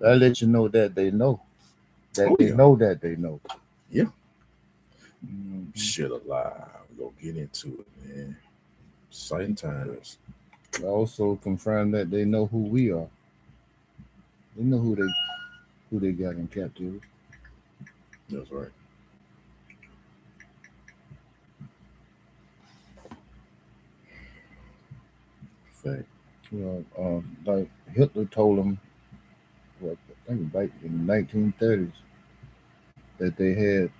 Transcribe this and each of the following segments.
I let you know that they know. That they know that they know. Yeah. Shit alive. We're gonna get into it, man. Exciting times. I also confirm that they know who we are. They know who they got in captivity. That's right. Fact. Like Hitler told them, what, I think back in the 1930s, that they had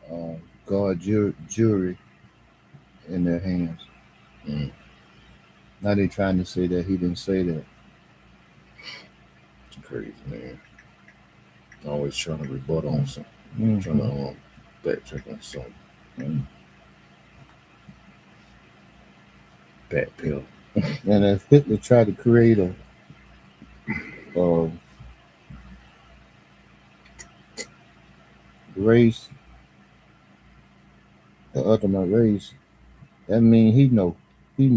guard jury in their hands. Mm. Now they trying to say that he didn't say that. It's crazy, man. Always trying to rebut on something. Mm-hmm. Trying to backtrack on something. Back pill. And if Hitler tried to create a race, the ultimate race, that means he knew. He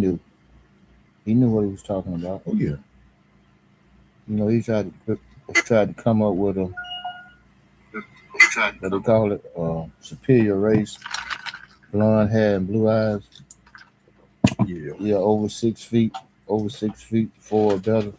knew what he was talking about. Oh yeah. He tried to come up with a what they call it, superior race, blonde hair and blue eyes. Yeah. Yeah, over 6 feet, 4 or better.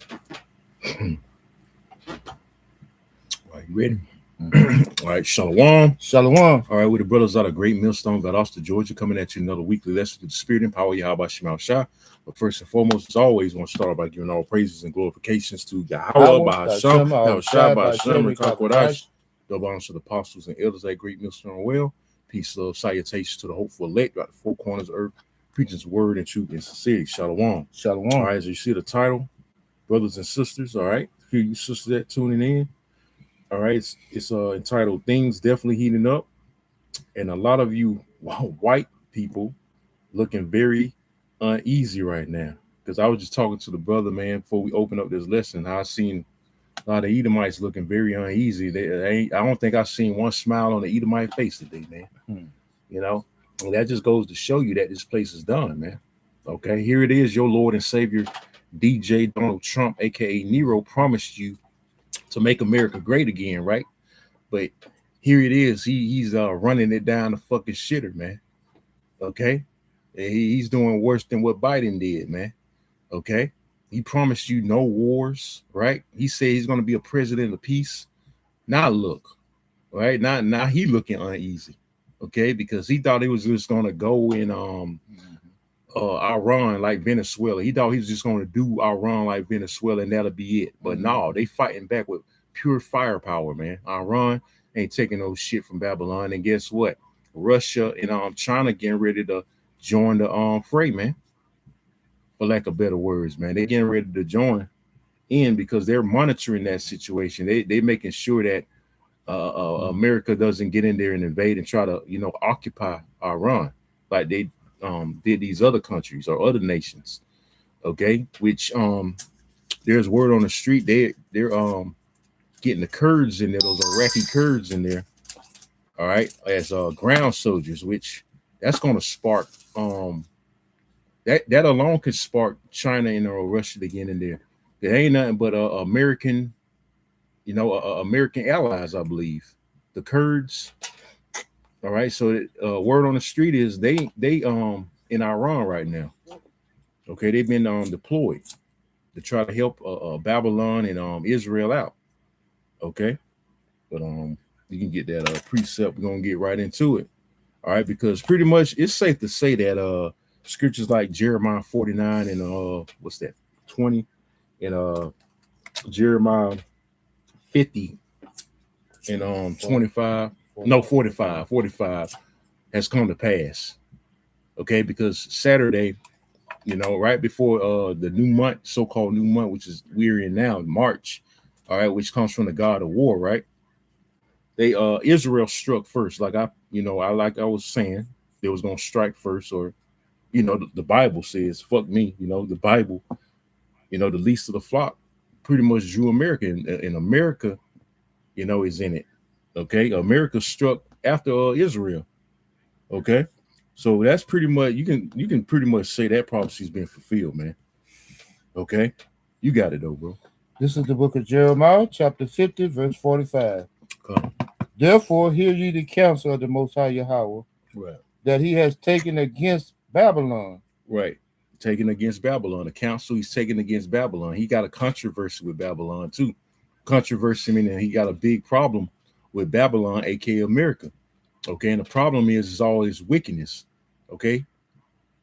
Are you ready? Mm-hmm. All right, Shalom. Shalom. All right, we're the brothers out of Great Millstone, Valdosta, Georgia, coming at you another weekly lesson with the Spirit and Power, Yahweh Shema Shah. But first and foremost, as always, I want to start by giving all praises and glorifications to Yahweh, Bahasham, Yahushua, Bahasham, Rikakwadash. Double honors to the apostles and elders at Great Millstone Well. Peace, love, salutations to the hopeful elect throughout the four corners of earth, preaching his word and truth and sincerity. Shalom. Shalom. All right, as you see the title, brothers and sisters, all right, a few of you sisters that tuning in. All right, it's entitled "Things Definitely Heating Up," and a lot of you white people looking very uneasy right now. Because I was just talking to the brother, man, before we open up this lesson. I seen a lot of Edomites looking very uneasy. I don't think I've seen one smile on the Edomite face today, man. And that just goes to show you that this place is done, man. Okay, here it is. Your Lord and Savior, DJ Donald Trump, aka Nero, promised you to make America great again, right? But here it is. He's running it down the fucking shitter, man. Okay, he's doing worse than what Biden did, man. Okay, he promised you no wars, right? He said he's going to be a president of peace. Now look, right now he looking uneasy, okay, because he thought he was just going to go in Iran like Venezuela. He thought he was just going to do Iran like Venezuela and that'll be it. But no, they fighting back with pure firepower, man. Iran ain't taking no shit from Babylon. And guess what? Russia and China getting ready to join the fray, man. For lack of better words, man. They're getting ready to join in because they're monitoring that situation. They making sure that America doesn't get in there and invade and try to, occupy Iran like they did these other countries or other nations. Okay, which there's word on the street they're getting the Kurds in there, those Iraqi Kurds in there, all right, as ground soldiers, which that's going to spark that alone could spark China and Russia to get in there. There ain't nothing but American, American allies, I believe, the Kurds. All right, so word on the street is they in Iran right now. Okay, they've been deployed to try to help Babylon and Israel out. Okay, but you can get that precept. We're gonna get right into it. All right, because pretty much it's safe to say that scriptures like Jeremiah 49 and what's that 20 and Jeremiah 50 and 25, no 45 has come to pass. Okay, because Saturday, right before the new month, so-called new month, which is we're in now, March, all right, which comes from the God of war, right? They Israel struck first, like I was saying, they was gonna strike first, or the Bible says, fuck me, the Bible, the least of the flock pretty much drew America, and America, is in it. Okay, America struck after Israel. Okay, so that's pretty much you can pretty much say that prophecy's been fulfilled, man. Okay, you got it though, bro. This is the book of Jeremiah, chapter 50, verse 45. Come. Therefore, hear ye the counsel of the Most High Yahweh, Right. that he has taken against Babylon. Right. Taken against Babylon. The counsel he's taken against Babylon. He got a controversy with Babylon too. Controversy meaning he got a big problem with Babylon, aka America. Okay. And the problem is all this wickedness. Okay.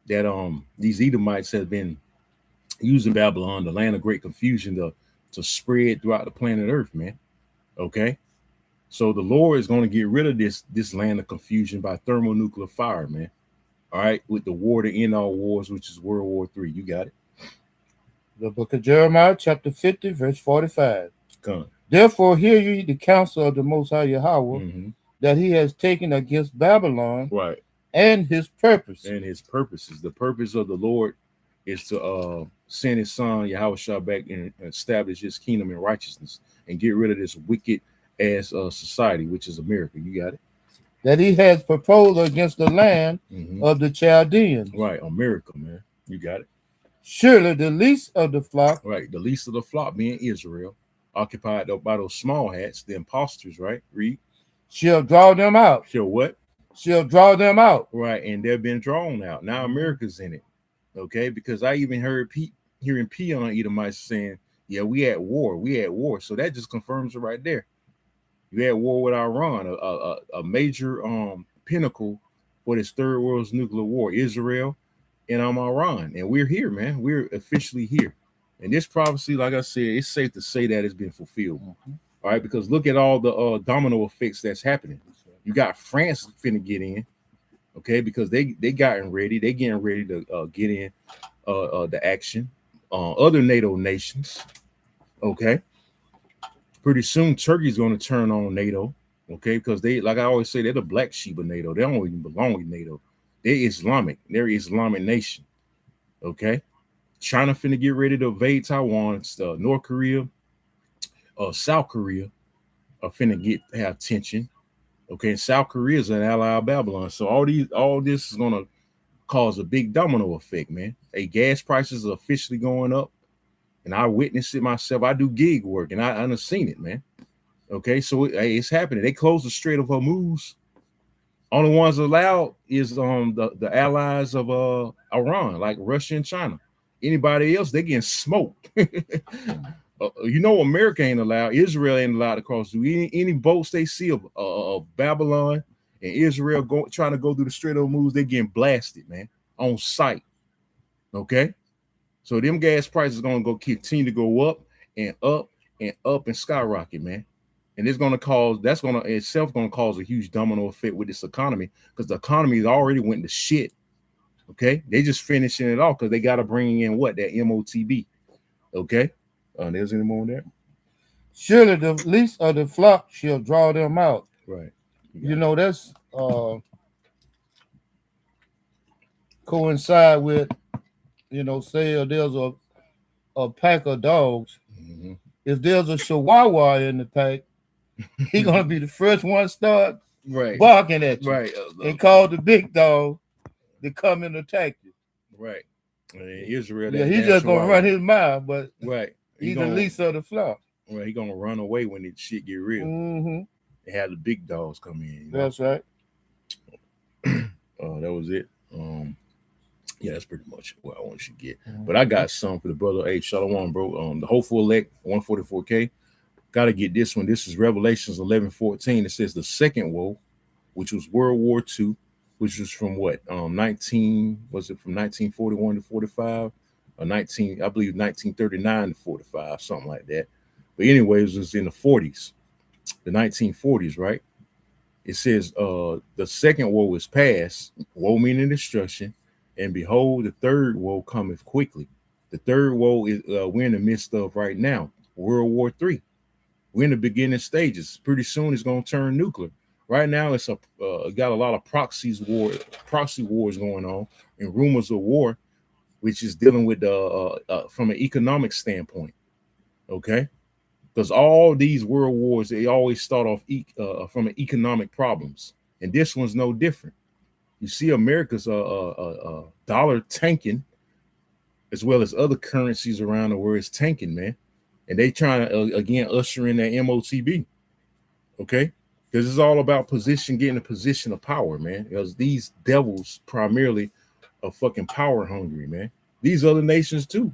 That these Edomites have been using Babylon, the land of great confusion, to spread throughout the planet Earth, man. Okay. So the Lord is going to get rid of this land of confusion by thermonuclear fire, man. All right, with the war to end all wars, which is World War III. You got it. The book of Jeremiah, chapter 50, verse 45. Come. Therefore, hear ye the counsel of the Most High Yahweh, Mm-hmm. that he has taken against Babylon, Right. and his purpose. And his purposes. The purpose of the Lord is to send his son Yahweh Shah back and establish his kingdom in righteousness and get rid of this wicked ass society, which is America. You got it. That he has proposed against the land of the Chaldeans. Right, America, man. You got it. Surely the least of the flock. Right, the least of the flock being Israel, occupied by those small hats, the imposters, right? Read. Shall draw them out. Shall what? Shall draw them out. Right, and they've been drawn out. Now America's in it. Okay, because I even heard hearing Peon Edomites saying, yeah, we at war. We at war. So that just confirms it right there. You at war with Iran, a major pinnacle for this third world's nuclear war, Israel and Iran. And we're here, man. We're officially here. And this prophecy, like I said, it's safe to say that it's been fulfilled. All right, because look at all the domino effects that's happening. You got France finna get in, okay, because they gotten ready. They getting ready to get in the action. Other NATO nations, okay. Pretty soon, Turkey's going to turn on NATO, okay? Because they, like I always say, they're the black sheep of NATO. They don't even belong with NATO. They're Islamic. They're Islamic nation, okay? China finna get ready to invade Taiwan. North Korea, South Korea are finna have tension, okay? South Korea is an ally of Babylon. So all this is going to cause a big domino effect, man. Hey, gas prices are officially going up. And I witnessed it myself. I do gig work, and I done seen it, man. Okay, so it's happening. They closed the Strait of Hormuz. Only ones allowed is the allies of Iran, like Russia and China. Anybody else, they getting smoked. America ain't allowed. Israel ain't allowed to cross through any boats they see of Babylon and Israel trying to go through the Strait of Hormuz. They getting blasted, man, on sight. Okay. So them gas prices are gonna continue to go up and up and up and skyrocket, man. And it's gonna cause a huge domino effect with this economy, because the economy has already went to shit. Okay, they just finishing it off because they got to bring in that MOTB. Okay, there's any more on there. Surely the least of the flock shall draw them out. Right. That's coincide with. Say there's a pack of dogs. Mm-hmm. If there's a chihuahua in the pack, he's gonna be the first one to start barking at you, and call the big dog to come and attack you. Right. Israel. He's just gonna run his mouth, but he's the least of the flock. Well, he's gonna run away when the shit get real. Mm-hmm. They had the big dogs come in. That's right. That was it. Yeah, that's pretty much what I want you to get. Mm-hmm. But I got some for the brother. Hey, Shalom, bro. The hopeful elect 144K. Got to get this one. This is Revelations 11:14. It says the second woe, which was World War II, which was from what? From 1941 to 45? Or 1939 to 45, something like that. But anyways, it was in the 40s, the 1940s, right? It says the second woe is past, woe meaning destruction. And behold, the third woe cometh quickly. The third woe is we're in the midst of right now, World War III. We're in the beginning stages. Pretty soon it's going to turn nuclear. Right now it's got a lot of proxy wars going on and rumors of war, which is dealing with from an economic standpoint. Okay, because all these world wars, they always start off from an economic problems, and this one's no different. You see America's dollar tanking, as well as other currencies around the world is tanking, man. and they trying to again usher in that MOTB. Okay, because it's all about position, getting a position of power, man. Because these devils primarily are fucking power hungry, man. These other nations too,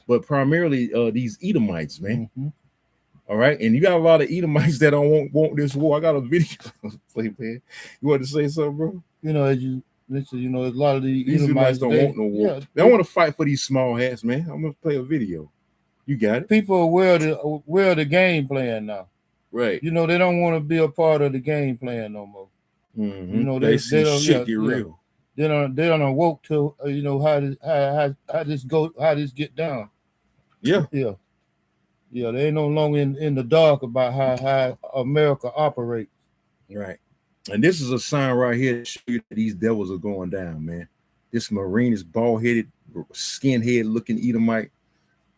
but primarily these Edomites, man. Mm-hmm. All right, and you got a lot of Edomites that don't want this war. I got a video. Play, man. You want to say something, bro? You know, as you listen, you know, a lot of These Edomites don't want no war. Yeah, they want to fight for these small hats, man. I'm gonna play a video. You got it. People are aware of the game plan now. Right. You know, they don't want to be a part of the game plan no more. Mm-hmm. You know, they see don't, shit get real. They don't awoke to you know how this get down. Yeah. Yeah. Yeah, they ain't no longer in the dark about how America operates. Right. And this is a sign right here to show you that these devils are going down, man. This Marine is bald-headed, skinhead looking Edomite,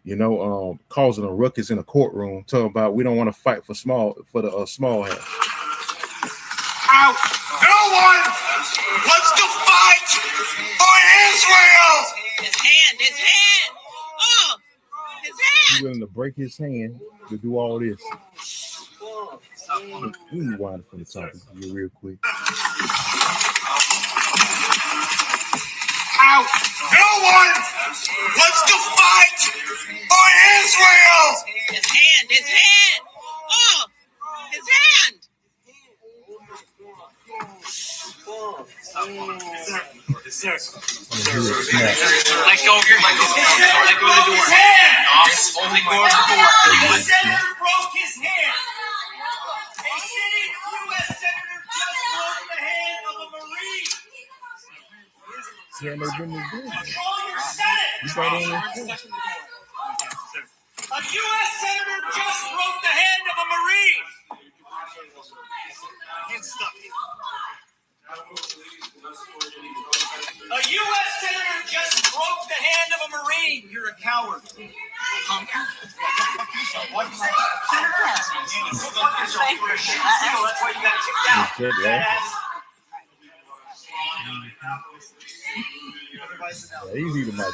you know, causing a ruckus in a courtroom, talking about we don't want to fight for the small hat. No one wants to fight for Israel. His hand. Oh, his hand. He's willing to break his hand to do all this. Let me wind from the top real quick. No one wants to fight for Israel. His hand. Oh, his hand. Let go of your hand. Let go of the door. Only go of the door. A senator broke his hand. A sitting U.S. senator just broke the hand of a Marine. Yeah, they've been this good. Control your Senate. A U.S. senator just broke the hand of a Marine. A U.S. senator just broke the hand of a Marine. You're a coward. Yeah, easy to my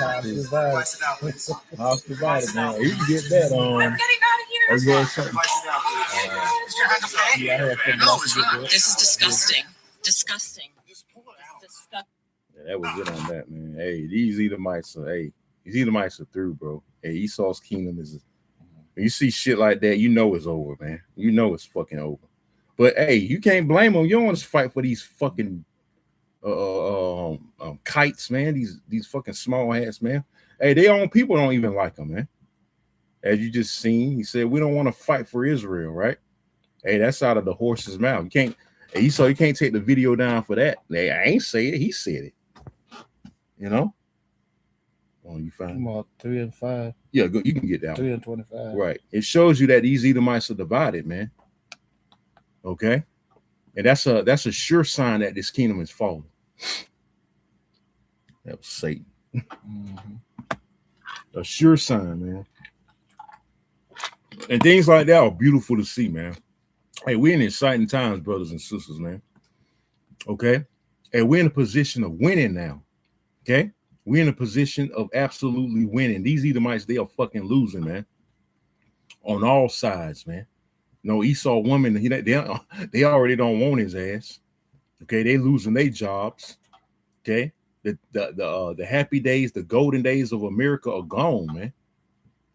house divided, man. You can get that on. I'm getting out of here. No, it's not. This is disgusting. Disgusting. Yeah, that was it on that, man. Hey, these Edomites are through, bro. Hey, Esau's kingdom is. When you see shit like that, you know it's over, man. You know it's fucking over. But hey, you can't blame them. You don't want to fight for these fucking kites, man. These fucking small hats, man. Hey, their own people don't even like them, man. As you just seen, he said we don't want to fight for Israel, right? Hey, that's out of the horse's mouth. You can't. Hey, you can't take the video down for that. Hey, I ain't say it. He said it. You know. Oh, you find Come on, 3 and 5. Yeah, go, you can get that 3 and 25. Right. It shows you that these Edomites are divided, man. Okay. And that's a sure sign that this kingdom is falling. That was Satan. A sure sign, man. And things like that are beautiful to see, man. Hey, we're in exciting times, brothers and sisters, man. Okay. And we're in a position of winning now. Okay. We're in a position of absolutely winning. These Edomites, they are fucking losing, man. On all sides, man. No, Esau woman, they already don't want his ass. Okay, they losing their jobs. Okay, the happy days, the golden days of America are gone, man.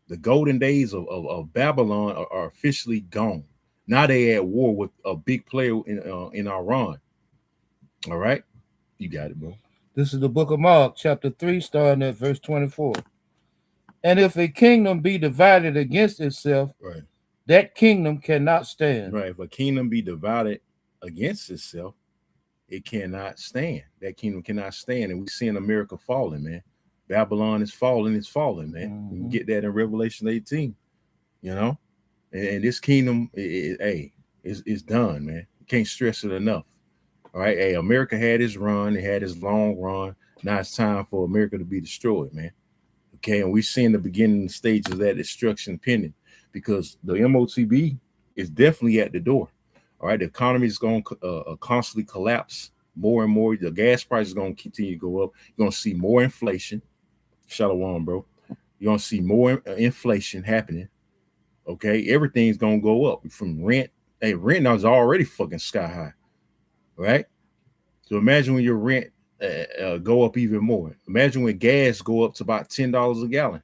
The golden days of Babylon are officially gone. Now they at war with a big player in Iran. All right, you got it, bro. This is the book of Mark, chapter 3, starting at verse 24. And if a kingdom be divided against itself, right, that kingdom cannot stand. Right. If a kingdom be divided against itself, it cannot stand. That kingdom cannot stand. And we see in America falling, man. Babylon is falling, man. You can get that in Revelation 18, you know. And this kingdom, it's done, man. You can't stress it enough. All right. Hey, America had its run, it had its long run. Now it's time for America to be destroyed, man. Okay, and we're seeing the beginning stages of that destruction pending because the MOTB is definitely at the door. All right, the economy is going to constantly collapse more and more. The gas price is going to continue to go up. You're going to see more inflation. Shalom, bro. You're going to see more inflation happening. Okay, everything's gonna go up from rent. Hey, rent now is already fucking sky high, right? So imagine when your rent go up even more. Imagine when gas go up to about $10 a gallon.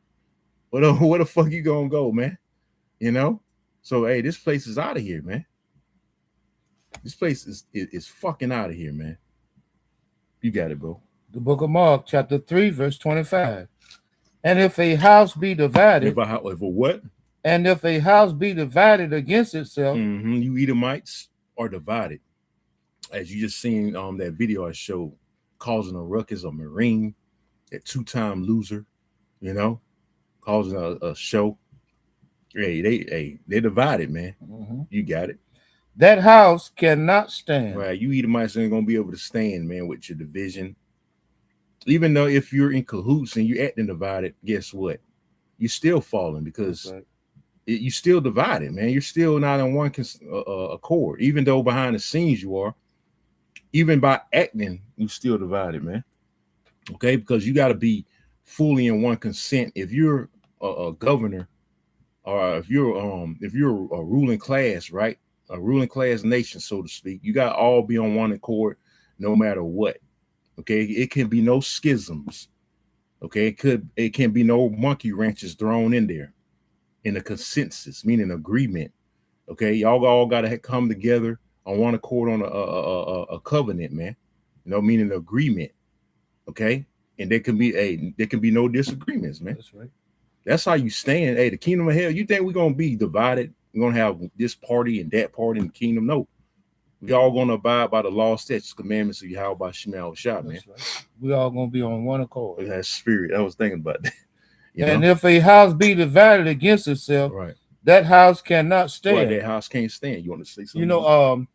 Where the fuck you gonna go, man? You know. So hey, this place is out of here, man. This place is fucking out of here, man. You got it, bro. The book of Mark, chapter 3, verse 25. And if a house be divided, If a what? And if a house be divided against itself, you Edomites are divided. As you just seen that video I showed, causing a ruckus, a Marine, that 2-time loser, you know, causing a show. Hey, they divided, man. You got it. That house cannot stand. Right, you Edomites ain't gonna be able to stand, man, with your division. Even though if you're in cahoots and you're acting divided, guess what? You're still falling because you still divided, man. You're still not in one accord. Even though behind the scenes you are, even by acting, you still divided, man. Okay, because you got to be fully in one consent. If you're a governor, or if you're a ruling class, right, a ruling class nation, so to speak, you got to all be on one accord, no matter what. Okay, it can be no schisms. Okay, it can be no monkey wrenches thrown in there. In a consensus, meaning agreement. Okay, y'all all got to come together on one accord on a covenant, man. You know, meaning agreement. Okay, and there can be no disagreements, man. That's right. That's how you stand. Hey, the kingdom of hell. You think we're gonna be divided? We're gonna have this party and that party in the kingdom? No, we all gonna abide by the law, statutes, commandments of Yahweh by Shema Shah, man. Right. We all gonna be on one accord. That spirit. I was thinking about that. And if a house be divided against itself, right, that house cannot stand. Right, that house can't stand. You want to say something? You know,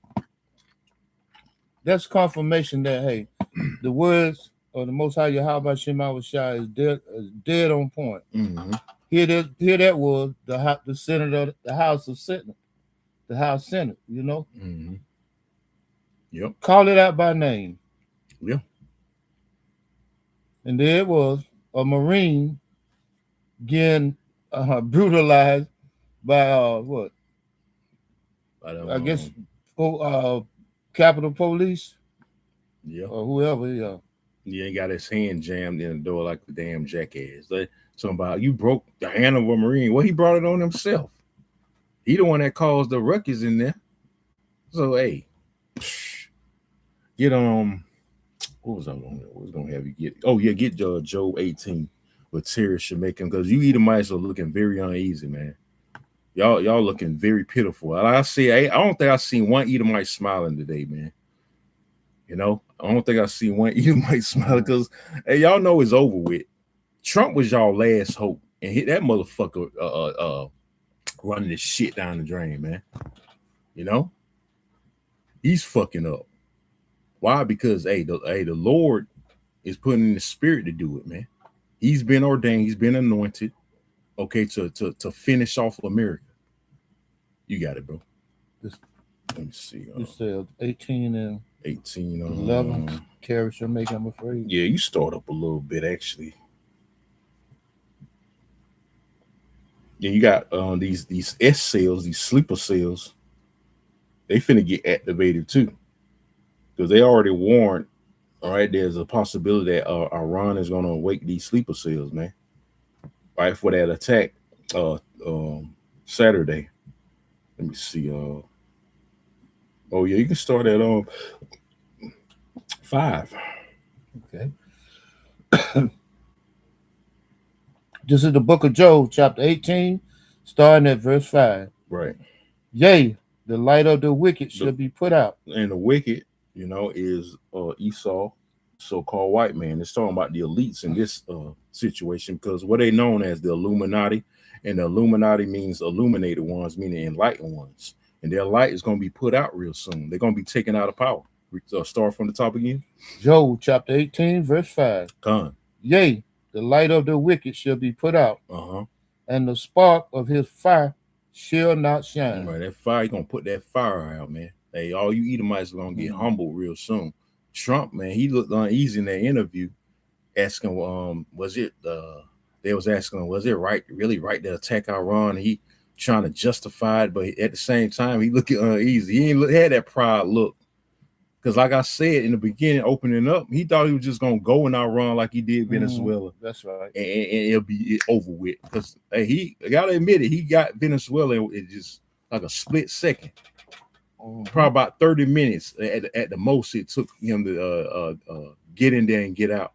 that's confirmation that hey, the words of the Most High Yahweh Shema Shah is dead on point. Here that was the Senate, the House of Senate, the House Senate. You know, yep. Call it out by name. Yeah. And there it was, a Marine getting brutalized by what? I guess Capitol Police. Yeah. Or whoever. Yeah. He ain't got his hand jammed in the door like the damn jackass. Something about you broke the hand of a Marine. Well, he brought it on himself. He the one that caused the ruckus in there. So hey, get what was I gonna have you get? Oh yeah, get Job 18 with Terry should make him, because you Edomites are looking very uneasy, man. Y'all looking very pitiful. Like I say, I don't think I seen one Edomite smiling today, man. You know, I don't think I seen one Edomite smiling, because hey, y'all know it's over with. Trump was y'all last hope, and hit that motherfucker running this shit down the drain, man. You know, he's fucking up. Why? Because the Lord is putting in the spirit to do it, man. He's been ordained, he's been anointed, okay, to finish off America. You got it, bro. Let me see. You said 18 and 11. Terry should make him afraid. Yeah, you start up a little bit actually. Then you got these S cells, these sleeper cells. They finna get activated too, because they already warned. All right, there's a possibility that Iran is gonna wake these sleeper cells, man. Right, for that attack Saturday. Let me see. Oh yeah, you can start at 5. Okay. This is the book of Job, chapter 18, starting at verse 5. Right. Yea, the light of the wicked shall be put out. And the wicked, you know, is Esau, so-called white man. It's talking about the elites in this situation, because what they known as the Illuminati, and the Illuminati means illuminated ones, meaning enlightened ones. And their light is going to be put out real soon. They're going to be taken out of power. Start from the top again. Job chapter 18, verse 5. Come. Yea, the light of the wicked shall be put out, and the spark of his fire shall not shine. Right, that fire, going to put that fire out, man. Hey, all you Edomites are going to get humbled real soon. Trump, man, he looked uneasy in that interview, asking, was it right, really right to attack Iran? trying to justify it, but at the same time, he looking uneasy. He ain't had that proud look. Because like I said in the beginning, opening up, he thought he was just going to go and outrun like he did Venezuela. That's right. And it'll be over with. Because he got to admit it, he got Venezuela in just like a split second. Probably about 30 minutes at the most it took him to get in there and get out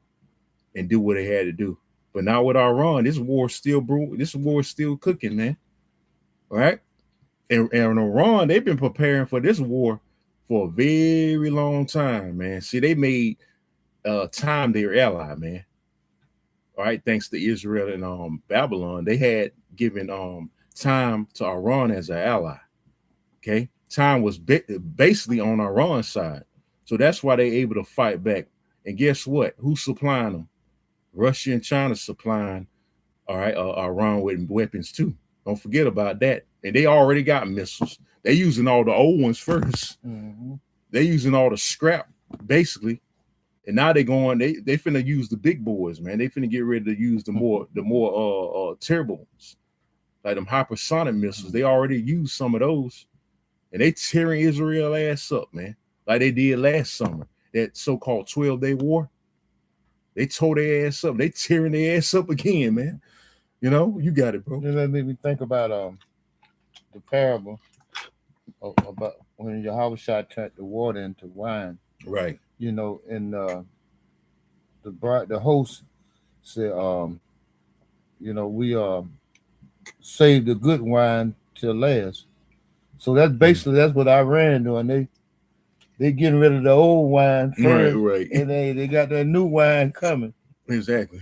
and do what they had to do. But now with Iran, this war is still brewing. This war is still cooking, man. All right? And Iran, they've been preparing for this war for a very long time, man. See, they made time their ally, man. All right, thanks to Israel and Babylon, they had given time to Iran as an ally. Okay, time was basically on Iran's side, so that's why they able to fight back. And guess what? Who's supplying them? Russia and China supplying. All right, Iran with weapons too. Don't forget about that. And they already got missiles. They using all the old ones first. They using all the scrap, basically. And now they going, they finna use the big boys, man. They finna get ready to use the more terrible ones. Like them hypersonic missiles. They already used some of those. And they tearing Israel ass up, man. Like they did last summer. That so-called 12-day war. They tore their ass up. They tearing their ass up again, man. You know, you got it, bro. That made me think about the parable about when Yahweh turned the water into wine. Right. You know, and the host said, you know, we saved the good wine till last. So that's basically that's what Iran doing. They getting rid of the old wine first, right. And they got that new wine coming. Exactly.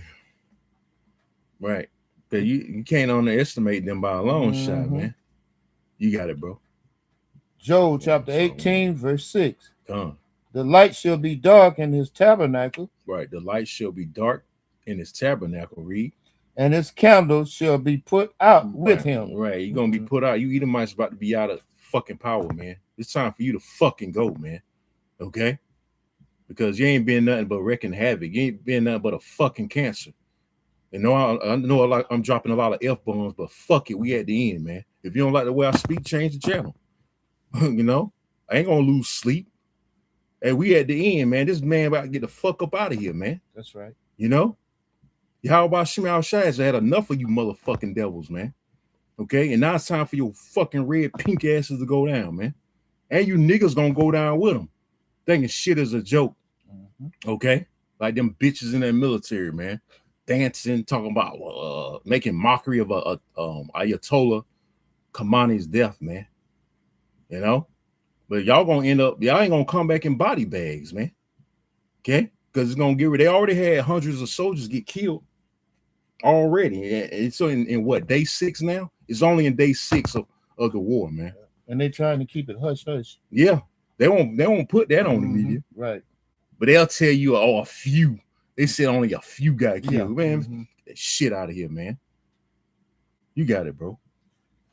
Right. But you can't underestimate them by a long shot, man. You got it, bro. Job chapter 18, verse 6. The light shall be dark in his tabernacle. Right. The light shall be dark in his tabernacle, read. And his candle shall be put out with him. Right. You're going to be put out. You Edomites about to be out of fucking power, man. It's time for you to fucking go, man. Okay? Because you ain't been nothing but wrecking havoc. You ain't been nothing but a fucking cancer. And no, I know I'm dropping a lot of F-bombs, but fuck it. We at the end, man. If you don't like the way I speak, change the channel. You know? I ain't going to lose sleep. Hey, we at the end, man. This man about to get the fuck up out of here, man. That's right. You know? How about Shimei Al-Shai? I had enough of you motherfucking devils, man. Okay? And now it's time for your fucking red pink asses to go down, man. And you niggas gonna go down with them. Thinking shit is a joke. Okay? Like them bitches in that military, man. Dancing, talking about making mockery of Ayatollah Khamenei's death, man. You know? But y'all ain't gonna come back in body bags, man. Okay? Because it's gonna get rid. They already had hundreds of soldiers get killed already. It's in what, day 6 now? It's only in day 6 of the war, man. And they trying to keep it hush hush. Yeah, they won't put that on the media, right? But they'll tell you, a few. They said only a few got killed, man. Get that shit out of here, man. You got it, bro.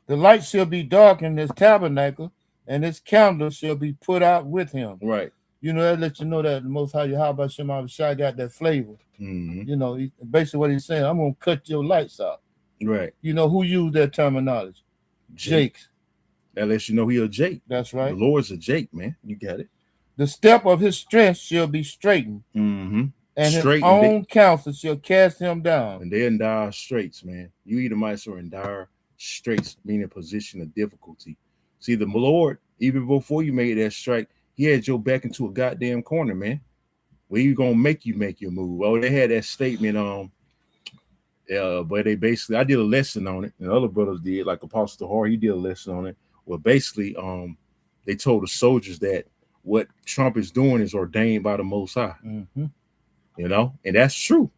The light shall be dark in his tabernacle, and his candle shall be put out with him. Right. You know, that lets you know that the Most High Yahweh Shema Shai got that flavor. You know, basically what he's saying, I'm going to cut your lights out. Right. You know, who used that terminology? Jake. That lets you know he a Jake. That's right. The Lord's a Jake, man. You got it. The step of his strength shall be straightened. And his own counsel shall cast him down. And they're in dire straits, man. You Edomites are in dire straits, meaning position of difficulty. See, the Lord, even before you made that strike, he had your back into a goddamn corner, man. Where you gonna make your move? Oh, they had that statement but they basically, I did a lesson on it, and other brothers did, like Apostle Har, he did a lesson on it. Well, basically, they told the soldiers that what Trump is doing is ordained by the Most High. You know, and that's true.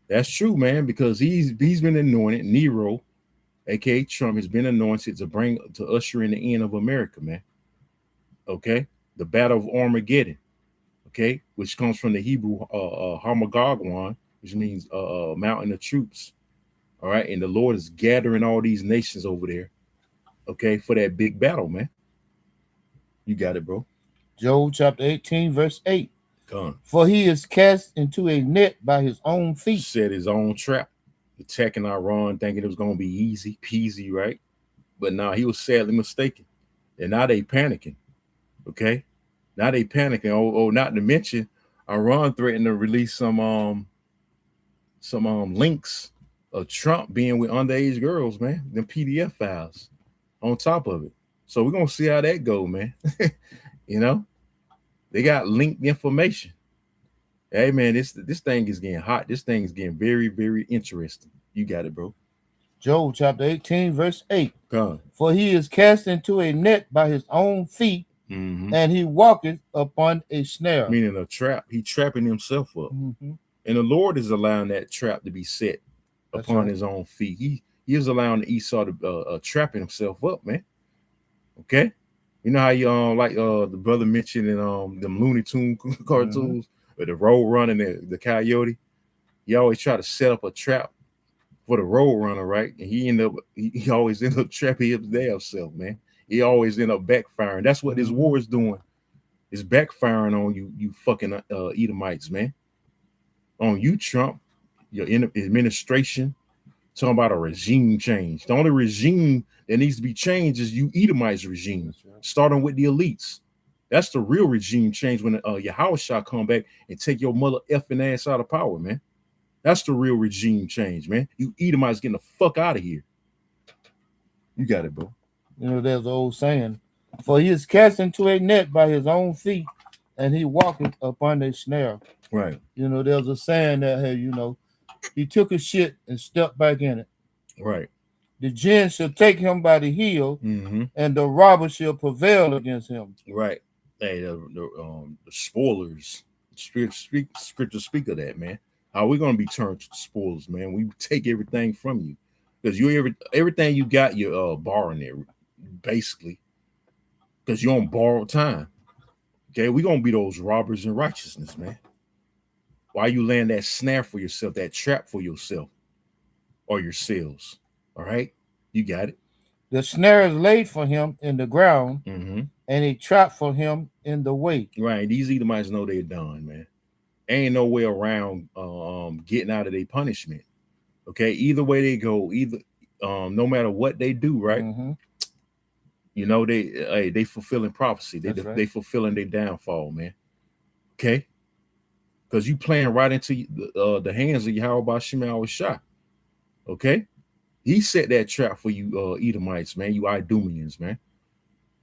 That's true, man, because he's been anointed. Nero, aka Trump, has been anointed to usher in the end of America, man. Okay, the Battle of Armageddon. Okay, which comes from the Hebrew Harmagogwan, which means mountain of troops. All right, and the Lord is gathering all these nations over there. Okay, for that big battle, man. You got it, bro. Job chapter 18, verse 8. Come. For he is cast into a net by his own feet. Set his own trap. Attacking Iran, thinking it was going to be easy peasy, right? But now he was sadly mistaken. And now they panicking. Okay. Now they panicking. Oh, not to mention, Iran threatened to release some links of Trump being with underage girls, man. Them PDF files on top of it. So we're gonna see how that go, man. You know, they got linked information. Hey man, this thing is getting hot. This thing is getting very, very interesting. You got it, bro. Job chapter 18, verse 8. Come. For he is cast into a net by his own feet, and he walketh upon a snare. Meaning a trap. He trapping himself up. And the Lord is allowing that trap to be set upon his own feet. He is allowing Esau to trapping himself up, man. Okay. You know how you like the brother mentioned in them Looney Tune cartoons, with the road running the coyote. He always try to set up a trap for the road runner, right? And he always end up trapping his damn self, man. He always end up backfiring. That's what this war is doing. It's backfiring on you fucking Edomites, man. On you, Trump, your administration, talking about a regime change. The only regime that needs to be changed is you Edomites regime, starting with the elites. That's the real regime change when Yahushua come back and take your mother effing ass out of power, man. That's the real regime change, man. You Edomites getting the fuck out of here. You got it, bro. You know, there's the old saying, for he is cast into a net by his own feet, and he walketh upon a snare. Right. You know, there's a saying that, hey, you know, he took a shit and stepped back in it. Right. The jinn shall take him by the heel, and the robber shall prevail against him. Right. Hey, the spoilers. Scripture speak of that, man. How are we gonna be turned to spoilers, man? We take everything from you because everything you got, you're borrowing it, basically, because you're on borrowed time. Okay, we're gonna be those robbers in righteousness, man. Why you laying that snare for yourself, that trap for yourself or yourselves? All right, you got it. The snare is laid for him in the ground, and a trap for him in the way. Right. These Edomites know they're done, man. Ain't no way around getting out of their punishment. Okay, either way they go, no matter what they do, right? You know, they fulfilling prophecy. They fulfilling their downfall, man. Okay, because you playing right into the hands of Yahweh Shema Shah. Okay, he set that trap for you, Edomites, man. You Idumeans, man.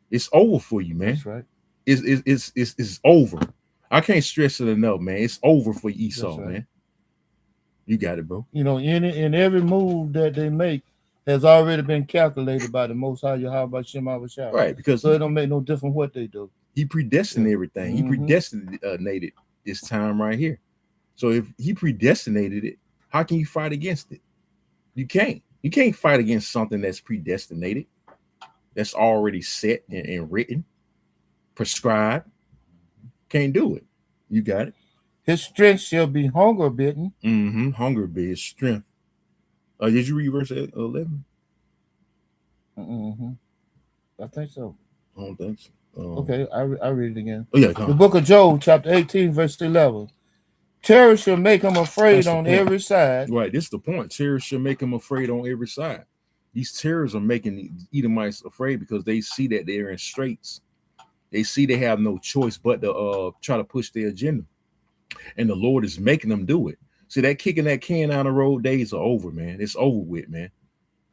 It's over for you, man. That's right. It's over. I can't stress it enough, man. It's over for Esau, right, man. You got it, bro. You know, in every move that they make has already been calculated by the Most High Yahweh Shema Shah. Right, because so it don't make no difference what they do. He predestined everything. He predestinated this time right here. So if he predestinated it, how can you fight against it? You can't. You can't fight against something that's predestinated, that's already set and written, prescribed. Can't do it. You got it. His strength shall be hunger bitten. Hunger bit his strength. Did you read verse 11? I think so. I don't think so. Okay, I read it again. Oh, yeah, the book of Job, chapter 18, verse 11. Terror shall make him afraid on every side. Right, this is the point. Terror shall make him afraid on every side. These terrors are making the Edomites afraid because they see that they're in straits. They see they have no choice but to try to push their agenda. And the Lord is making them do it. See, that kicking that can down the road days are over, man. It's over with, man.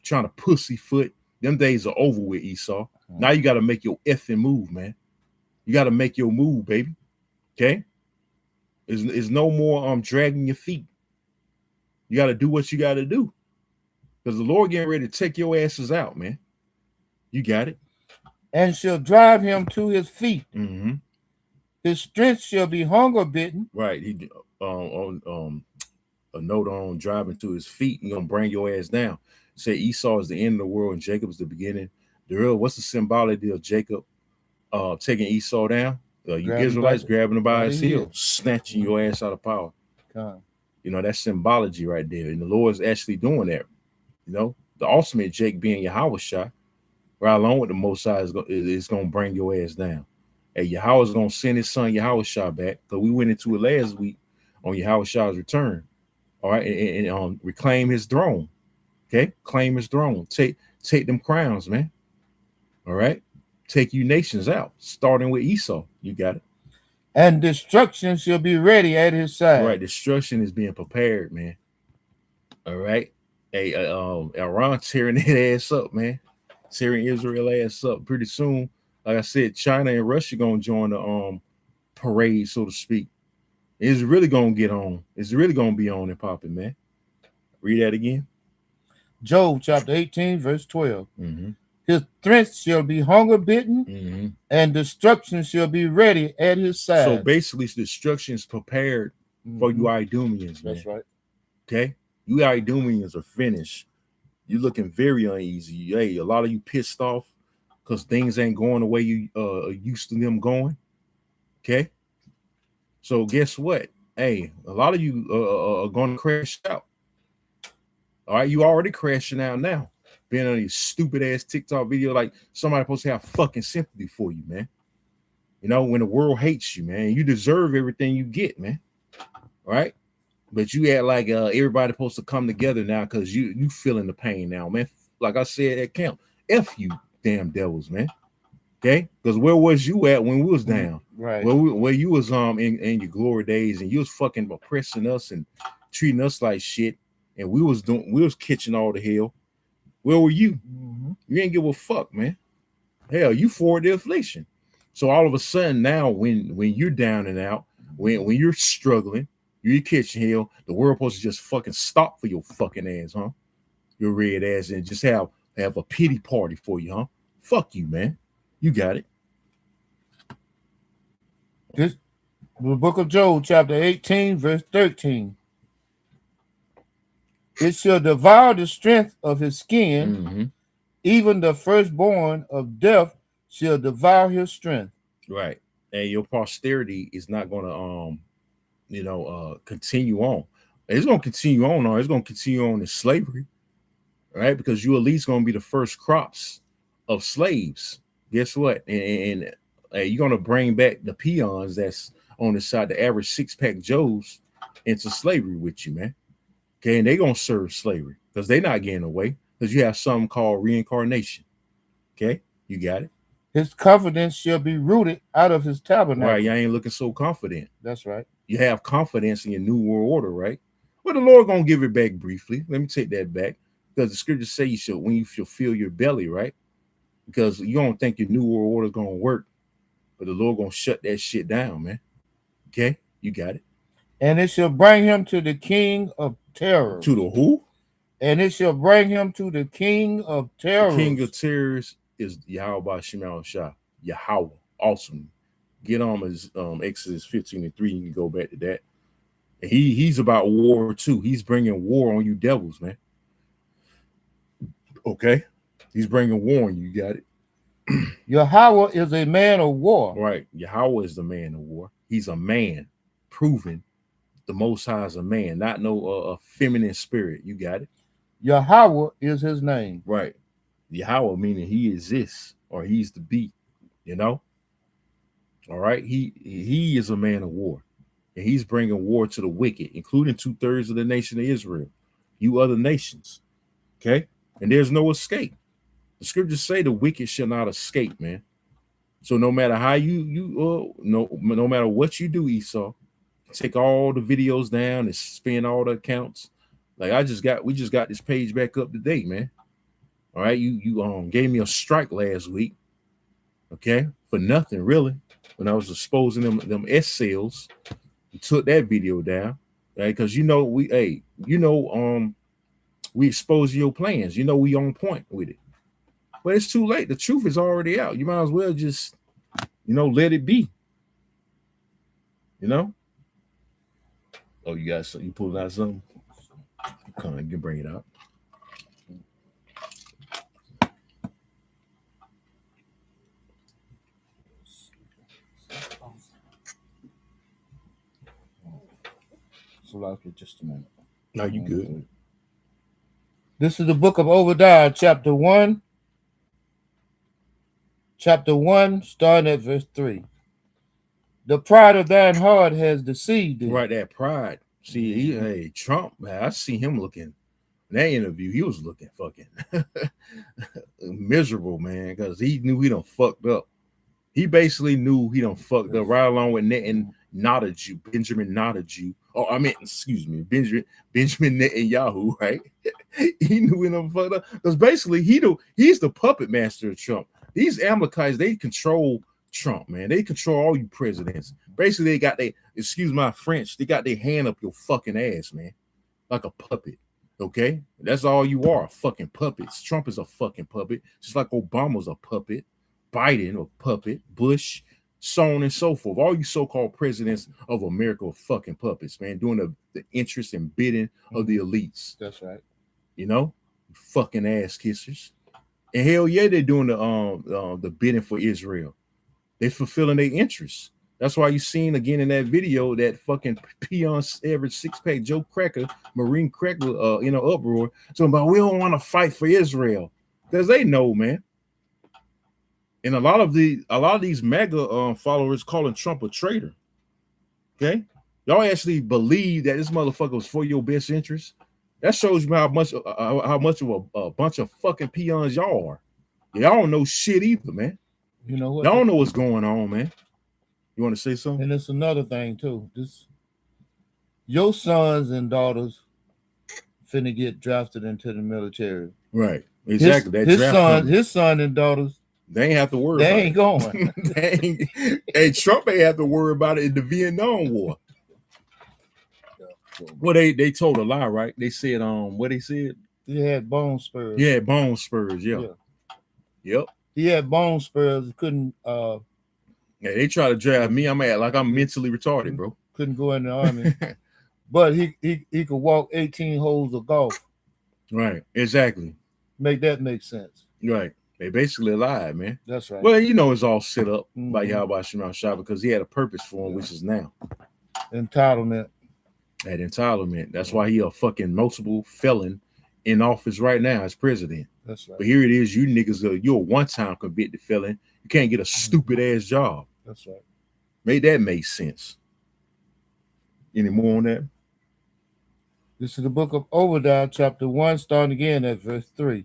Trying to pussyfoot. Them days are over with, Esau. Now you got to make your effing move, man. You got to make your move, baby. Okay? There's no more dragging your feet. You got to do what you got to do. Because the Lord getting ready to take your asses out, man. You got it. And shall drive him to his feet. His strength shall be hunger bitten. Right. He a note on driving to his feet. You're gonna bring your ass down. Say Esau is the end of the world and Jacob is the beginning. What's the symbology of Jacob taking Esau down? You Israelites grabbing him by his heel, snatching your ass out of power. You know, that's symbology right there. And the Lord's actually doing that. You know, the ultimate Jake being Yahushua, right along with the Most High is going to bring your ass down. And Yahweh is going to send his son Yahushua back, because we went into it last week on Yahushua's return. All right, and reclaim his throne. Okay, claim his throne. Take them crowns, man. All right, take you nations out, starting with Esau. You got it. And destruction shall be ready at his side. Right, destruction is being prepared, man. All right, hey, Iran tearing that ass up, man. Tearing Israel ass up pretty soon. Like I said, China and Russia gonna join the parade, so to speak. It's really gonna get on. It's really gonna be on and popping, man. Read that again. Job chapter 18, verse 12. Mm-hmm. His strength shall be hunger bitten, Mm-hmm. and destruction shall be ready at his side. So basically, destruction is prepared for you Idumeans, man. That's right. Okay, you Idumeans are finished. You're looking very uneasy. Hey, a lot of you pissed off because things ain't going the way you used to them going. Okay, so guess what? Hey, a lot of you are going to crash out. All right, you already crashing out now. Being on these stupid ass TikTok video, like somebody supposed to have fucking sympathy for you, man. You know, when the world hates you, man, you deserve everything you get, man. All right, but you act like everybody supposed to come together now because you feeling the pain now, man. Like I said at camp, F you damn devils, man. Okay, because where was you at when we was down? Right. Where you was in your glory days, and you was fucking oppressing us and treating us like shit, and we was catching all the hell. Where were you? Mm-hmm. You ain't give a fuck, man. Hell, you for the affliction. So all of a sudden now, when you're down and out, when you're struggling, you're catching hell, the world supposed to just fucking stop for your fucking ass, huh? Your red ass, and just have a pity party for you, huh? Fuck you, man. You got it. This the book of Job, chapter 18, verse 13. It shall devour the strength of his skin, Mm-hmm. even the firstborn of death shall devour his strength. Right. And your posterity is not gonna continue on. It's gonna continue on, or it's gonna continue on in slavery, right? Because you at least gonna be the first crops of slaves. Guess what? And you're gonna bring back the peons that's on the side, the average 6-pack Joes, into slavery with you, man. Okay, and they're gonna serve slavery because they're not getting away, because you have something called reincarnation. Okay, you got it. His confidence shall be rooted out of his tabernacle. Right, you ain't looking so confident. That's right. You have confidence in your new world order, right? Well, the Lord gonna give it back briefly. Let me take that back, because the scriptures say you should, when you shall feel your belly, right? Because you don't think your new world order is gonna work, but the Lord gonna shut that shit down, man. Okay, you got it. And it shall bring him to the king of terrors. To the who? And it shall bring him to the king of terrors. The king of terrors is Yahweh Shemal Shah. Yahweh. Awesome. Get on his Exodus 15:3. You can go back to that. And he's about war too. He's bringing war on you devils, man. Okay? He's bringing war on you. You got it. Yahweh is a man of war. Right. Yahweh is the man of war. He's a man, proven the Most High is a man, not no feminine spirit. You got it. Yahweh is his name. Right. Yahweh meaning he exists, or he's the be, you know? All right. He is a man of war, and he's bringing war to the wicked, including 2/3 of the nation of Israel, you other nations. Okay. And there's no escape. The scriptures say the wicked shall not escape, man. So no matter how no matter what you do, Esau, take all the videos down and spin all the accounts. Like we just got this page back up to date, man. All right, you gave me a strike last week, okay, for nothing really. When I was exposing them S sales, you took that video down, right? Because we expose your plans. You know we on point with it, but it's too late. The truth is already out. You might as well just, let it be. You know. Oh, you pulled out something? Come on, you can bring it out. So I'll get just a minute. No, you good. This is the book of Obadiah, chapter 1. Chapter 1, starting at verse 3. The pride of thine heart has deceived thee. Right, that pride. See, Trump, man, I see him looking In that interview, he was looking fucking miserable, man, because he knew he done fucked up. He basically knew he done fucked up right along with Benjamin Netanyahu. Oh, I mean, excuse me, Benjamin Netanyahu, right? He knew he done fucked up because basically he's the puppet master of Trump. These Amalekites, they control Trump, man. They control all you presidents. Basically, they got excuse my French, they got their hand up your fucking ass, man, like a puppet. Okay, that's all you are, fucking puppets. Trump is a fucking puppet, just like Obama's a puppet, Biden a puppet, Bush, so on and so forth. All you so-called presidents of America are fucking puppets, man, doing the interest and bidding of the elites. That's right. You know, fucking ass kissers. And hell yeah, they're doing the bidding for Israel. They're fulfilling their interests. That's why you seen again in that video that fucking peon average six-pack Joe Cracker, Marine Cracker, in an uproar, talking about we don't want to fight for Israel because they know, man. And a lot of these MAGA followers calling Trump a traitor. Okay, y'all actually believe that this motherfucker was for your best interest. That shows you how much of a bunch of fucking peons y'all are. Y'all don't know shit either, man. You know what? Y'all don't know what's going on, man. You want to say something? And it's another thing too. Your sons and daughters finna get drafted into the military. Right. Exactly. His son and daughters, they ain't have to worry. They ain't going. Hey, Trump ain't have to worry about it in the Vietnam War. Well, they told a lie, right? They said what they said? He had bone spurs. Yeah, bone spurs. Yeah. Yep. He had bone spurs. Couldn't. Yeah, they try to draft me. I'm mentally retarded, bro. Couldn't go in the army, but he could walk 18 holes of golf. Right. Exactly. Make sense. Right. They basically lied, man. That's right. Well, it's all set up by Yahweh Shema Shah because he had a purpose for him, which is now entitlement. That entitlement. That's why he a fucking multiple felon in office right now as president. That's right. But here it is, you niggas you're a one-time convicted felon. You can't get a stupid ass job. That's right. That make sense. Any more on that? This is the book of Obadiah, chapter 1, starting again at verse 3.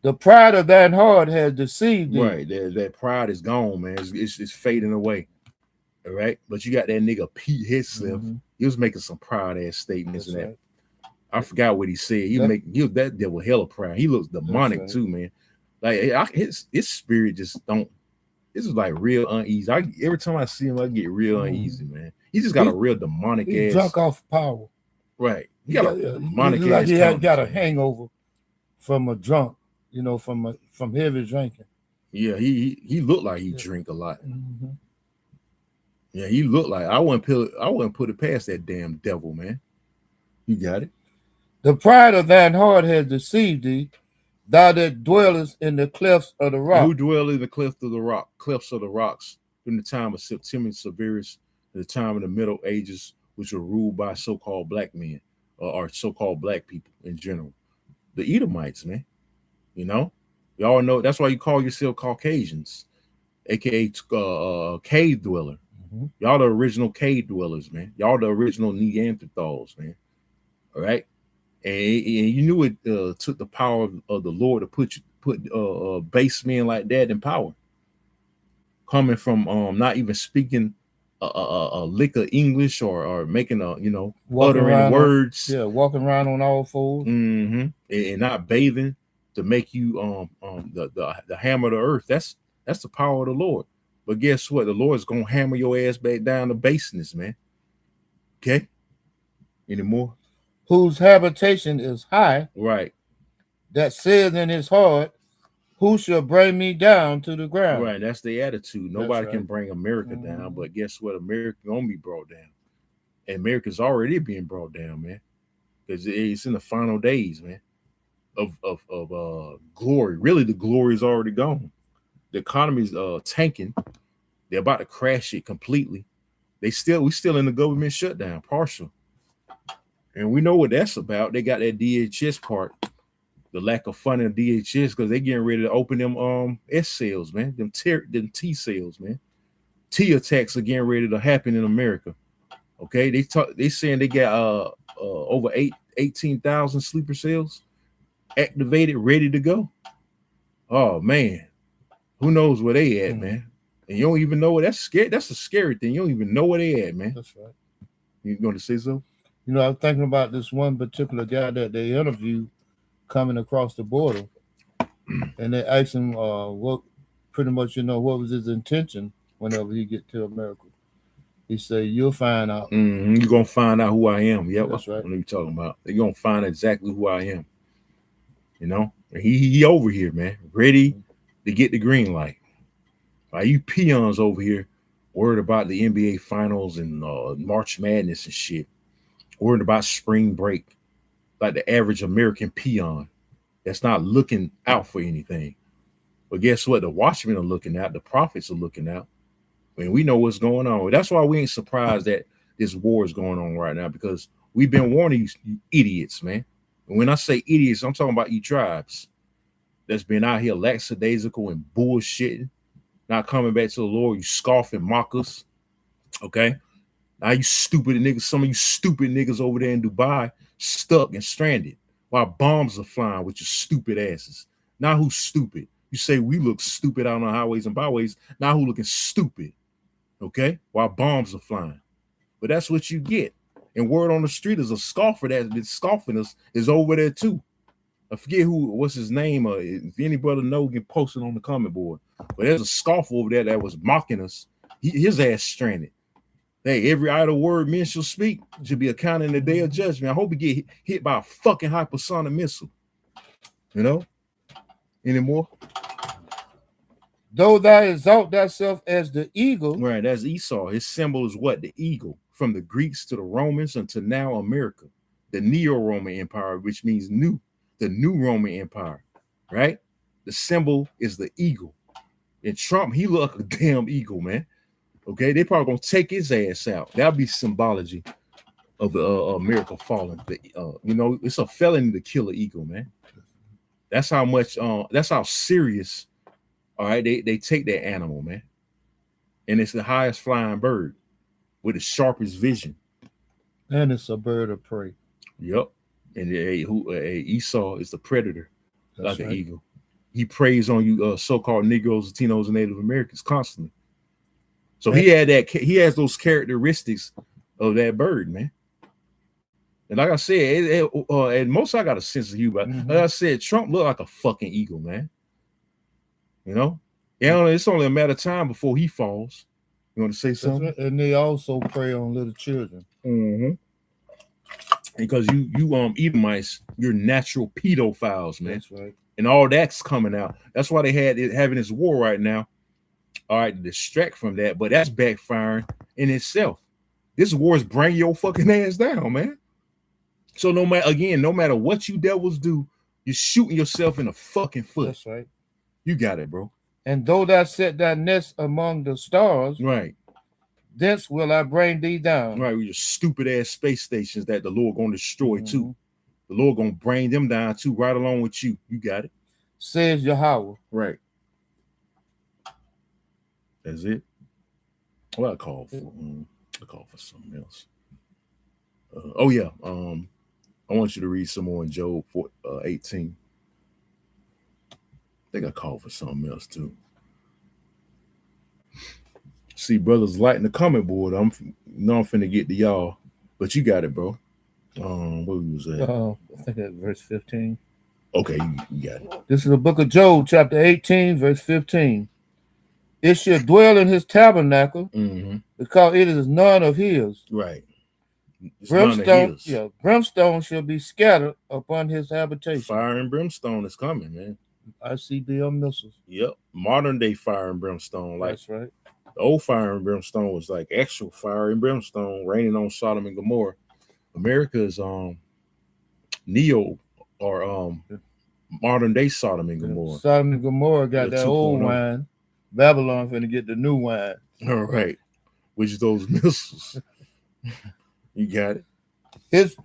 The pride of thine heart has deceived thee. Right. That pride is gone, man. It's fading away. All right. But you got that nigga Pete Hegseth. He was making some proud ass statements. That's in that. Right. I forgot what he said. He was that devil hella proud. He looks demonic too, man. Like his spirit just don't. This is like real uneasy. Every time I see him, I get real uneasy, man. He just got a real demonic ass. He's drunk off power. Right. He got a demonic ass. Like he had got a hangover from a drunk, from heavy drinking. Yeah, he looked like he drink a lot. Yeah, he looked like I wouldn't put it past that damn devil, man. You got it. The pride of thine heart has deceived thee, thou that dwellest in the clefts of the rock. Who dwell in the clefts of the rocks, in the time of Septimius Severus, the time of the Middle Ages, which were ruled by so-called black men, or so-called black people in general. The Edomites, man. Y'all know that's why you call yourself Caucasians, aka cave dweller. Y'all the original cave dwellers, man. Y'all the original Neanderthals, man. All right. And you knew it took the power of the Lord to put base men like that in power. Coming from not even speaking a lick of English or making uttering words. Walking around on all fours. And not bathing to make you the hammer of the earth. That's the power of the Lord. But guess what? The Lord's gonna hammer your ass back down to baseness, man. Okay? Any more? Whose habitation is high, right? That says in his heart, who shall bring me down to the ground? Right, that's the attitude. Nobody can bring America down, but guess what? America gonna be brought down, and America's already being brought down, man, because it's in the final days, man, of glory. Really, the glory is already gone. The economy's tanking. They're about to crash it completely. We still in the government shutdown, partial. And we know what that's about. They got that DHS part, the lack of funding of DHS, because they getting ready to open them S cells, man. Them T cells, man. T attacks are getting ready to happen in America. Okay, they saying they got over 18,000 sleeper cells activated, ready to go. Oh man, who knows where they at, man? And you don't even know what that's scary. That's a scary thing. You don't even know where they at, man. That's right. You going to say so? You know, I'm thinking about this one particular guy that they interviewed coming across the border, and they asked him what, pretty much, you know, what was his intention whenever he get to America. He said, "You'll find out." You're gonna find out who I am. Yep, That's right. What are you talking about? They're gonna find exactly who I am. You know, he over here, man, ready to get the green light. Are you peons over here worried about the NBA finals and March Madness and shit? Worried about spring break, like the average American peon that's not looking out for anything. But guess what? The watchmen are looking out. The prophets are looking out. And we know what's going on. That's why we ain't surprised that this war is going on right now, because we've been warning you idiots, man. And when I say idiots, I'm talking about you tribes that's been out here lackadaisical and bullshitting, not coming back to the Lord. You scoff and mock us. Okay. Now you stupid niggas, some of you stupid niggas over there in Dubai, stuck and stranded while bombs are flying with your stupid asses. Now who's stupid? You say we look stupid out on the highways and byways. Now who looking stupid? Okay, while bombs are flying. But that's what you get. And word on the street is a scoffer that's scoffing us is over there too. I forget what's his name. If any brother know, can post it on the comment board. But there's a scoffer over there that was mocking us. His ass stranded. Hey, every idle word men shall speak should be accounted in the day of judgment. I hope he get hit by a fucking hypersonic missile. You know? Anymore? Though thou exalt thyself as the eagle. Right, that's Esau. His symbol is what? The eagle. From the Greeks to the Romans until now America. The Neo-Roman Empire, which means new. The new Roman Empire. Right? The symbol is the eagle. And Trump, he look like a damn eagle, man. Okay, they probably gonna take his ass out. That'll be symbology of America falling. You know, it's a felony to kill an eagle, man. That's how much. That's how serious. All right, they take that animal, man, and it's the highest flying bird with the sharpest vision, and it's a bird of prey. Yep, and Esau is the predator, That's like right. an eagle. He preys on you, so-called Negroes, Latinos, and Native Americans constantly. So he has those characteristics of that bird, man. And like I said, and most I got a sense of humor. Like I said, Trump looked like a fucking eagle, man. You know, it's only a matter of time before he falls. You want to say something? Right. And they also prey on little children. Because you Edomites, you're natural pedophiles, man. That's right. And all that's coming out. That's why they having this war right now. All right, to distract from that, but that's backfiring in itself. This war is bringing your fucking ass down, man. So no matter what you devils do, you're shooting yourself in the fucking foot. That's right. You got it, bro. And though thou set thy nest among the stars, right, thence will I bring thee down. Right, with your stupid ass space stations that the Lord gonna destroy too. The Lord gonna bring them down too, right along with you. You got it. Says Yahweh. Right. That's it. Well, I call for something else. I want you to read some more in Job 18. I think I called for something else too. See, brothers lighting the comment board. I'm finna get to y'all, but you got it, bro. What was that? I think that's verse 15. Okay, you got it. This is the book of Job, chapter 18, verse 15. It should dwell in his tabernacle because it is none of his. Right. Brimstone shall be scattered upon his habitation. Fire and brimstone is coming, man. ICBM missiles. Yep. Modern day fire and brimstone. That's right. The old fire and brimstone was like actual fire and brimstone raining on Sodom and Gomorrah. America's neo or modern day Sodom and Gomorrah. Sodom and Gomorrah got that old wine. Babylon finna get the new wine. All right. Which is those missiles. You got it.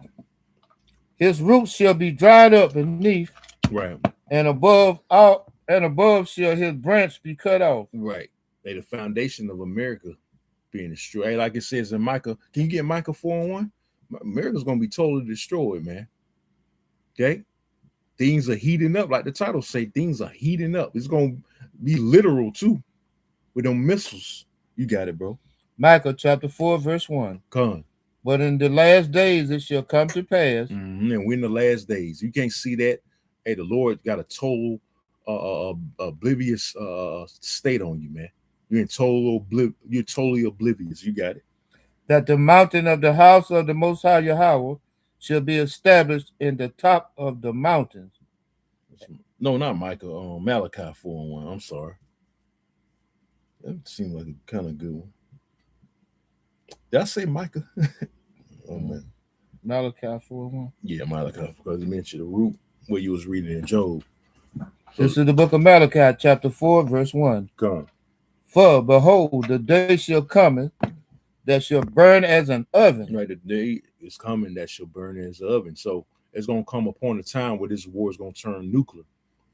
His roots shall be dried up beneath. Right. And above shall his branch be cut off. Right. They the foundation of America being destroyed. Like it says in Micah. Can you get Micah 4:1? America's gonna be totally destroyed, man. Okay, things are heating up, like the title say. Things are heating up. It's gonna be literal too, with them missiles. You got it, bro. Micah chapter 4, verse 1. Come. But in the last days it shall come to pass. And we're in the last days. You can't see that. Hey, the Lord got a total oblivious state on you, man. You're totally oblivious. You got it. That the mountain of the house of the Most High Yahweh shall be established in the top of the mountains. No, not Micah. Malachi 4:1. I'm sorry. That seemed like a kind of good one. Did I say Micah? Oh man. Malachi 4:1. Yeah, Malachi, because you mentioned the root where you was reading in Job. This is the book of Malachi, chapter 4, verse 1. Come. For behold, the day shall come that shall burn as an oven. Right, the day is coming that shall burn as an oven. So it's gonna come upon a time where this war is gonna turn nuclear,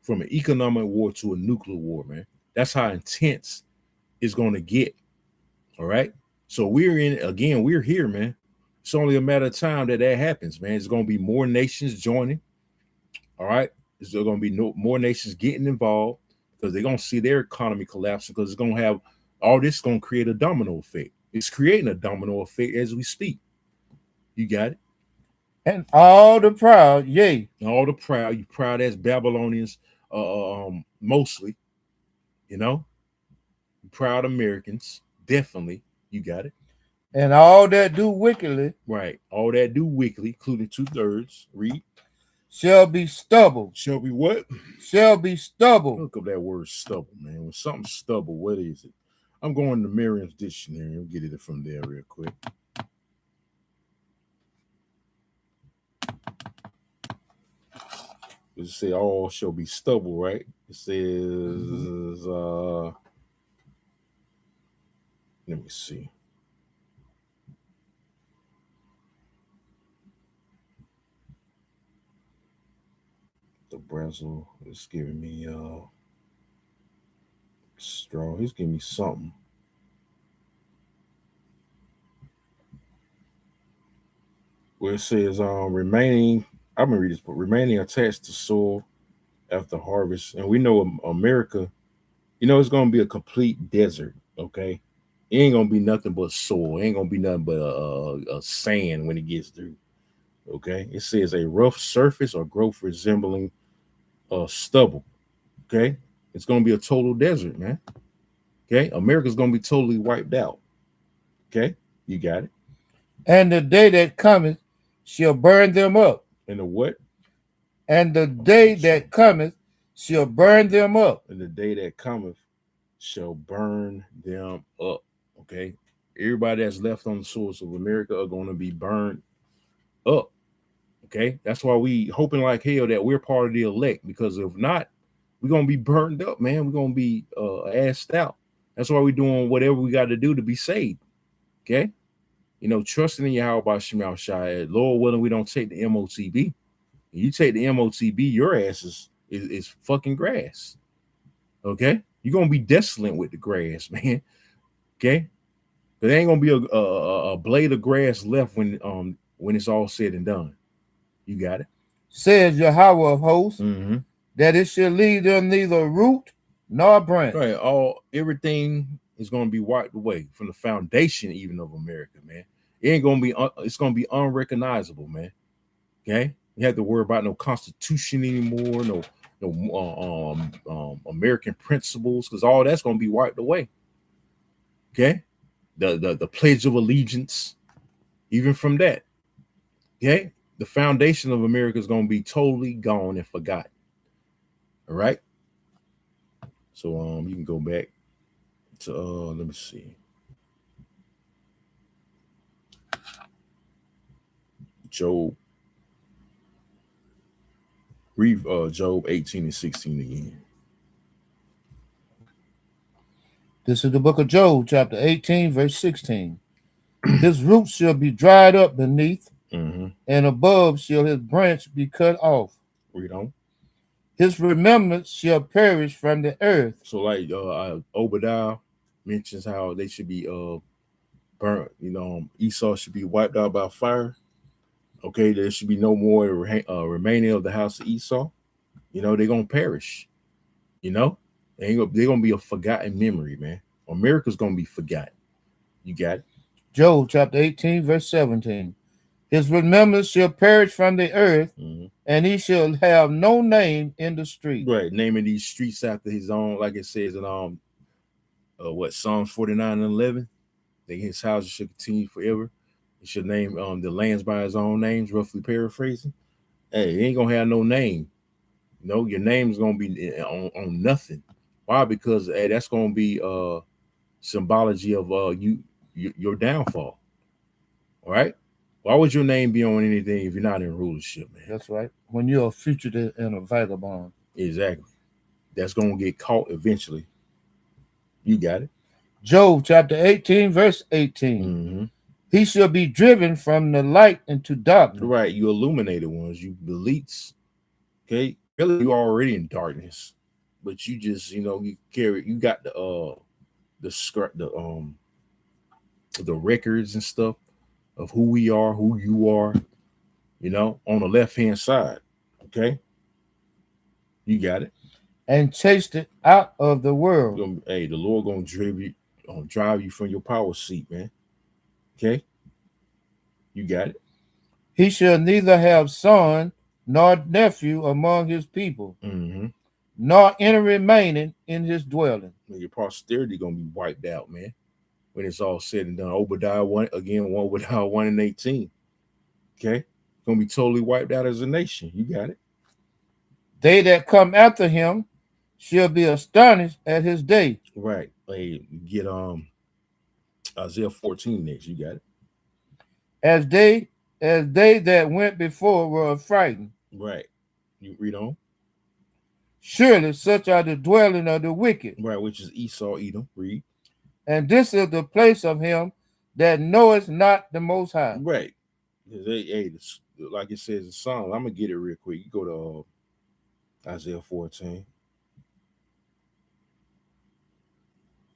from an economic war to a nuclear war, man. That's how intense it's gonna get. All right. So we're here, man. It's only a matter of time that happens, man. It's gonna be more nations joining. All right. There's going to be more nations getting involved because they're going to see their economy collapsing, because it's going to have all this going to create a domino effect. It's creating a domino effect as we speak. You got it? And all the proud, yea. All the proud, you proud as Babylonians, mostly, you know, proud Americans, definitely. You got it? And all that do wickedly. Right. All that do wickedly, including 2/3. Read. Shall be stubble. Shall be what? Shall be stubble. Look up that word stubble, man. When something's stubble, what is it? I'm going to Merriam's dictionary. I'll get it from there real quick. It say all shall be stubble, right? It says, let me see. The Brazil is giving me straw. He's giving me something. Where it says remaining, I'm gonna read this, but remaining attached to soil after harvest. And we know America, you know, it's gonna be a complete desert, okay? It ain't gonna be nothing but soil, it ain't gonna be nothing but a sand when it gets through. Okay, it says a rough surface or growth resembling stubble. Okay, it's gonna be a total desert, man. Okay, America's gonna be totally wiped out. Okay, you got it. And the day that cometh shall burn them up. And the what? And the day that cometh shall burn them up. And the day that cometh shall burn them up. Okay, everybody that's left on the source of America are going to be burned up. Okay, that's why we hoping like hell that we're part of the elect, because if not, we're gonna be burned up, man. We're gonna be assed out. That's why we're doing whatever we got to do to be saved. Okay, you know, trusting in Yahweh by Shemal Shai. Lord willing, we don't take the MOTB. You take the MOTB, your ass is fucking grass. Okay, you're gonna be desolate with the grass, man. Okay, but there ain't gonna be a blade of grass left when it's all said and done. You got it. Says Yahweh of hosts, Mm-hmm. that it shall leave them neither root nor branch. Right, everything is going to be wiped away from the foundation, even of America, man. It ain't going to be. It's going to be unrecognizable, man. Okay, you have to worry about no constitution anymore, no American principles, because all that's going to be wiped away. Okay, the Pledge of Allegiance, even from that. Okay. The foundation of America is going to be totally gone and forgotten. All right. So you can go back to let me see. Job. Read Job 18 and 16 again. This is the book of Job, chapter 18, verse 16. His roots shall be dried up beneath, and above shall his branch be cut off. Read on. His remembrance shall perish from the earth. So like Obadiah mentions how they should be burnt, you know, Esau should be wiped out by fire. Okay, there should be no more remaining of the house of Esau. They're gonna perish. They're gonna be a forgotten memory, man. America's gonna be forgotten. You got it. Job chapter 18, verse 17. His remembrance shall perish from the earth, and he shall have no name in the street. Right, naming these streets after his own, like it says in Psalms 49 and 11. That his houses should continue forever. He should name the lands by his own names, roughly paraphrasing. Hey, he ain't gonna have no name. Your name is gonna be on nothing. Why? Because that's gonna be symbology of your downfall. All right. Why would your name be on anything if you're not in rulership, man? That's right. When you're a fugitive and a vagabond. Exactly. That's gonna get caught eventually. You got it. Job chapter 18, verse 18. He shall be driven from the light into darkness. Right. You illuminated ones, you elites. Okay. Really, you're already in darkness. But you just, you got the records and stuff of who we are, who you are, on the left-hand side. Okay. You got it. And chased it out of the world. The Lord gonna drive you from your power seat, man. Okay. You got it. He shall neither have son nor nephew among his people, nor any remaining in his dwelling. Your posterity gonna be wiped out, man. When it's all said and done. Obadiah 1 and 18. Okay. Gonna be totally wiped out as a nation. You got it. They that come after him shall be astonished at his day. Right. Hey, get Isaiah 14 next. You got it. As they that went before were frightened. Right. You read on. Surely such are the dwelling of the wicked. Right, which is Esau, Edom. Read. And this is the place of him that knoweth not the Most High. Right. Like it says in Psalms, I'm gonna get it real quick. You go to Isaiah 14.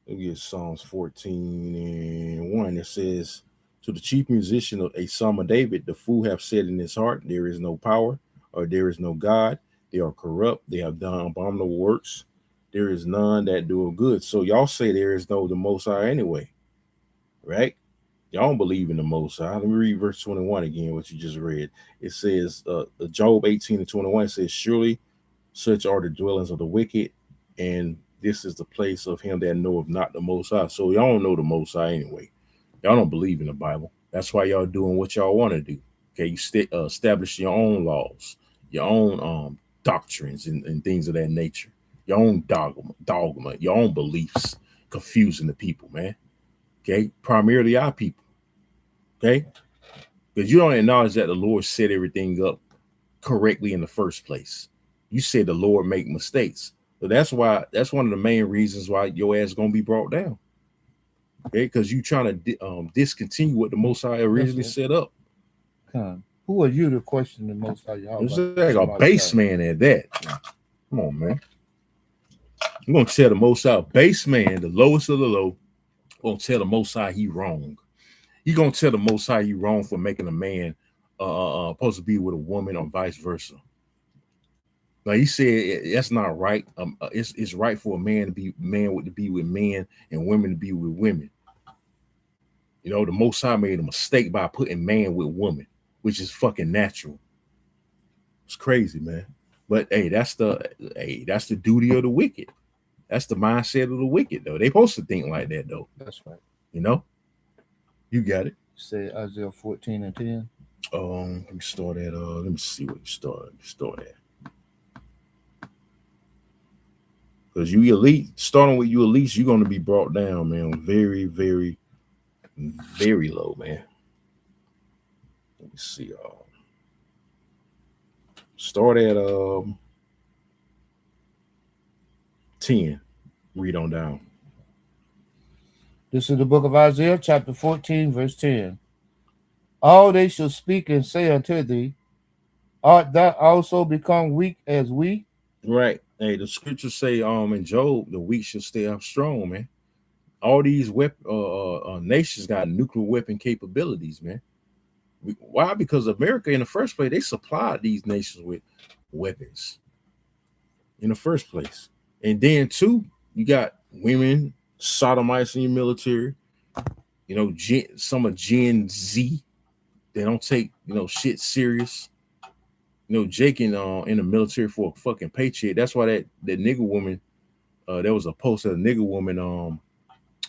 Let me get Psalms 14 and 1. It says, to the chief musician of a psalm of David, the fool have said in his heart, there is no power, or there is no God. They are corrupt. They have done abominable works. There is none that do good. So y'all say there is no the Most High anyway, right? Y'all don't believe in the Most High. Let me read verse 21 again, what you just read. It says, Job 18 and 21, it says, surely such are the dwellings of the wicked, and this is the place of him that knoweth not the Most High. So y'all don't know the Most High anyway. Y'all don't believe in the Bible. That's why y'all doing what y'all want to do. Okay, you establish your own laws, your own doctrines and things of that nature, your own dogma, your own beliefs, confusing the people, man. Okay, primarily our people. Okay, because you don't acknowledge that the Lord set everything up correctly in the first place. You said the Lord make mistakes. So that's one of the main reasons why your ass is gonna be brought down. Okay, because you trying to discontinue what the Most High originally set up. Who are you to question the Most High? It's like a base man at that. Come on, man. I'm gonna tell the Most High, base man, the lowest of the low, gonna tell the Most High he wrong. He gonna tell the Most High he wrong for making a man supposed to be with a woman or vice versa. Like he said, that's not right. It's right for a man to be with men and women to be with women. The Most High made a mistake by putting man with woman, which is fucking natural. It's crazy, man. But hey, that's the duty of the wicked. That's the mindset of the wicked, though. They supposed to think like that, though. That's right. You got it. Say Isaiah 14 and 10. Let me start at let me see what you start at. Because you elite, starting with you elites, you're gonna be brought down, man. Very, very, very low, man. Let me see. Start at 10. Read on down. This is the book of Isaiah, chapter 14, verse 10. All they shall speak and say unto thee, art thou also become weak as we? Right. Hey, the scriptures say in Job, the weak shall stay up strong, man. All these nations got nuclear weapon capabilities, man. Why? Because America, in the first place, they supplied these nations with weapons in the first place. And then, two, you got women, sodomites in your military, some of Gen Z. They don't take, shit serious. Jake in the military for a fucking paycheck. That's why that nigga woman, there was a post of a nigga woman,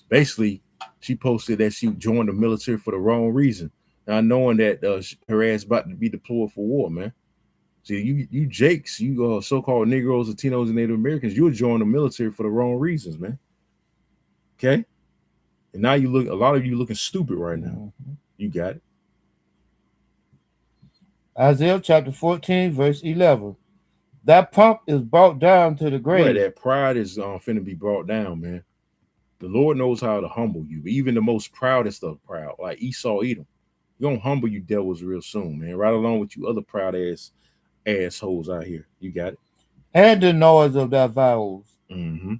basically, she posted that she joined the military for the wrong reason. Now knowing that her ass about to be deployed for war, man. See, you Jakes, you so-called Negroes, Latinos, and Native Americans, you'll join the military for the wrong reasons, man. Okay? And now a lot of you looking stupid right now. Mm-hmm. You got it. Isaiah chapter 14, verse 11. That pump is brought down to the grave. Right, that pride is finna be brought down, man. The Lord knows how to humble you. Even the most proudest of proud, like Esau Edom. You're gonna humble you devils real soon, man. Right along with you other proud assholes out here. You got it. And the noise of thy vows. Mm-hmm.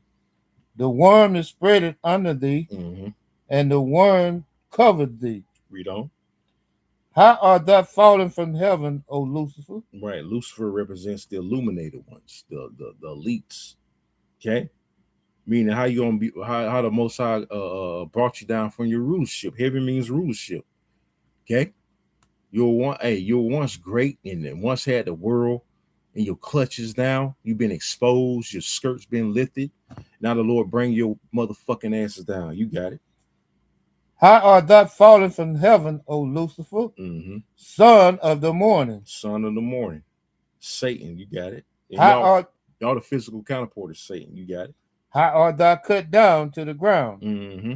The worm is spreaded under thee, mm-hmm. and the worm covered thee. Read on. How art thou fallen from heaven, O Lucifer? Right. Lucifer represents the illuminated ones, the elites. Okay. Meaning how you gonna be how the Most High brought you down from your rulership. Heaven means rulership. Okay. You were once great and then once had the world in your clutches now. You've been exposed, your skirt's been lifted. Now the Lord bring your motherfucking asses down. You got it. How art thou fallen from heaven, O Lucifer, mm-hmm. son of the morning? Son of the morning. Satan, you got it. Y'all the physical counterpart of Satan, you got it. How art thou cut down to the ground, mm-hmm.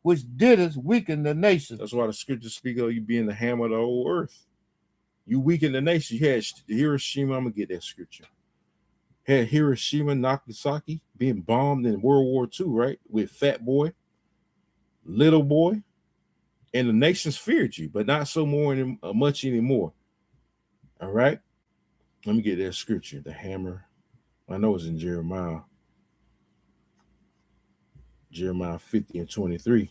which didst weaken the nation? That's why the scriptures speak of you being the hammer of the whole earth. You weakened the nation. You had Hiroshima. I'm gonna get that scripture. Had Hiroshima, Nagasaki being bombed in World War II, right? With Fat Boy, Little Boy, and the nations feared you, but not so much anymore. All right. Let me get that scripture. The hammer. I know it's in Jeremiah. Jeremiah 50 and 23.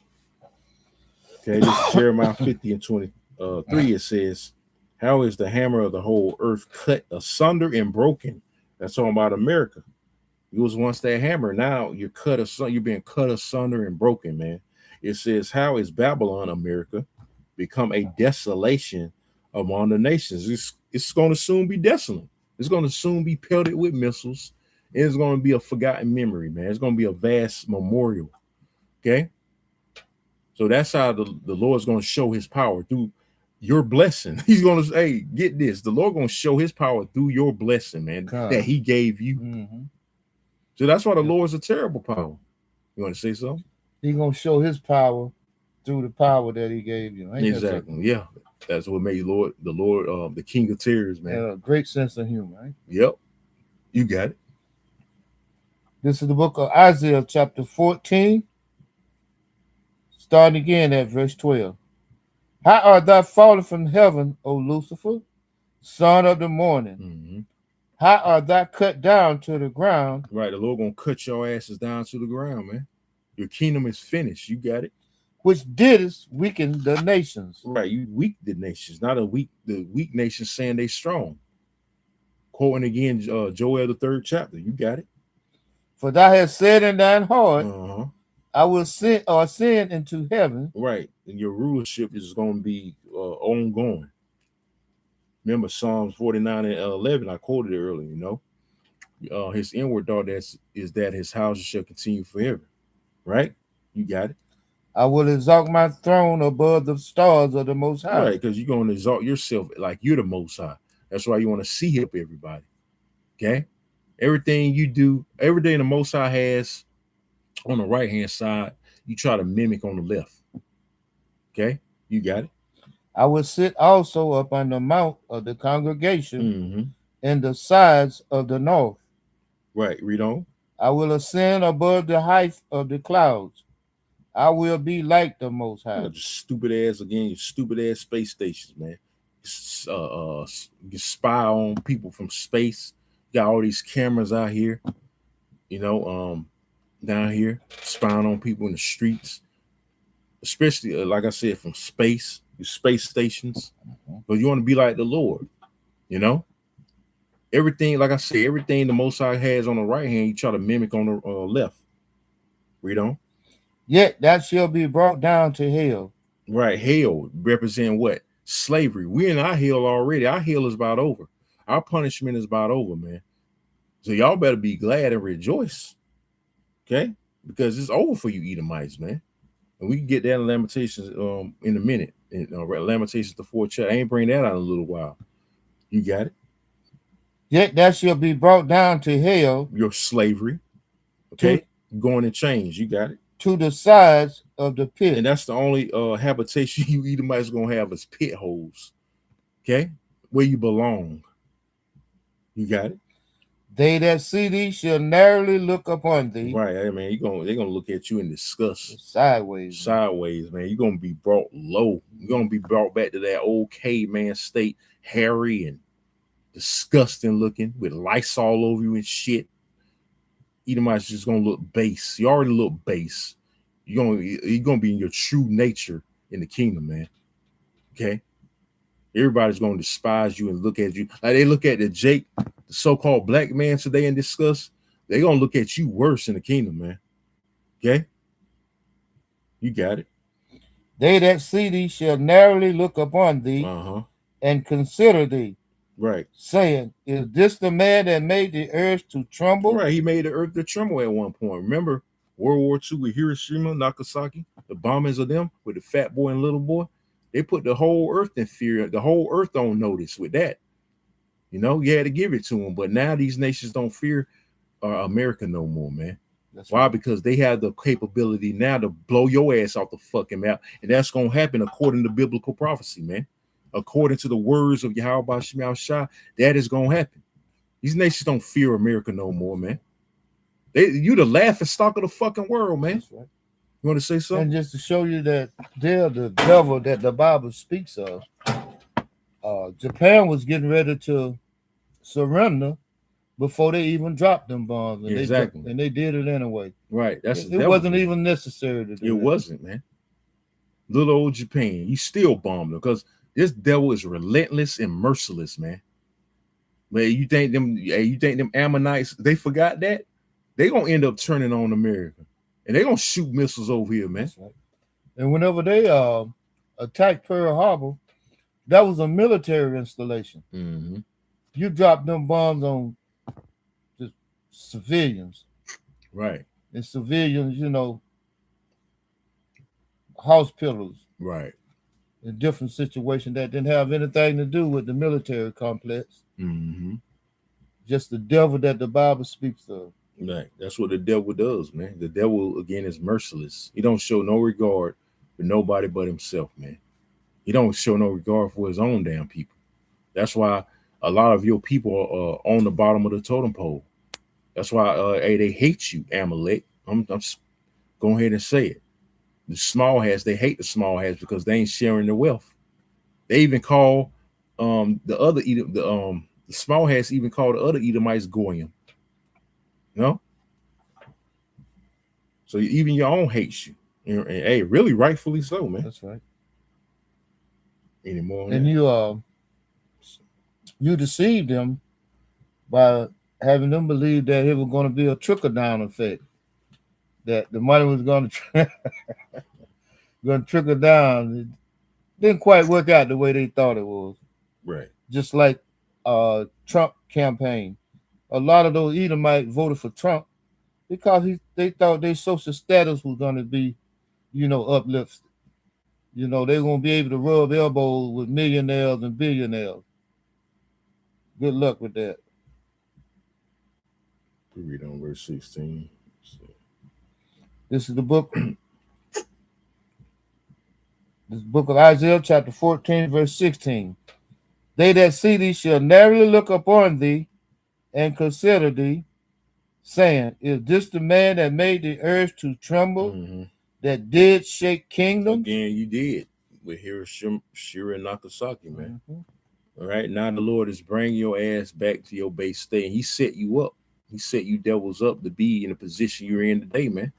Okay, this is Jeremiah 50 and 23. It says, how is the hammer of the whole earth cut asunder and broken? That's talking about America. You was once that hammer. Now you're you're being cut asunder and broken, man. It says, how is Babylon, America, become a desolation among the nations? It's going to soon be desolate. It's going to soon be pelted with missiles. And it's going to be a forgotten memory, man. It's going to be a vast memorial. Okay? So that's how the Lord's going to show his power through your blessing. He's going to say, hey, get this. The Lord going to show his power through your blessing, man, that he gave you. Mm-hmm. So that's why the Lord's a terrible power. You want to say something? He's going to show his power through the power that he gave you. Ain't exactly. Yeah. That's what made the Lord, the King of Tears, man. A great sense of humor, right? Yep. You got it. This is the book of Isaiah, chapter 14, starting again at verse 12. How art thou fallen from heaven, O Lucifer, son of the morning? Mm-hmm. How art thou cut down to the ground? Right, the Lord gonna cut your asses down to the ground, man. Your kingdom is finished. You got it. Which didst weaken the nations. Right, you weak the nations, not the weak nations saying they strong. Quoting again, Joel the 3rd chapter. You got it. For thou hast said in thine heart, uh-huh. I will ascend into heaven. Right, and your rulership is going to be ongoing. Remember Psalms 49 and 11. I quoted it earlier. You know, his inward thought is that his house shall continue forever. Right, you got it. I will exalt my throne above the stars of the Most High. Right, because you're going to exalt yourself like you're the Most High. That's why you want to see up everybody. Okay, everything you do, everything the Most High has on the right hand side, you try to mimic on the left. Okay, you got it. I will sit also up on the mount of the congregation mm-hmm. in the sides of the north. Right, read on. I will ascend above the height of the clouds. I will be like the Most High. Stupid ass again, you stupid ass space stations, man. You spy on people from space. You got all these cameras out here, down here spying on people in the streets, especially like I said, from space. your space stations, because you want to be like the Lord. You know, everything, like I said, everything the Most High has on the right hand, you try to mimic on the left. Read on. Yet that shall be brought down to hell. Right, hell represent what? Slavery. We in our hell already. Our hell is about over. Our punishment is about over, man. So y'all better be glad and rejoice, okay? Because it's over for you Edomites, man. And we can get that in Lamentations in a minute. In Lamentations the 4th chapter. I ain't bring that out in a little while. You got it? Yet that shall be brought down to hell. Your slavery, okay? Going in chains. You got it? To the sides of the pit. And that's the only habitation you Edomites gonna have is pit holes, okay? Where you belong. You got it? They that see thee shall narrowly look upon thee. Right, hey, man. They're gonna look at you in disgust. Sideways. Sideways, man. You're gonna be brought low. You're gonna be brought back to that old caveman state, hairy and disgusting looking, with lice all over you and shit. Edomites just gonna look base. You already look base. You're gonna be in your true nature in the kingdom, man. Okay. Everybody's gonna despise you and look at you like they look at the Jake, the so-called black man today, and discuss. They're gonna look at you worse in the kingdom, man. Okay. You got it. They that see thee shall narrowly look upon thee and consider thee. Right. Saying, is this the man that made the earth to tremble? Right. He made the earth to tremble at one point. Remember World War II with Hiroshima, Nagasaki, the bombings of them with the fat boy and little boy? They put the whole earth in fear. The whole earth on notice with that. You know, you had to give it to them. But now these nations don't fear America no more, man. That's why? Right. Because they have the capability now to blow your ass off the fucking map. And that's going to happen according to biblical prophecy, man. According to the words of Yahweh Shem Shah, that is going to happen. These nations don't fear America no more, man. You the laughing stock of the fucking world, man. That's right. You want to say something? And just to show you that they're the devil that the Bible speaks of, Japan was getting ready to surrender before they even dropped them bombs. And exactly. They did it anyway. Right. It wasn't even necessary to do it. It wasn't, man. Little old Japan, you still bombed them because this devil is relentless and merciless, man. Man, you think them Ammonites, they forgot that? They gonna end up turning on America. And they gonna shoot missiles over here, man. Right. And whenever they attacked Pearl Harbor, that was a military installation. Mm-hmm. You dropped them bombs on just civilians. Right. And civilians, you know, hospitals. Right. In different situations that didn't have anything to do with the military complex. Mm-hmm. Just the devil that the Bible speaks of. Right. That's what the devil does, man. The devil, again, is merciless. He don't show no regard for nobody but himself, man. He don't show no regard for his own damn people. That's why a lot of your people are on the bottom of the totem pole. That's why they hate you, Amalek. I'm going ahead and say it. The small hats, they hate the small hats because they ain't sharing their wealth. They even call the small hats even call the other Edomites Goyim. You know? So even your own hates you. And hey, really rightfully so, man. That's right. Any more? And you deceived them by having them believe that it was going to be a trickle-down effect. That the money was going to trickle down. It didn't quite work out the way they thought it was. Right. Just like Trump campaign. A lot of those Edomites voted for Trump because they thought their social status was going to be, you know, uplifted. You know, they're going to be able to rub elbows with millionaires and billionaires. Good luck with that. We read on verse 16. This is the book. This book of Isaiah, chapter 14, verse 16. They that see thee shall narrowly look upon thee and consider thee, saying, is this the man that made the earth to tremble, that did shake kingdoms? Again, you did with Hiroshima and Nagasaki, man. All right, now the Lord is bringing your ass back to your base state, and he set you up. He set you devils up to be in the position you're in today, man.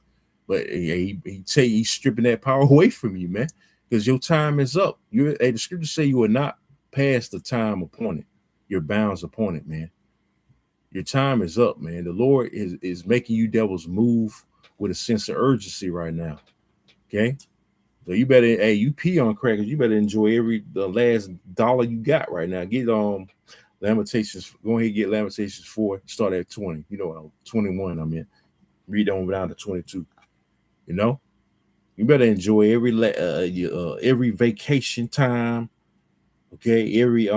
But he's stripping that power away from you, man. because your time is up. The scriptures say you are not past the time appointed, your bounds appointed, man. Your time is up, man. The Lord is making you devils move with a sense of urgency right now. Okay, so you better, hey, you pee on crackers. You better enjoy the last dollar you got right now. Get Lamentations. Go ahead and get Lamentations 4. Start at 20. 21. I mean, read on down to 22. You better enjoy every vacation time. Okay, every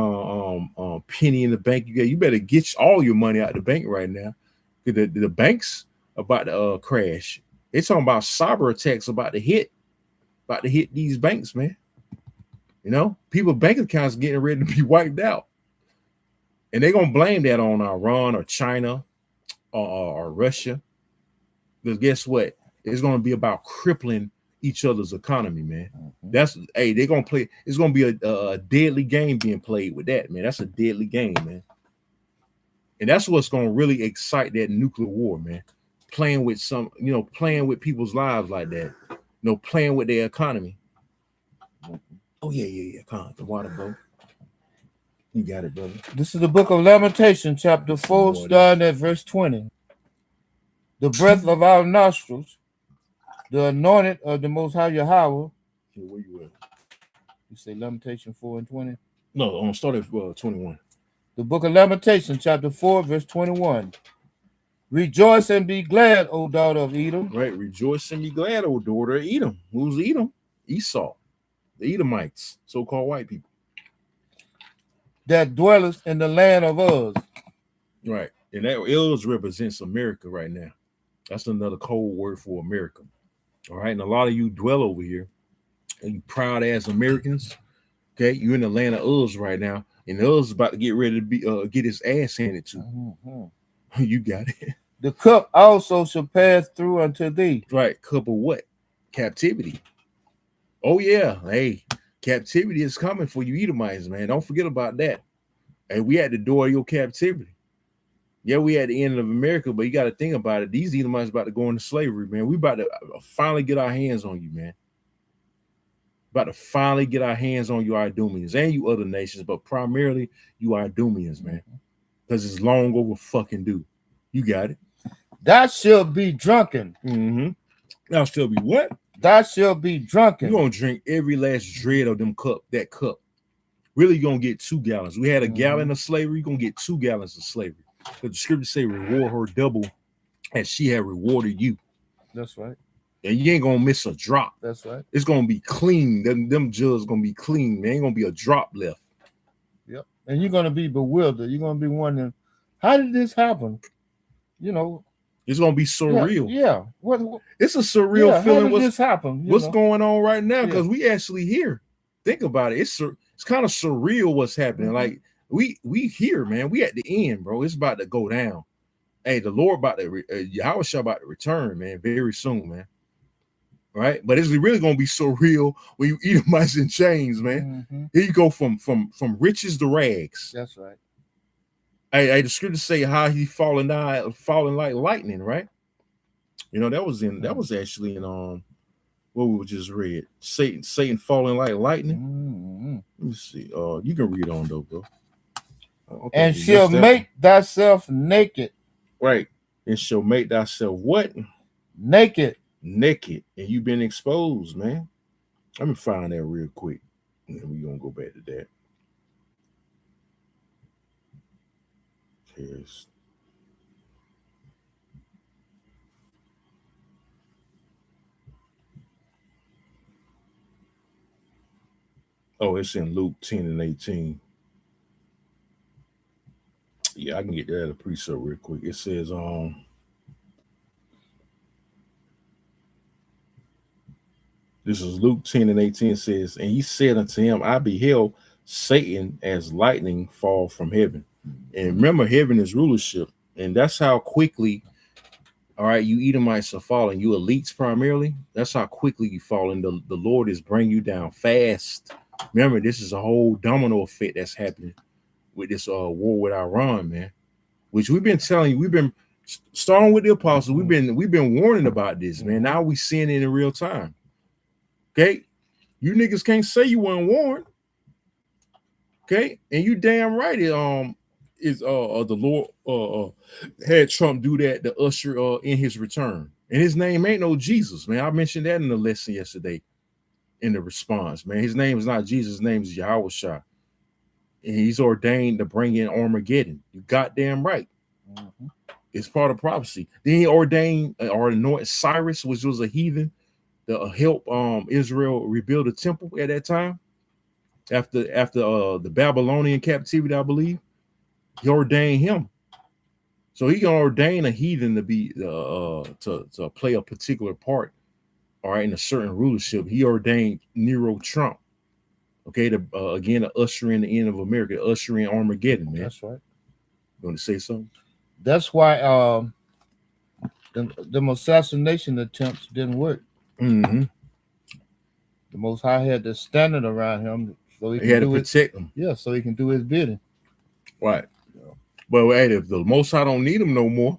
penny in the bank you get. You better get all your money out the bank right now. The banks about to crash. They're talking about cyber attacks about to hit these banks, man. People bank accounts getting ready to be wiped out, and they're gonna blame that on Iran or China or Russia. Because guess what? It's gonna be about crippling each other's economy, man. They're gonna play. It's gonna be a deadly game being played with that, man. That's a deadly game, man. And that's what's gonna really excite that nuclear war, man. Playing with playing with people's lives like that. Playing with their economy. Oh yeah. Come on, the water, bro. You got it, brother. This is the book of Lamentation, chapter 4, starting at verse 20. The breath of our nostrils, the anointed of the Most High Yahweh. Where you at? You say Lamentation 4 and 20? No, I'm starting at 21. The book of Lamentation, chapter 4, verse 21. Rejoice and be glad, O daughter of Edom. Right, rejoice and be glad, O daughter of Edom. Who's Edom? Esau, the Edomites, so-called white people. That dwelleth in the land of Uz. Right, and that Uz represents America right now. That's another code word for America. All right, and a lot of you dwell over here, and you proud ass Americans. Okay, you're in the land of Uz right now, and Uz is about to get ready to be get his ass handed to. Mm-hmm. You got it. The cup also shall pass through unto thee. Right, cup of what? Captivity. Oh yeah, hey, captivity is coming for you Edomites, man. Don't forget about that. Hey, we at the door of your captivity. Yeah, we at the end of America, but you got to think about it. These Edomites about to go into slavery, man. We about to finally get our hands on you, man. About to finally get our hands on you Idumeans and you other nations, but primarily you Idumeans, man. Because it's long over fucking due. You got it. Thou shalt be drunken. Mm-hmm. Thou shalt be what? Thou shalt be drunken. You're going to drink every last dread of that cup. Really, you're going to get 2 gallons. We had a gallon of slavery. You're going to get 2 gallons of slavery. Because the scriptures say reward her double as she had rewarded you. That's right. And you ain't going to miss a drop. That's right. It's going to be clean. Them jugs going to be clean. There ain't going to be a drop left. Yep. And you're going to be bewildered. You're going to be wondering, how did this happen? It's going to be surreal. Yeah. What? It's a surreal feeling. How did this happen? What's going on right now? Because we actually here. Think about it. It's kind of surreal what's happening. Like we here, man. We at the end, bro. It's about to go down. Hey, the Lord about to Yahweh shall about to return, man, very soon, man. Right? But it's really gonna be surreal when you eat them in chains, man. Mm-hmm. Here you go from riches to rags. That's right. Hey, the scriptures say how he falling like lightning, right? That was actually in what we just read. Satan falling like lightning. Mm-hmm. Let me see. You can read on though, bro. Okay, and shall make thyself naked. Right. And shall make thyself what? Naked. And you've been exposed, man. Let me find that real quick. And then we're gonna go back to that. Here's it's in Luke 10 and 18. Yeah, I can get that at a precept real quick. It says, this is Luke 10 and 18. It says, and he said unto him, I beheld Satan as lightning fall from heaven. And remember, heaven is rulership. And that's how quickly, all right, you Edomites are falling. You elites primarily. That's how quickly you fall. And the Lord is bringing you down fast. Remember, this is a whole domino effect that's happening with this war with Iran, man. Which we've been telling you, we've been starting with the apostles. We've been warning about this, man. Now we seeing it in real time. Okay, You niggas can't say you weren't warned. Okay, and you damn right. The Lord had Trump do that to usher in his return. And his name ain't no Jesus, man. I mentioned that in the lesson yesterday in the response, man. His name is not Jesus. His name is Yahweh Shah. And he's ordained to bring in Armageddon. You goddamn right. Mm-hmm. It's part of prophecy. Then he ordained or anointed Cyrus, which was a heathen, to help Israel rebuild the temple at that time. After the Babylonian captivity, I believe, he ordained him. So he can ordain a heathen to be to play a particular part, all right, in a certain rulership. He ordained Nero Trump, okay, to again to usher in the end of America, usher in Armageddon, man. That's right. You want to say something? That's why the assassination attempts didn't work. Mm-hmm. The Most High had the standard around him, so He had to protect him. Yeah, so he can do his bidding. Right. But hey, if the Most High don't need him no more,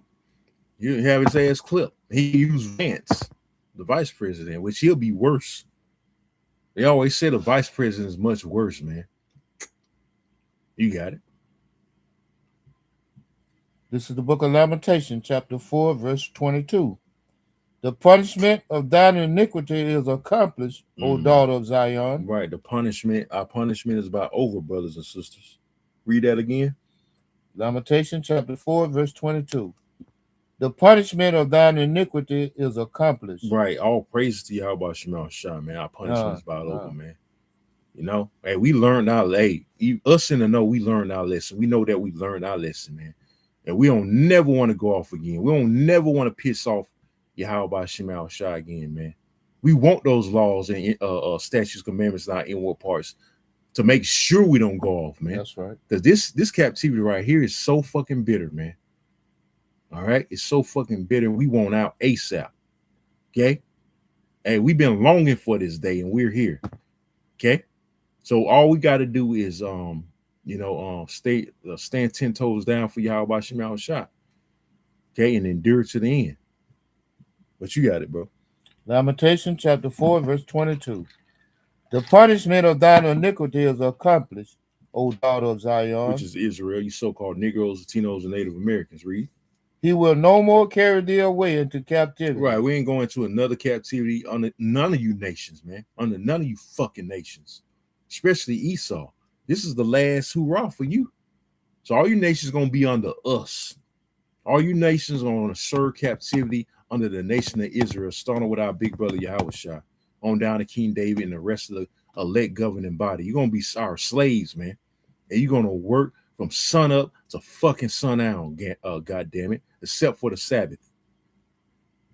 you have his ass clipped. He used Vance, the vice president, which he'll be worse. They always say the vice president is much worse, man. You got it. This is the book of Lamentation, chapter 4, verse 22. The punishment of thine iniquity is accomplished, O daughter of Zion. Right. Our punishment is about over, brothers and sisters. Read that again. Lamentation, chapter 4, verse 22. The punishment of thine iniquity is accomplished. Right. All praise to Yahweh Shema Shah, man. Our punishment is about over, man. You know, hey, we learned our us in the know, we learned our lesson. We know that we learned our lesson, man. And we don't never want to go off again. We don't never want to piss off Yahweh Shema Shah again, man. We want those laws and statutes, commandments, and our inward parts to make sure we don't go off, man. That's right. Because this captivity right here is so fucking bitter, man. All right, it's so fucking bitter. We want out ASAP. Okay, hey, we've been longing for this day, and we're here. Okay, so all we got to do is stand 10 toes down for Yahweh Shema Shah. Okay, and endure to the end. But you got it, bro. Lamentation chapter 4, verse 22. The punishment of thine iniquity is accomplished, O daughter of Zion. Which is Israel, you so-called Negroes, Latinos, and Native Americans. Read. He will no more carry thee away into captivity. Right, we ain't going to another captivity under none of you nations, man. Under none of you fucking nations. Especially Esau. This is the last hurrah for you. So all you nations going to be under us. All you nations are going to serve captivity under the nation of Israel, starting with our big brother Yahweh Shah, on down to King David and the rest of the elect governing body. You're going to be our slaves, man. And you're going to work from sun up to fucking sundown, God damn it, except for the Sabbath.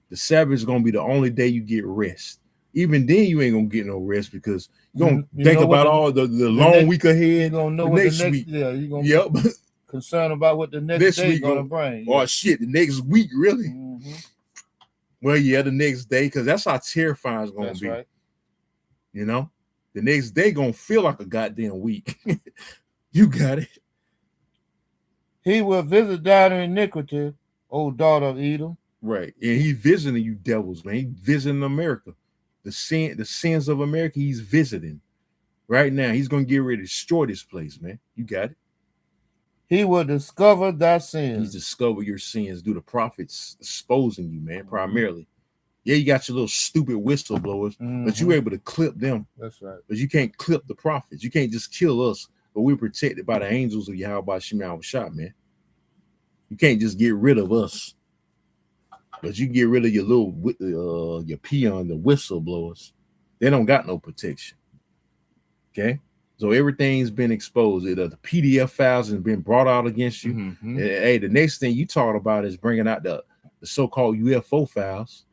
The Sabbath is going to be the only day you get rest. Even then, you ain't going to get no rest because you're going to think about all the long week ahead. You're going to know what the next week. Yeah, you're going to be concerned about what the next day is going to bring. Oh, shit, the next week, really? Mm-hmm. Well, yeah, the next day, because that's how terrifying it's going to be. Right. You know? The next day going to feel like a goddamn week. You got it. He will visit thine iniquity, O daughter of Edom. Right. And he's visiting you devils, man. He's visiting America. The sins of America, he's visiting. Right now, he's going to get ready to destroy this place, man. You got it. He will discover thy sins. He's discovered your sins due to prophets exposing you, man, primarily. Yeah, you got your little stupid whistleblowers, but you able to clip them. That's right. But you can't clip the prophets. You can't just kill us, but we're protected by the angels of Yahweh Shema Shah, man. You can't just get rid of us. But you can get rid of your little your peon, the whistleblowers. They don't got no protection. Okay? So everything's been exposed. The PDF files has been brought out against you. Mm-hmm. Hey, the next thing you talk about is bringing out the so-called UFO files,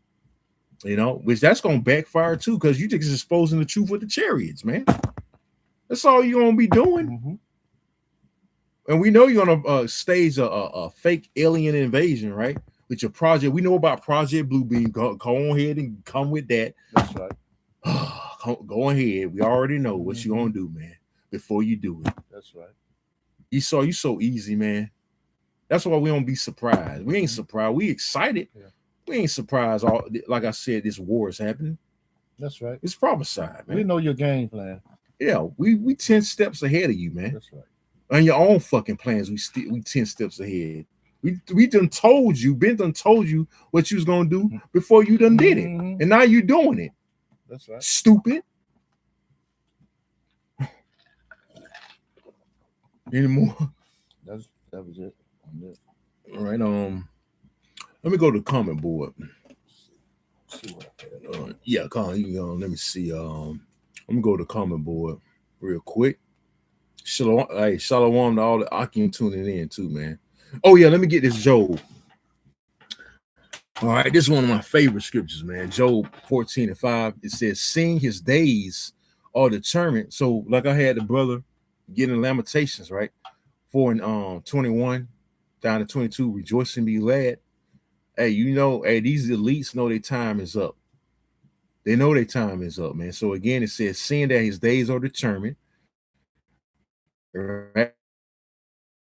you know, which that's going to backfire too, because you just exposing the truth with the chariots, man. That's all you're going to be doing. Mm-hmm. And we know you're going to stage a fake alien invasion, right? With your project. We know about Project Bluebeam. Go on ahead and come with that. That's right. Go ahead. We already know what you're going to do, man, before you do it. That's right. You so easy, man. That's why we don't be surprised. We ain't surprised. We excited. Yeah. We ain't surprised. Like I said, this war is happening. That's right. It's prophesied, man. We know your game plan. Yeah, we 10 steps ahead of you, man. That's right. On your own fucking plans, we 10 steps ahead. We done told you, Ben done told you what you was gonna do before you done did it. And now you doing it. That's right. Stupid. Any more? That was it. All right. Let me go to the comment board. See what I had. Yeah, let me see. Let me go to the comment board real quick. Shalom, hey, shalom to all the Akim tuning in too, man. Oh yeah, let me get this Job. All right, this is one of my favorite scriptures, man. Job 14:5. It says, "Seeing his days are determined." So, like I had the brother getting Lamentations, right? 4 and 21 down to 22. Rejoice and be glad. Hey, these elites know their time is up. They know their time is up, man. So again, it says, "Seeing that his days are determined." Right?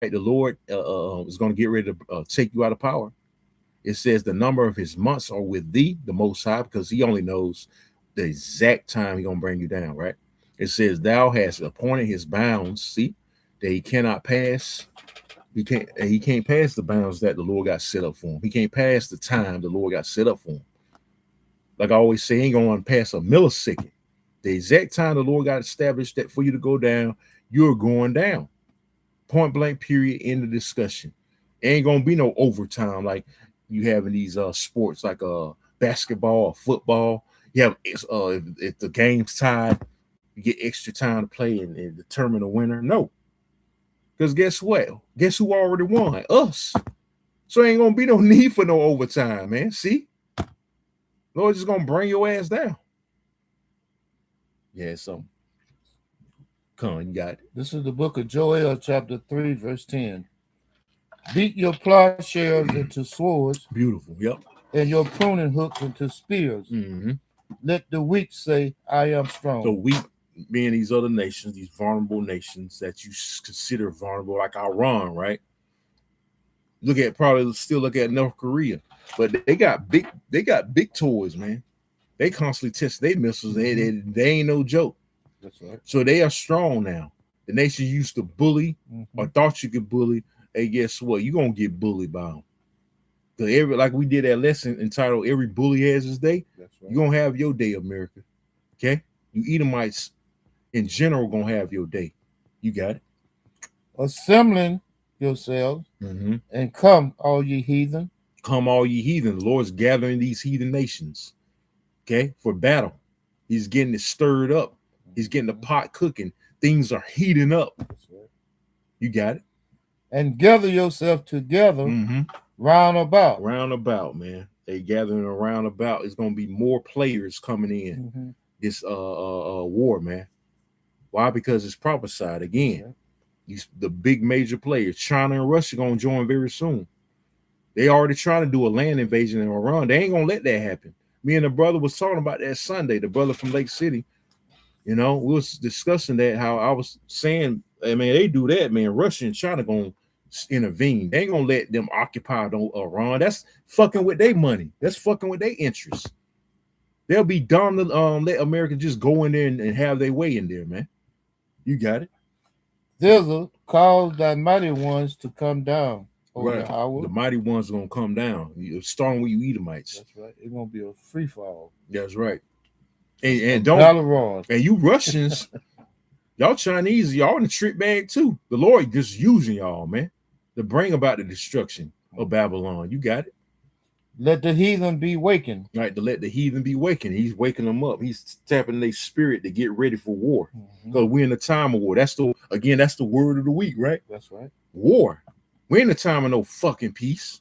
The Lord is going to get ready to take you out of power. It says the number of his months are with thee, the Most High, because he only knows the exact time he's going to bring you down, right? It says, "Thou hast appointed his bounds," see, that he cannot pass. He can't pass the bounds that the Lord got set up for him. He can't pass the time the Lord got set up for him. Like I always say, he ain't going to pass a millisecond. The exact time the Lord got established that for you to go down, you're going down. Point blank, period, end of discussion. Ain't gonna be no overtime like you have in these sports like basketball or football. You have if the game's tied, you get extra time to play and determine the winner. No, because guess what? Guess who already won? Us. So ain't gonna be no need for no overtime, man. See, Lord just gonna bring your ass down. Yeah, so come on, you got it. This is the book of Joel, chapter 3, verse 10. Beat your plowshares into swords. Beautiful. Yep. And your pruning hooks into spears. Mm-hmm. Let the weak say, "I am strong." The weak being these other nations, these vulnerable nations that you consider vulnerable, like Iran, right? Look at North Korea, but they got big toys, man. They constantly test their missiles. They ain't no joke. That's right. So they are strong now. The nations used to bully or thought you could bully. Hey, guess what? You're gonna get bullied by them. Because like we did that lesson entitled "Every Bully Has His Day." That's right. You're gonna have your day, America. Okay? You Edomites in general gonna have your day. You got it. Assembling yourselves and come, all ye heathen. Come, all ye heathen. The Lord's gathering these heathen nations, okay, for battle. He's getting it stirred up. He's getting the pot cooking. Things are heating up. Right. You got it. And gather yourself together round about. Round about, man. They gathering around about. It's gonna be more players coming in this war, man. Why? Because it's prophesied again. The big major players, China and Russia, gonna join very soon. They already trying to do a land invasion in Iran. They ain't gonna let that happen. Me and the brother was talking about that Sunday. The brother from Lake City, we was discussing that. How I was saying, I mean, they do that, man. Russia and China gonna intervene. They ain't gonna let them occupy Iran. That's fucking with their money. That's fucking with their interests. They'll be dumb to let America just go in there and have their way in there, man. You got it. Thither cause thy mighty ones to come down. Right. The mighty ones are gonna come down. Starting with you Edomites. That's right. It's gonna be a free fall. That's right. And don't and you Russians, y'all Chinese, y'all in the trick bag too. The Lord just using y'all, man, to bring about the destruction of Babylon. You got it. Let the heathen be wakened. Right, to let the heathen be wakened. He's waking them up. He's tapping their spirit to get ready for war. Because we're in the time of war. That's the word of the week, right? That's right. War. We're in the time of no fucking peace.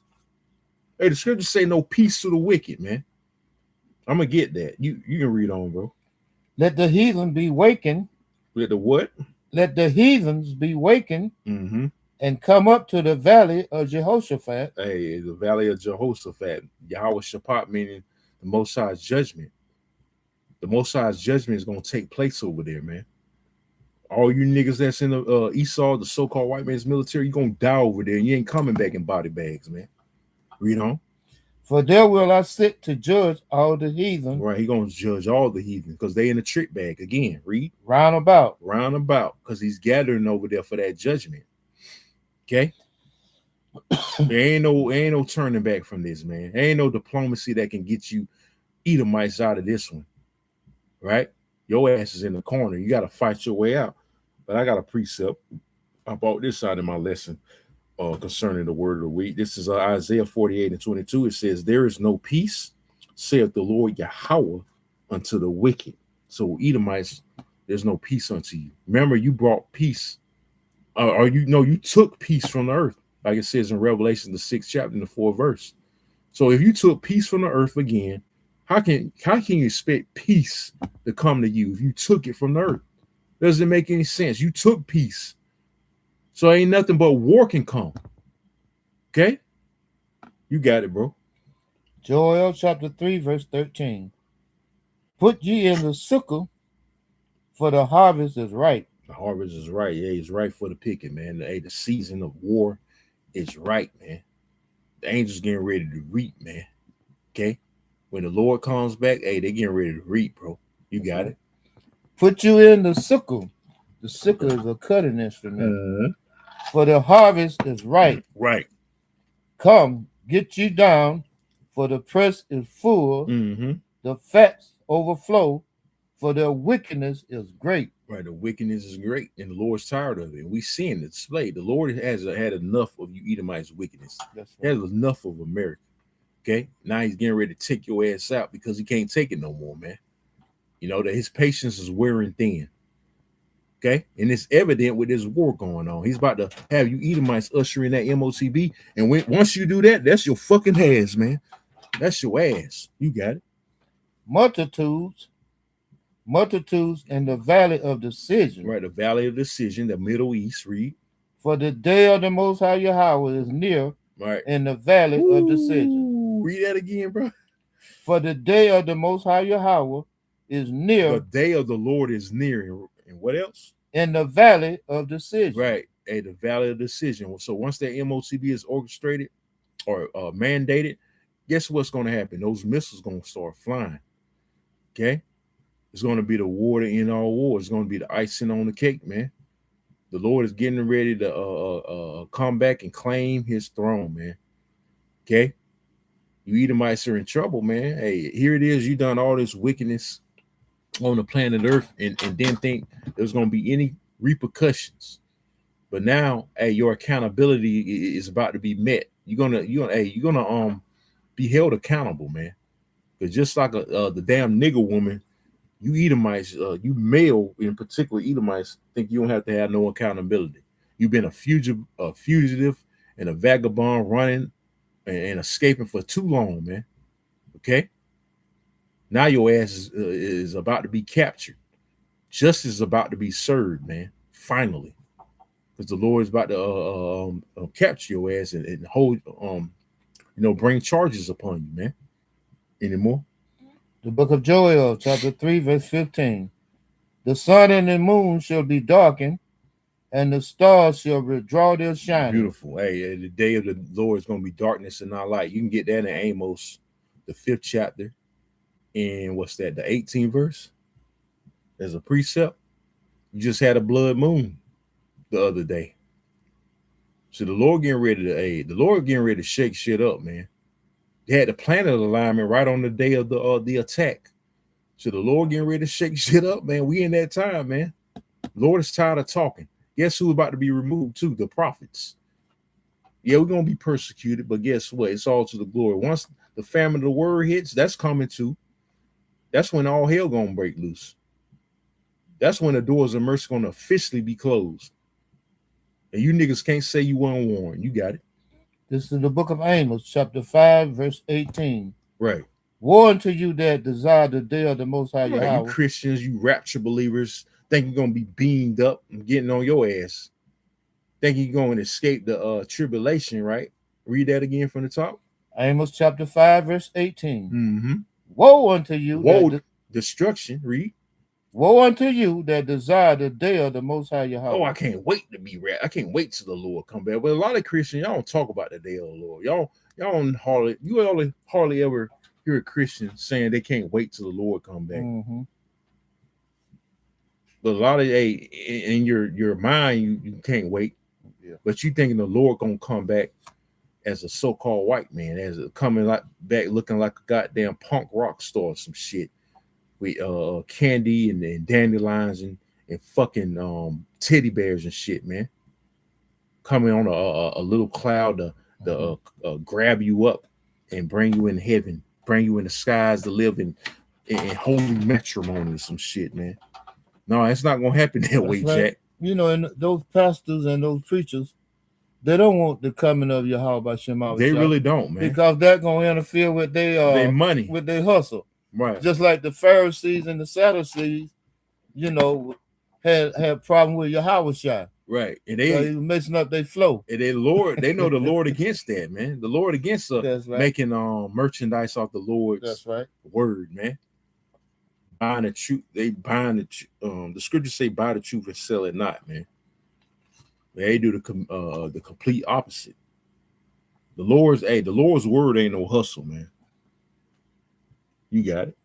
Hey, the scriptures say no peace to the wicked, man. I'm gonna get that. You can read on, bro. Let the heathen be wakened. Let the what? Let the heathens be wakened and come up to the valley of Jehoshaphat. Hey, the valley of Jehoshaphat. Yahweh Shaphat, meaning the Most High's judgment. The Most High's judgment is gonna take place over there, man. All you niggas that's in the Esau, the so-called white man's military, you're gonna die over there. And you ain't coming back in body bags, man. Read on. For there will I sit to judge all the heathen Right, he gonna judge all the heathen because they in the trick bag again. Read round about. because he's gathering over there for that judgment. Okay, there ain't no turning back from this, man. There ain't no diplomacy that can get you Edomites out of this one. Right, your ass is in the corner. You got to fight your way out. But I got a precept. I brought this out in my lesson concerning the word of the week. This is Isaiah 48:22. It says, "There is no peace, saith the Lord Yahweh, unto the wicked." So Edomites, there's no peace unto you. Remember, you brought peace, or you took peace from the earth, like it says in Revelation, the 6th chapter, and the 4th verse. So if you took peace from the earth again, how can you expect peace to come to you if you took it from the earth? Doesn't make any sense. You took peace. So ain't nothing but war can come. Okay? You got it, bro. Joel chapter 3, verse 13. Put ye in the sickle, for the harvest is ripe. The harvest is right. Yeah, it's right for the picking, man. The season of war is right, man. The angels getting ready to reap, man. Okay? When the Lord comes back, hey, they getting ready to reap, bro. You got it. Put you in the sickle. The sickle is a cutting instrument. For the harvest is ripe. Right. Come, get you down, for the press is full. The fats overflow, for their wickedness is great. Right, the wickedness is great, and the Lord's tired of it. And we seeing the display. The Lord has had enough of you Edomites' wickedness. That's right. He has enough of America. Okay, now he's getting ready to take your ass out because he can't take it no more, man. You know that his patience is wearing thin. Okay, and it's evident with this war going on. He's about to have you Edomites usher in that MOTB, and once you do that, that's your fucking ass, man. That's your ass. You got it. Multitudes in the valley of decision. Right, the valley of decision, the Middle East. Read. For the day of the Most High Yahweh is near. Right. In the valley of decision. Read that again, bro. For the day of the Most High Yahweh is near. The day of the Lord is near. And what else? In the valley of decision. Right. At the valley of decision. So once that MOTB is orchestrated or mandated, guess what's going to happen? Those missiles going to start flying. Okay. It's going to be the war to end all wars. It's going to be the icing on the cake, man. The Lord is getting ready to come back and claim his throne, man. Okay. You Edomites are in trouble, man. Hey, here it is. You done all this wickedness on the planet Earth and didn't think there's going to be any repercussions. But now, hey, your accountability is about to be met. You're gonna be held accountable, man. Because just like the damn nigger woman, you Edomites, you male in particular Edomites, think you don't have to have no accountability. You've been a fugitive and a vagabond running and escaping for too long, man. Okay. Now your ass is about to be captured. Justice is about to be served, man. Finally, because the Lord is about to capture your ass and hold, bring charges upon you, man. Any more? The book of Joel, chapter 3, verse 15. The sun and the moon shall be darkened, and the stars shall withdraw their shining. Beautiful. Hey, the day of the Lord is going to be darkness and not light. You can get that in Amos, the 5th chapter, and what's that? The 18th verse. There's a precept. You just had a blood moon the other day. So the Lord getting ready to shake shit up, man. They had the planet alignment right on the day of the attack. So the Lord getting ready to shake shit up, man. We in that time, man. Lord is tired of talking. Guess who's about to be removed too? The prophets. Yeah, we're going to be persecuted, but guess what? It's all to the glory. Once the famine of the word hits, that's coming too. That's when all hell going to break loose. That's when the doors of mercy going to officially be closed. And you niggas can't say you weren't warned. You got it. This is the book of Amos, chapter 5, verse 18. Right. Woe unto you that desire the day of the Most High Right. Yahweh. You Christians, you rapture believers, think you're going to be beamed up and getting on your ass. Think you're going to escape the tribulation, right? Read that again from the top. Amos chapter 5, verse 18. Mm-hmm. Woe unto you. Woe, destruction. Read. Woe unto you that desire the day of the Most High Yahweh. Oh, I can't wait to be I can't wait till the Lord come back. But a lot of Christians, y'all don't talk about the day of the Lord. Y'all You hardly ever hear a Christian saying they can't wait till the Lord come back. Mm-hmm. But a lot of in your mind, you can't wait. Yeah. But you thinking the Lord gonna come back as a so-called white man, as a coming like back looking like a goddamn punk rock star or some shit with candy and dandelions and fucking teddy bears and shit, man. Coming on a little cloud to grab you up and bring you in heaven, bring you in the skies to live in holy matrimony or some shit, man. No, it's not gonna happen that way, right. Jack. You know, and those pastors and those preachers, they don't want the coming of Yahweh Shema. They really don't, man. Because that's gonna interfere with their money, with their hustle. Right. Just like the Pharisees and the Sadducees, you know, had problem with Yahweh Shai. Right. And so he was messing up their flow. And they know the Lord against that, man. The Lord against making merchandise off the Lord's word, man. Buying the truth, they buying the scriptures say buy the truth and sell it not, man. They do the complete opposite. The Lord's word ain't no hustle, man. You got it.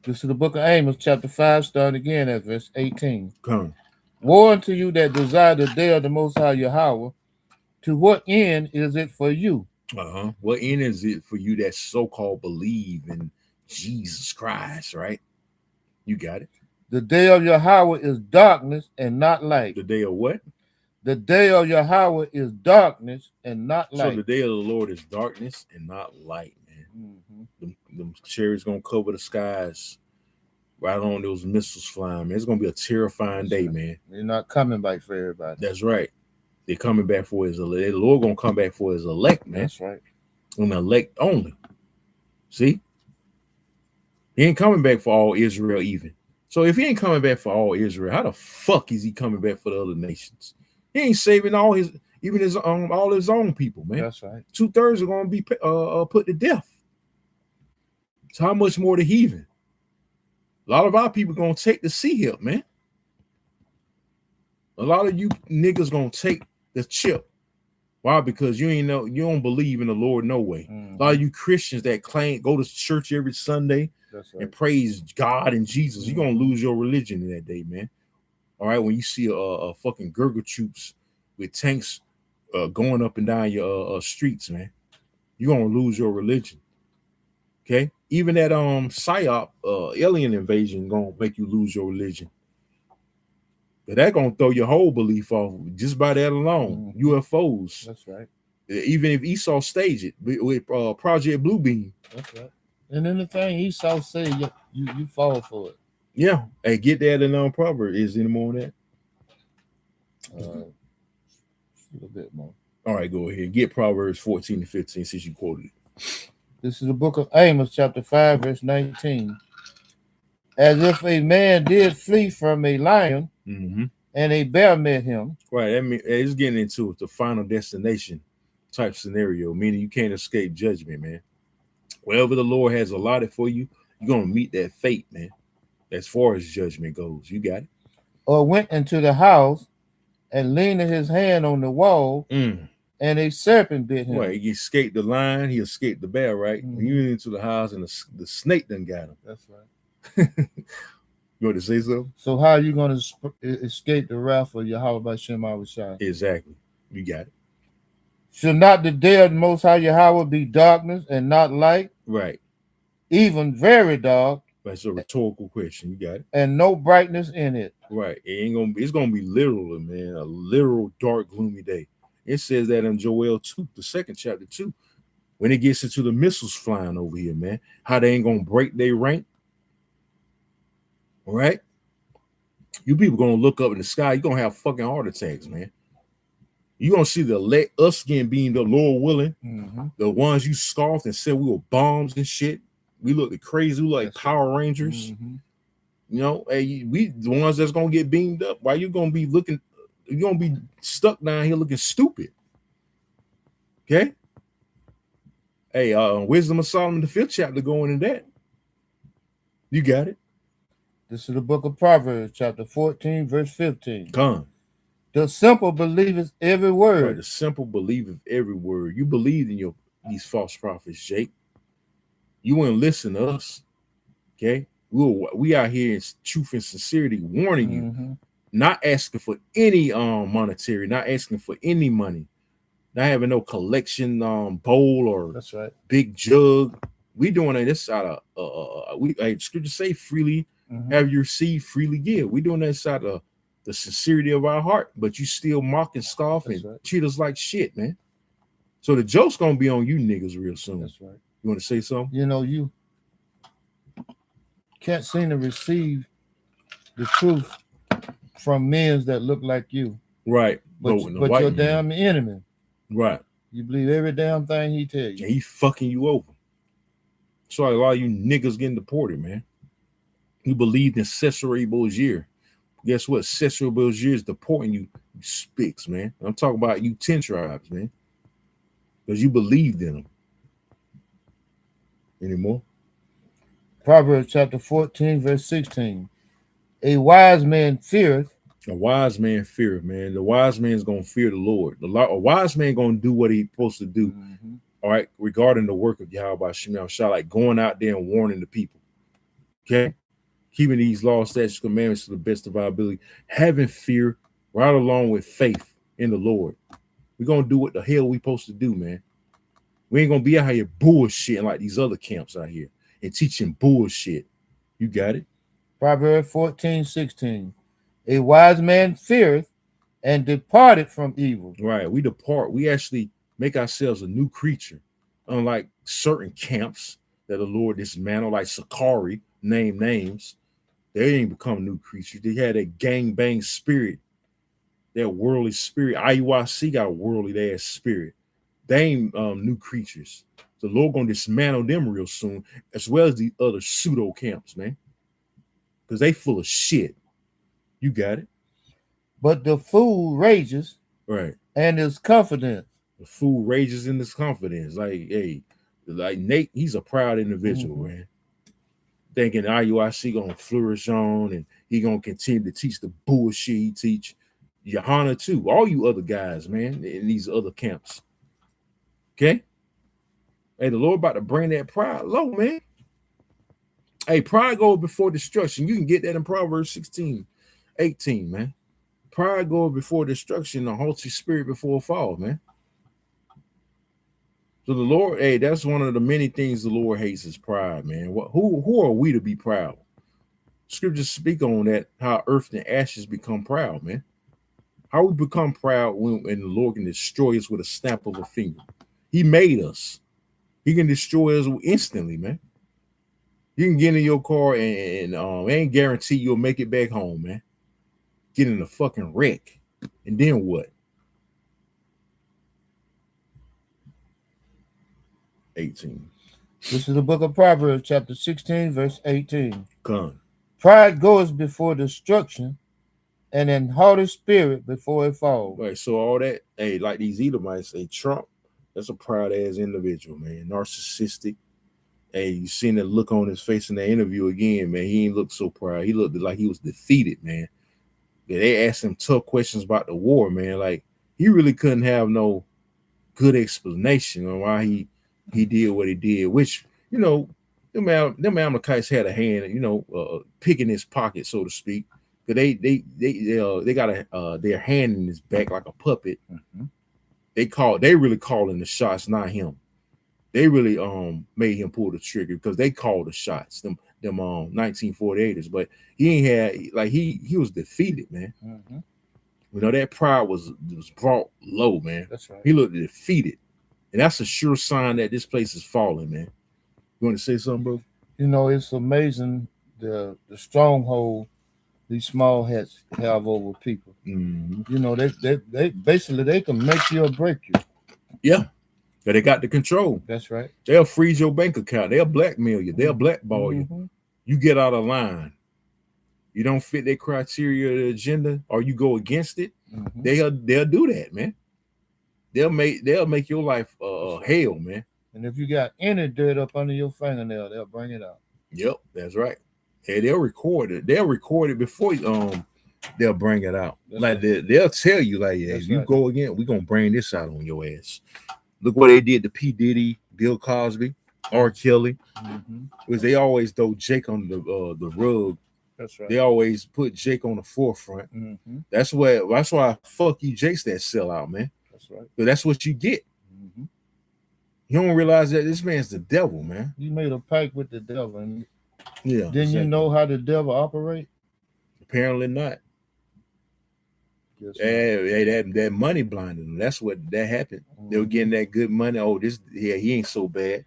This is the book of Amos, chapter 5, starting again at verse 18. Come. Woe unto you that desire the day of the Most High Yahweh. To what end is it for you? What end is it for you that so-called believe in Jesus Christ, right? You got it. The day of Yahweh is darkness and not light. The day of what? The day of Yahweh is darkness and not light. So the day of the Lord is darkness and not light, man. Mm-hmm. Them chariots gonna cover the skies right on those missiles flying, man. It's gonna be a terrifying day, man. They're not coming back for everybody. That's right. They're coming back for his elect. The Lord gonna come back for his elect, man. That's right. On the elect only. See? He ain't coming back for all Israel even. So if he ain't coming back for all Israel, how the fuck is he coming back for the other nations? He ain't saving all his own people, man. That's right. 2/3 are gonna be put to death. So how much more the heathen? A lot of our people gonna take the sea help, man. A lot of you niggas gonna take the chip. Why? Because you don't believe in the Lord no way. Mm-hmm. A lot of you Christians that go to church every Sunday and praise God and Jesus, you're gonna lose your religion in that day, man. All right, when you see a fucking Gurgle troops with tanks going up and down your streets, man, you're gonna lose your religion. Okay, even that psyop alien invasion gonna make you lose your religion. But that gonna throw your whole belief off just by that alone. Mm-hmm. UFOs. That's right. Even if Esau staged it with Project Bluebeam. That's right. And anything Esau say, you fall for it. Yeah. Hey, get that in Proverbs. Is any more on that? A little bit more. All right, go ahead. Get Proverbs 14 and 15 since you quoted it. This is the book of Amos, chapter 5, verse 19. As if a man did flee from a lion, mm-hmm. and a bear met him. Right. I mean, it's getting into the final destination type scenario, meaning you can't escape judgment, man. Wherever the Lord has allotted for you, you're going to meet that fate, man. As far as judgment goes, you got it. Or went into the house and leaned his hand on the wall, and a serpent bit him. Right. He escaped the lion, he escaped the bear, right? Mm-hmm. He went into the house and the snake done got him. That's right. You want to say something? So how are you going to escape the wrath of Yahweh by Shema Shai? Exactly. You got it. Should not the day of the Most High Yahweh be darkness and not light? Right. Even very dark. That's a rhetorical question. You got it. And no brightness in it. Right. It's gonna be literal, man. A literal dark, gloomy day. It says that in Joel 2, the second chapter 2. When it gets into the missiles flying over here, man, how they ain't gonna break their rank. All right. You people gonna look up in the sky, you're gonna have fucking heart attacks, man. You're gonna see us getting beamed up, Lord willing. Mm-hmm. The ones you scoffed and said we were bombs and shit. We looked crazy, like Power Rangers. Mm-hmm. You know, hey, we the ones that's gonna get beamed up. Why you gonna be looking? You're gonna be stuck down here looking stupid. Okay. Hey, Wisdom of Solomon, the 5th chapter, going in that. You got it. This is the book of Proverbs, chapter 14, verse 15. Come. The simple believeth every Right, word. the simple believeth every word. You believed in these false prophets, Jake. You wouldn't listen to us. Okay, we out here in truth and sincerity, warning you, not asking for any monetary, not asking for any money, not having no collection bowl or That's right. big jug. We doing it this out of we scripture say freely have you received, freely give. We doing this out of the sincerity of our heart, but you still mock and scoff That's and right. treat us like shit, man. So the joke's gonna be on you niggas real soon. That's right. You want to say something? You know, you can't seem to receive the truth from men that look like you. Right. But your damn enemy. Right. You believe every damn thing he tell you. And he fucking you over. So a lot of you niggas getting deported, man. You believed in Cesare Borgia. Guess what? Cesare Borgia is deporting you spicks, man. I'm talking about you 10 tribes, man. Because you believed in them. Anymore? Proverbs chapter 14, verse 16. A wise man feareth. A wise man feareth, man. The wise man's going to fear the Lord. A wise man going to do what he's supposed to do. All right, regarding the work of Yahweh Shem Shah, like going out there and warning the people. Okay? Keeping these laws, statutes, commandments to the best of our ability. Having fear right along with faith in the Lord. We're going to do what the hell we supposed to do, man. We ain't going to be out here bullshitting like these other camps out here and teaching bullshit. You got it? Proverbs 14, 16. A wise man feareth and departed from evil. Right. We depart. We actually make ourselves a new creature. Unlike certain camps that the Lord dismantled, like Sakari, name names. They didn't become new creatures. They had a gang bang spirit. That worldly spirit. IUIC got a worldly ass spirit. They ain't new creatures. The Lord gonna dismantle them real soon, as well as the other pseudo camps, man. Because they full of shit. You got it. But the fool rages, right, and is confident. The fool rages in his confidence. Like, hey, like Nate, he's a proud individual, man. Thinking IUIC gonna flourish on, and he gonna continue to teach the bullshit he teach. Johanna too, all you other guys, man, in these other camps. Okay. Hey, the Lord about to bring that pride low, man. Hey, pride goes before destruction. You can get that in Proverbs 16, 18, man. Pride goes before destruction, the haughty spirit before fall, man. So the Lord, hey, that's one of the many things the Lord hates is pride, man. Who are we to be proud? Scriptures speak on that, how earth and ashes become proud, man. How we become proud when the Lord can destroy us with a snap of a finger. He made us. He can destroy us instantly, man. You can get in your car and ain't guarantee you'll make it back home, man. Get in a fucking wreck. And then what? 18. This is the book of Proverbs, chapter 16, verse 18. Come. Pride goes before destruction, and an haughty spirit before it falls. Right, so all that, hey, like these Edomites, hey, Trump, that's a proud ass individual, man. Narcissistic. Hey, you seen that look on his face in the interview again, man. He ain't looked so proud. He looked like he was defeated, man. Yeah, they asked him tough questions about the war, man. Like, he really couldn't have no good explanation on why he did what he did, which, you know, them Amalekites had a hand, you know, picking his pocket, so to speak. Cause they got their hand in his back like a puppet. They really calling the shots, not him. They really made him pull the trigger because they called the shots, them 1948ers. But he ain't had, like, he was defeated, man. You know, that pride was brought low, man. That's right. He looked defeated. And that's a sure sign that this place is falling, man. You want to say something, bro? You know, it's amazing the stronghold these small hats have over people. You know, they basically they can make you or break you. Yeah. But they got the control. That's right. They'll freeze your bank account. They'll blackmail you. They'll blackball you. You get out of line. You don't fit their criteria or the agenda, or you go against it. They'll do that, man. They'll make your life hell, man. And if you got any dirt up under your fingernail, they'll bring it out. Yep, that's right. Hey, they'll record it. They'll record it before they'll bring it out. That's Like right. they'll tell you, like, yeah, That's if you right. go again, we're gonna bring this out on your ass. Look what they did to P. Diddy, Bill Cosby, R. Kelly. Mhm. Was they always throw Jake on the rug. That's right. They always put Jake on the forefront. Mhm. That's why fuck you, Jake's that sellout, man. That's right. But that's what you get. Mhm. You don't realize that this man's the devil, man. You made a pact with the devil, and Yeah. didn't you know how the devil operate? Apparently not. Guess not. That money blinded them. That's what that happened. They were getting that good money. Oh, he ain't so bad.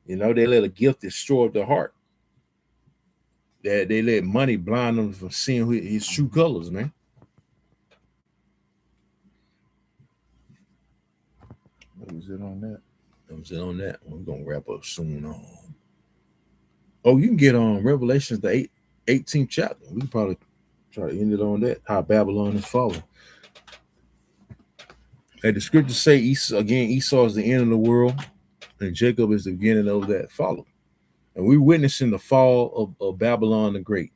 You know, they let a gift destroy the heart. That they let money blind them from seeing his true colors, man. What was it on that? That was it on that. We're gonna wrap up soon. Oh, you can get on Revelations the 18th chapter. We can probably try to end it on that. How Babylon is falling. Hey, the scriptures say Esau is the end of the world, and Jacob is the beginning of that follow. And we're witnessing the fall of Babylon the Great.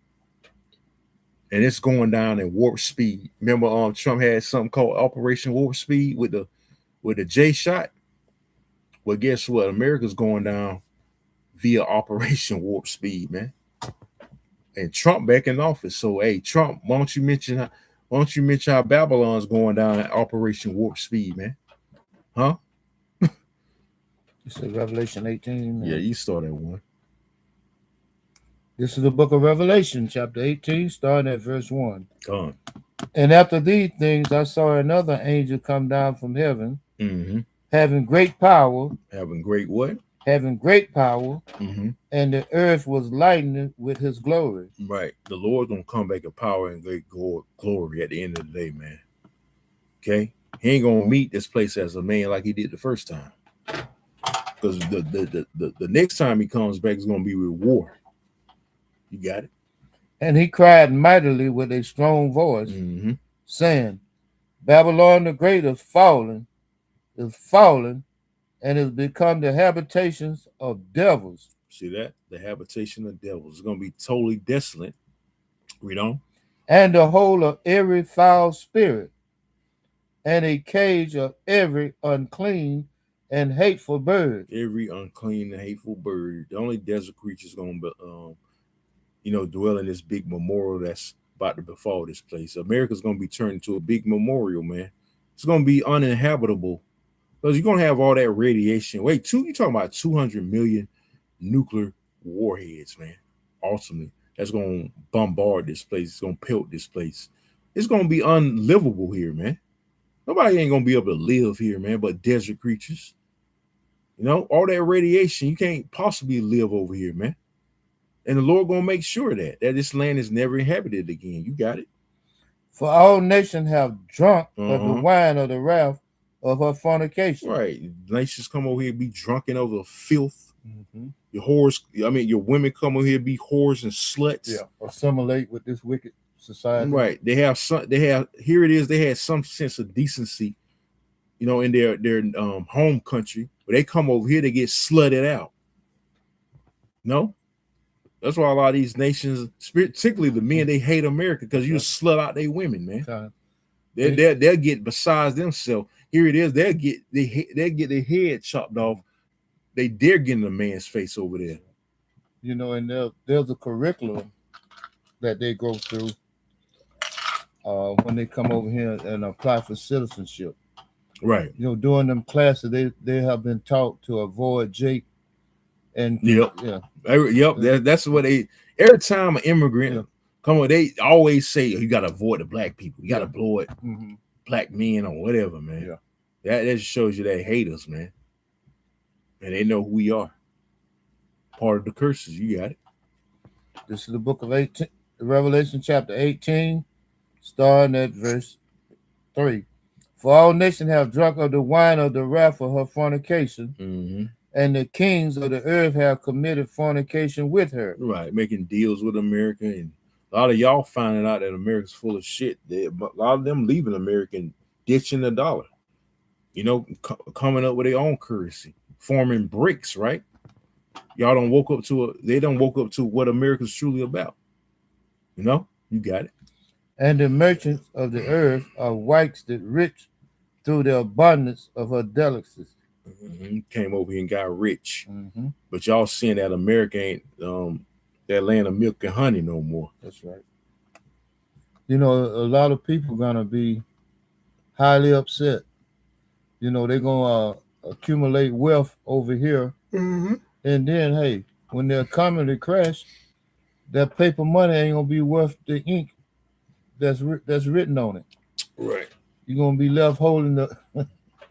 And it's going down in warp speed. Remember, Trump had something called Operation Warp Speed with the J shot. Well, guess what? America's going down via Operation Warp Speed, man. And Trump back in office. So, hey, Trump, why don't you mention how Babylon's going down at Operation Warp Speed, man? Huh? You said Revelation 18. Yeah, you started one. This is the book of Revelation, chapter 18, starting at verse 1. Gone. And after these things, I saw another angel come down from heaven, having great power. Having great what? Having great power, and the earth was lightened with his glory. Right. The Lord's going to come back in power and great glory at the end of the day, man. Okay? He ain't going to meet this place as a man like he did the first time. Because the next time he comes back is going to be with war. You got it? And he cried mightily with a strong voice, saying, Babylon the Great is fallen, and has become the habitations of devils. See that? The habitation of devils. It's going to be totally desolate. Read on. And the hole of every foul spirit, and a cage of every unclean and hateful bird. Every unclean and hateful bird. The only desert creature is going to dwell in this big memorial that's about to befall this place. America's going to be turned into a big memorial, man. It's going to be uninhabitable because you're going to have all that radiation. You're talking about 200 million nuclear warheads, man. Ultimately, that's going to bombard this place. It's going to pelt this place. It's going to be unlivable here, man. Nobody ain't going to be able to live here, man, but desert creatures. You know, all that radiation, you can't possibly live over here, man. And the Lord going to make sure that this land is never inhabited again. You got it. For all nations have drunk of the wine of the wrath of her fornication. Right. Nations come over here and be drunken over filth. Your whores, your women come over here and be whores and sluts. Yeah. Assimilate with this wicked society. Right. They had some sense of decency, in their home country. But they come over here, they get slutted out. No? That's why a lot of these nations, particularly the men, they hate America because you slut out their women, man. They'll get besides themselves. Here it is. They'll get their head chopped off. They're getting a man's face over there. And there's a curriculum that they go through when they come over here and apply for citizenship. Right. During them classes, they have been taught to avoid Jake. And that's what every time an immigrant come on, they always say you got to avoid the black people. You got to blow it black men or whatever, man. That just shows you they hate us, man. And they know who we are. Part of the curses. You got it. This is the book of Revelation chapter 18, starting at verse 3. For all nations have drunk of the wine of the wrath of her fornication, and the kings of the earth have committed fornication with her. Right, making deals with America. And a lot of y'all finding out that America's full of shit. A lot of them leaving America and ditching the dollar. Coming up with their own currency. Forming BRICS, right? They don't woke up to what America's truly about. You got it. And the merchants of the earth are waxed rich through the abundance of her delicacies. Came over here and got rich. Mm-hmm. But y'all seeing that America ain't that land of milk and honey no more. That's right. You know, a lot of people gonna be highly upset. You know, they're gonna accumulate wealth over here, and then hey, when the economy crash, that paper money ain't gonna be worth the ink that's written on it. Right. You're gonna be left holding the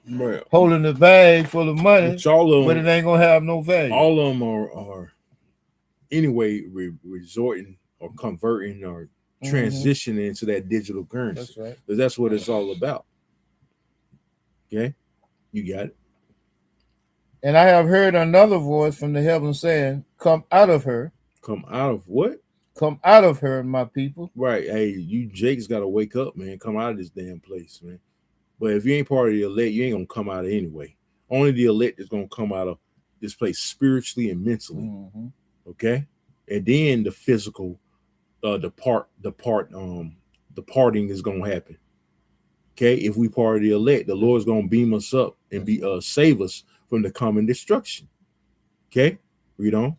Right. holding the bag full of money, Which all of but them, it ain't gonna have no value. all of them are anyway resorting or converting or transitioning into that digital currency. That's right. Because that's what it's all about. Okay, you got it. And I have heard another voice from the heavens saying, "Come out of her, Come out of what? come out of her, my people." Right. Hey, you Jake's got to wake up, man. Come out of this damn place, man. But if you ain't part of the elect, you ain't gonna come out of it anyway. Only the elect is gonna come out of this place spiritually and mentally. Mm-hmm. Okay, and then the physical, departing is gonna happen. Okay, if we part of the elect, the Lord's gonna beam us up and be save us from the coming destruction. Okay, read on.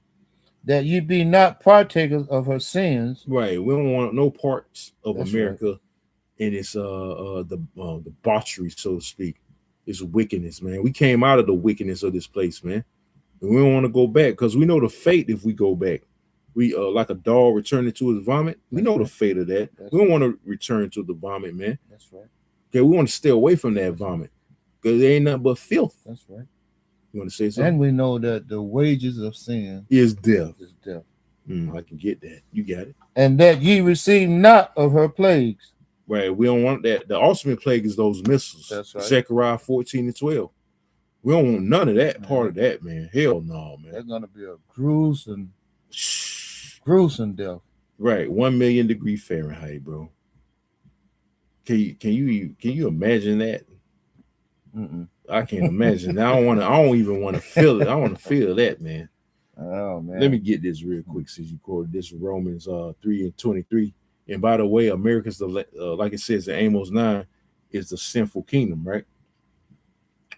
That ye be not partakers of her sins. Right, we don't want no parts of That's America in its debauchery, so to speak. It's wickedness, man. We came out of the wickedness of this place, man. And we don't want to go back because we know the fate if we go back. We like a dog returning to his vomit. We know the fate of that. We don't want to return to the vomit, man. That's right. Okay, we want to stay away from that vomit because it ain't nothing but filth. That's right. You want to say something? And we know that the wages of sin is death. Is death. I can get that. You got it. And that ye receive not of her plagues. Right. We don't want that. The ultimate plague is those missiles. That's right. Zechariah 14:12. We don't want none of that part of that, man. Hell no, man. That's gonna be a gruesome death. Right. 1 million degree Fahrenheit, bro. Can you imagine that? I can't imagine. I don't even want to feel it. I want to feel that, man. Oh man. Let me get this real quick since you quoted this Romans 3:23. And by the way, America's like it says in Amos 9 is the sinful kingdom, right?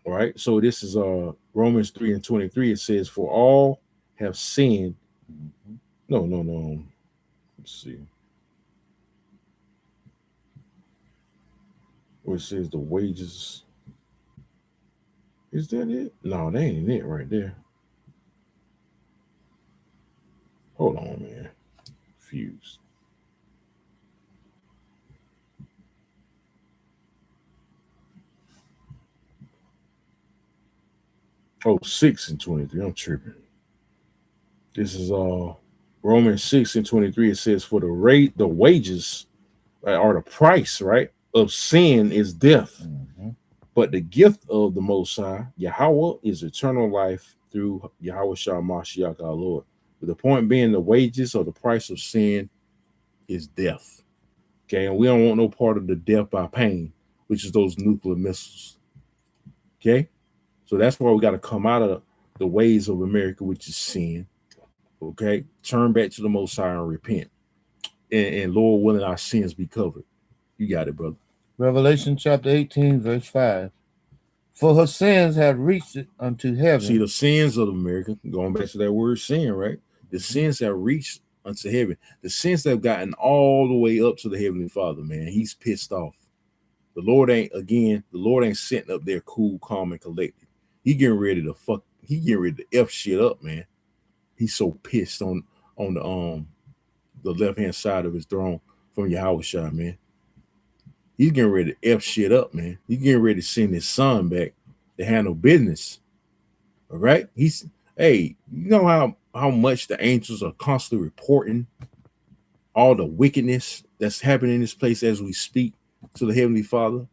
All right. So this is Romans 3:23. It says, "For all have sinned." No. Let's see. Where it says the wages. Is that it? No, that ain't it right there. Hold on, man. Fused. Oh, 6:23. I'm tripping. This is Romans 6:23. It says, "For the wages or the price, right, of sin is death. But the gift of the Most High, Yahweh, is eternal life through Yahweh Shah Mashiach our Lord." But the point being, the wages or the price of sin is death. Okay, and we don't want no part of the death by pain, which is those nuclear missiles. Okay, so that's why we got to come out of the ways of America, which is sin. Okay, turn back to the Most High and repent, and Lord willing, our sins be covered. You got it, brother. Revelation chapter 18, verse 5. For her sins have reached it unto heaven. See, the sins of America, going back to that word sin, right? The sins have reached unto heaven. The sins that have gotten all the way up to the Heavenly Father, man. He's pissed off. The Lord ain't sitting up there cool, calm, and collected. He getting ready to F shit up, man. He's so pissed on the left-hand side of his throne from Yahweh Shah, man. He's getting ready to F shit up, man. He's getting ready to send his son back to handle business. All right? You know how much the angels are constantly reporting all the wickedness that's happening in this place as we speak to the Heavenly Father?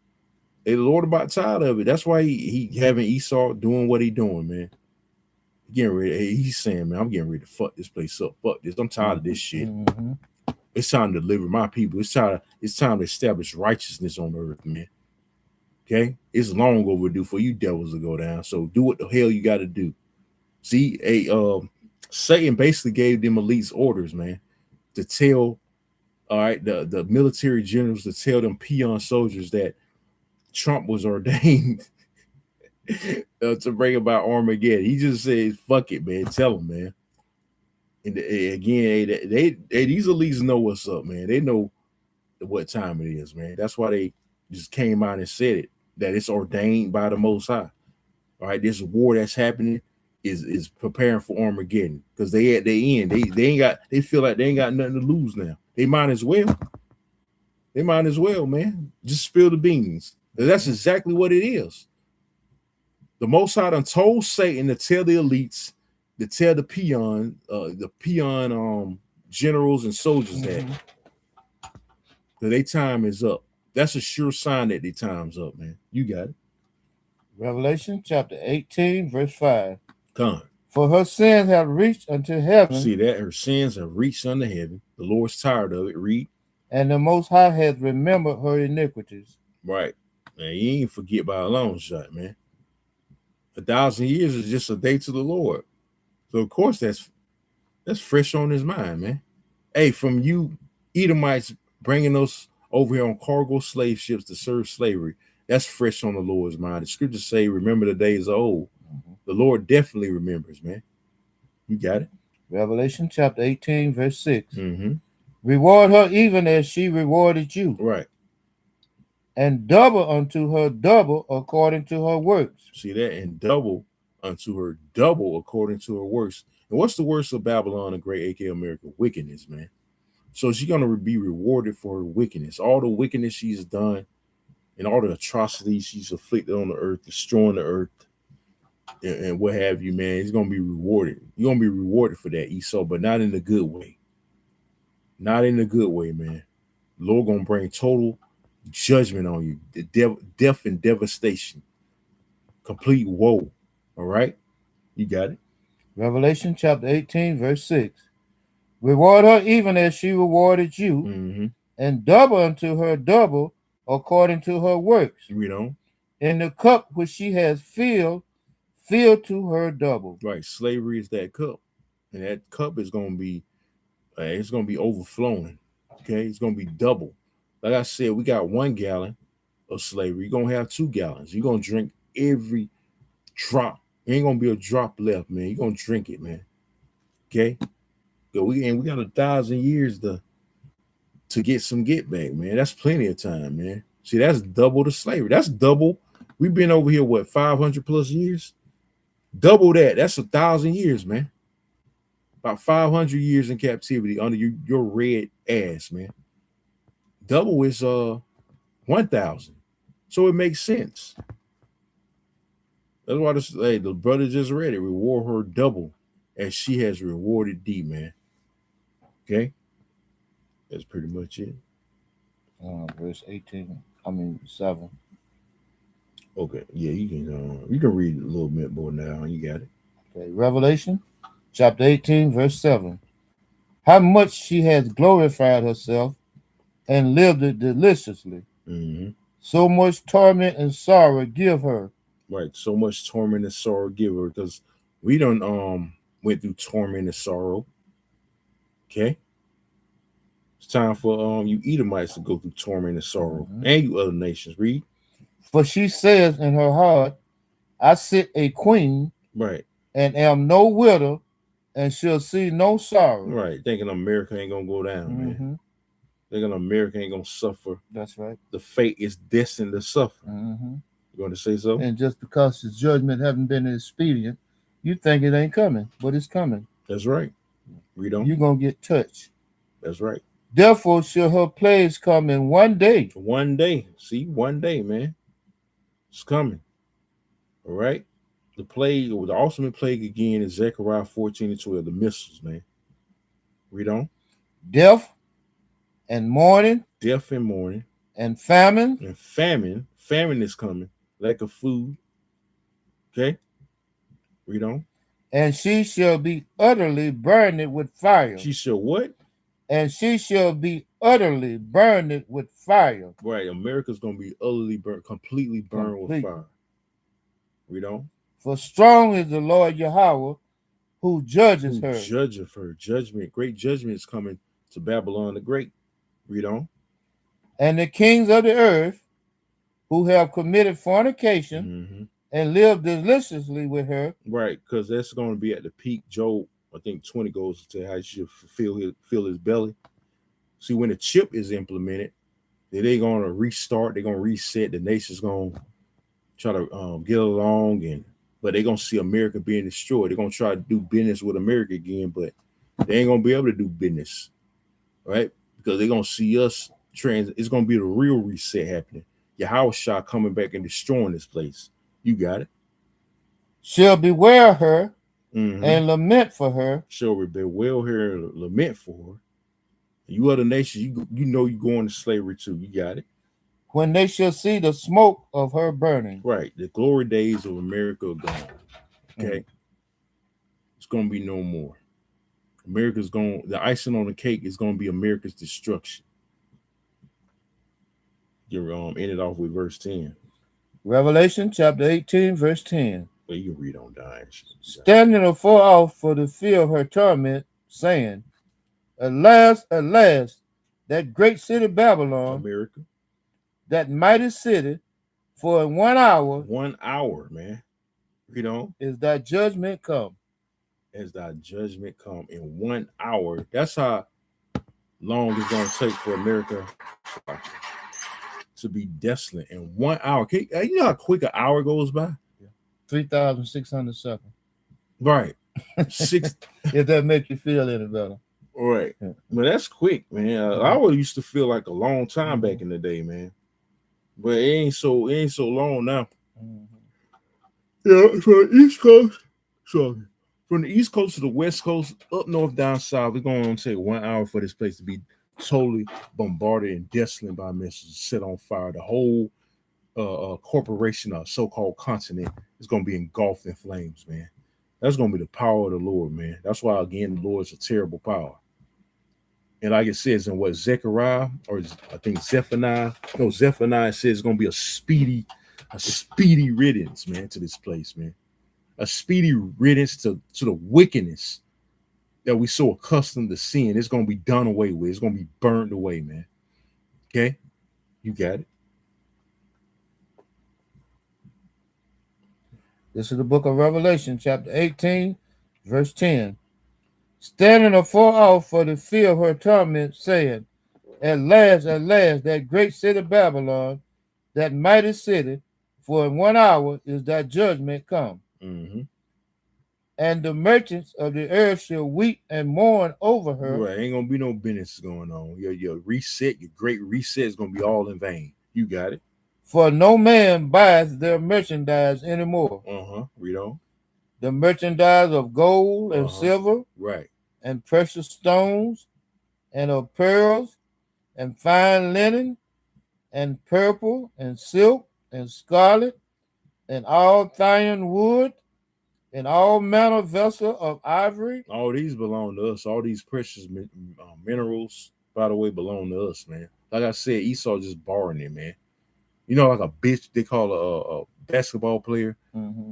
Hey, the Lord about tired of it. That's why he having Esau doing what he doing, man. He's saying, man, I'm getting ready to fuck this place up. Fuck this. I'm tired of this shit. It's time to deliver my people. It's time to establish righteousness on earth, man. Okay? It's long overdue for you devils to go down. So do what the hell you got to do. See, Satan basically gave them elites orders, man, to tell All right, the military generals to tell them peon soldiers that Trump was ordained to bring about Armageddon. He just said, "Fuck it, man. Tell them, man." And again, these elites know what's up, man. They know what time it is, man. That's why they just came out and said it, that it's ordained by the Most High. All right, this war that's happening is preparing for Armageddon because they at their end. They feel like they ain't got nothing to lose now. They might as well. They might as well, man. Just spill the beans. That's exactly what it is. The Most High done told Satan to tell the elites, to tell the peon generals and soldiers that their time is up. That's a sure sign that their time's up, man. You got it. Revelation chapter 18, verse 5. Come. For her sins have reached unto heaven. See that? Her sins have reached unto heaven. The Lord's tired of it. Read. And the Most High hath remembered her iniquities. Right. Man, you ain't forget by a long shot, man. 1,000 years is just a day to the Lord. So of course that's fresh on his mind, man. Hey, from you Edomites bringing us over here on cargo slave ships to serve slavery, that's fresh on the Lord's mind. The scriptures say, remember the days of old. The Lord definitely remembers, man. You got it. Revelation chapter 18, verse 6. Reward her even as she rewarded you. Right. And double unto her double according to her works. See that? And double unto her double according to her works. And what's the worst of Babylon the Great, aka America? Wickedness, man. So she's going to be rewarded for her wickedness. All the wickedness she's done and all the atrocities she's afflicted on the earth, destroying the earth and what have you, man. He's going to be rewarded. You're going to be rewarded for that, Esau, but not in a good way. Not in a good way, man. The Lord going to bring total judgment on you, the death and devastation, complete woe. All right, you got it. Revelation chapter 18, verse 6. Reward her even as she rewarded you, and double unto her double according to her works. Read on. In the cup which she has filled to her double. Right, slavery is that cup, and that cup is going to be, it's going to be overflowing. Okay, it's going to be double. Like I said, we got 1 gallon of slavery. You're going to have 2 gallons. You're going to drink every drop. There ain't going to be a drop left, man. You're going to drink it, man. Okay? We got 1,000 years to get some get back, man. That's plenty of time, man. See, that's double the slavery. That's double. We've been over here, what, 500 plus years? Double that. That's 1,000 years, man. About 500 years in captivity under your red ass, man. Double is 1,000, so it makes sense. That's why the brother just read it. Reward her double as she has rewarded thee, man. Okay, that's pretty much it. Verse 7. Okay, yeah, you can read a little bit more now. You got it. Okay, Revelation chapter 18, verse 7. How much she has glorified herself and lived it deliciously. So much torment and sorrow give her. Right, so much torment and sorrow give her, because we done went through torment and sorrow. Okay, it's time for you Edomites to go through torment and sorrow, and you other nations. Read. For she says in her heart, I sit a queen, right, and am no widow, and shall see no sorrow. Right, thinking America ain't gonna go down, man. Thinking America ain't gonna suffer. That's right. The fate is destined to suffer. You going to say so? And just because his judgment haven't been expedient, you think it ain't coming, but it's coming. That's right. Read on. You're gonna get touched. That's right. Therefore shall her plagues come in one day. One day. See, one day, man. It's coming. All right. The plague, or the ultimate plague again, is Zechariah 14 and 12, the missiles, man. Read on. Death and mourning. Death and mourning. And famine. And famine. Famine is coming. Lack of food. Okay. Read on. And she shall be utterly burned with fire. She shall what? And she shall be utterly burned with fire. Right. America's going to be utterly burned, completely burned with fire. Read on. For strong is the Lord Yahweh who judges her. Judge of her. Judgment. Great judgment is coming to Babylon the Great. Read on. And the kings of the earth who have committed fornication Mm-hmm. and lived deliciously with her. Right, because that's going to be at the peak. Job, I think 20 goes to how you should fill his belly. See, when the chip is implemented, they're going to restart. They're going to reset. The nation's going to try to get along, but they're going to see America being destroyed. They're going to try to do business with America again, but they ain't going to be able to do business, right? Because they're going to see us it's going to be the real reset happening. Your house shot coming back and destroying this place. You got it. Shall beware her Mm-hmm. and lament for her. Shall bewail her and lament for her. You other nations, you know you going to slavery too. You got it. When they shall see the smoke of her burning. Right. The glory days of America are gone. Okay. It's going to be no more. America's going, the icing on the cake is going to be America's destruction. You ended off with verse 10. Revelation chapter 18, verse 10. Well, you can read on down. Standing afar off for the fear of her torment, saying, Alas, alas, that great city Babylon, America, that mighty city, for in 1 hour, 1 hour, man, read on, is thy judgment come. As thy judgment come in 1 hour. That's how long it's going to take for America to be desolate in 1 hour. You know how quick an hour goes by? 3,600 seconds. Right. Six. If that makes you feel any better. Right. But that's quick, man. I always used to feel like a long time back in the day, man. But it ain't so long now. Yeah, from the East Coast. So from the East Coast to the West Coast, up north, down south, it's going to take 1 hour for this place to be totally bombarded and desolate by missiles, set on fire. The whole corporation or so-called continent is going to be engulfed in flames, man. That's going to be the power of the Lord, man. That's why, again, the Lord is a terrible power. And like it says in what Zechariah, or I think Zephaniah says it's going to be a speedy riddance, man, to this place, man. A speedy riddance to the wickedness that we so accustomed to seeing. It's going to be done away with. It's going to be burned away, man. Okay? You got it. This is the book of Revelation, chapter 18, verse 10. Standing afar off for the fear of her torment, saying, At last, that great city Babylon, that mighty city, for in 1 hour is that judgment come. Mm-hmm. And the merchants of the earth shall weep and mourn over her. Right, ain't gonna be no business going on. Your reset, your great reset is gonna be all in vain. You got it. For no man buyeth their merchandise anymore. Read on. The merchandise of gold and silver, right, and precious stones, and of pearls, and fine linen, and purple, and silk, and scarlet, and all fine wood, and all manner vessel of ivory. All these belong to us. All these precious minerals, by the way, belong to us, man. Like I said, Esau just borrowing it, man. You know, like a bitch, they call a basketball player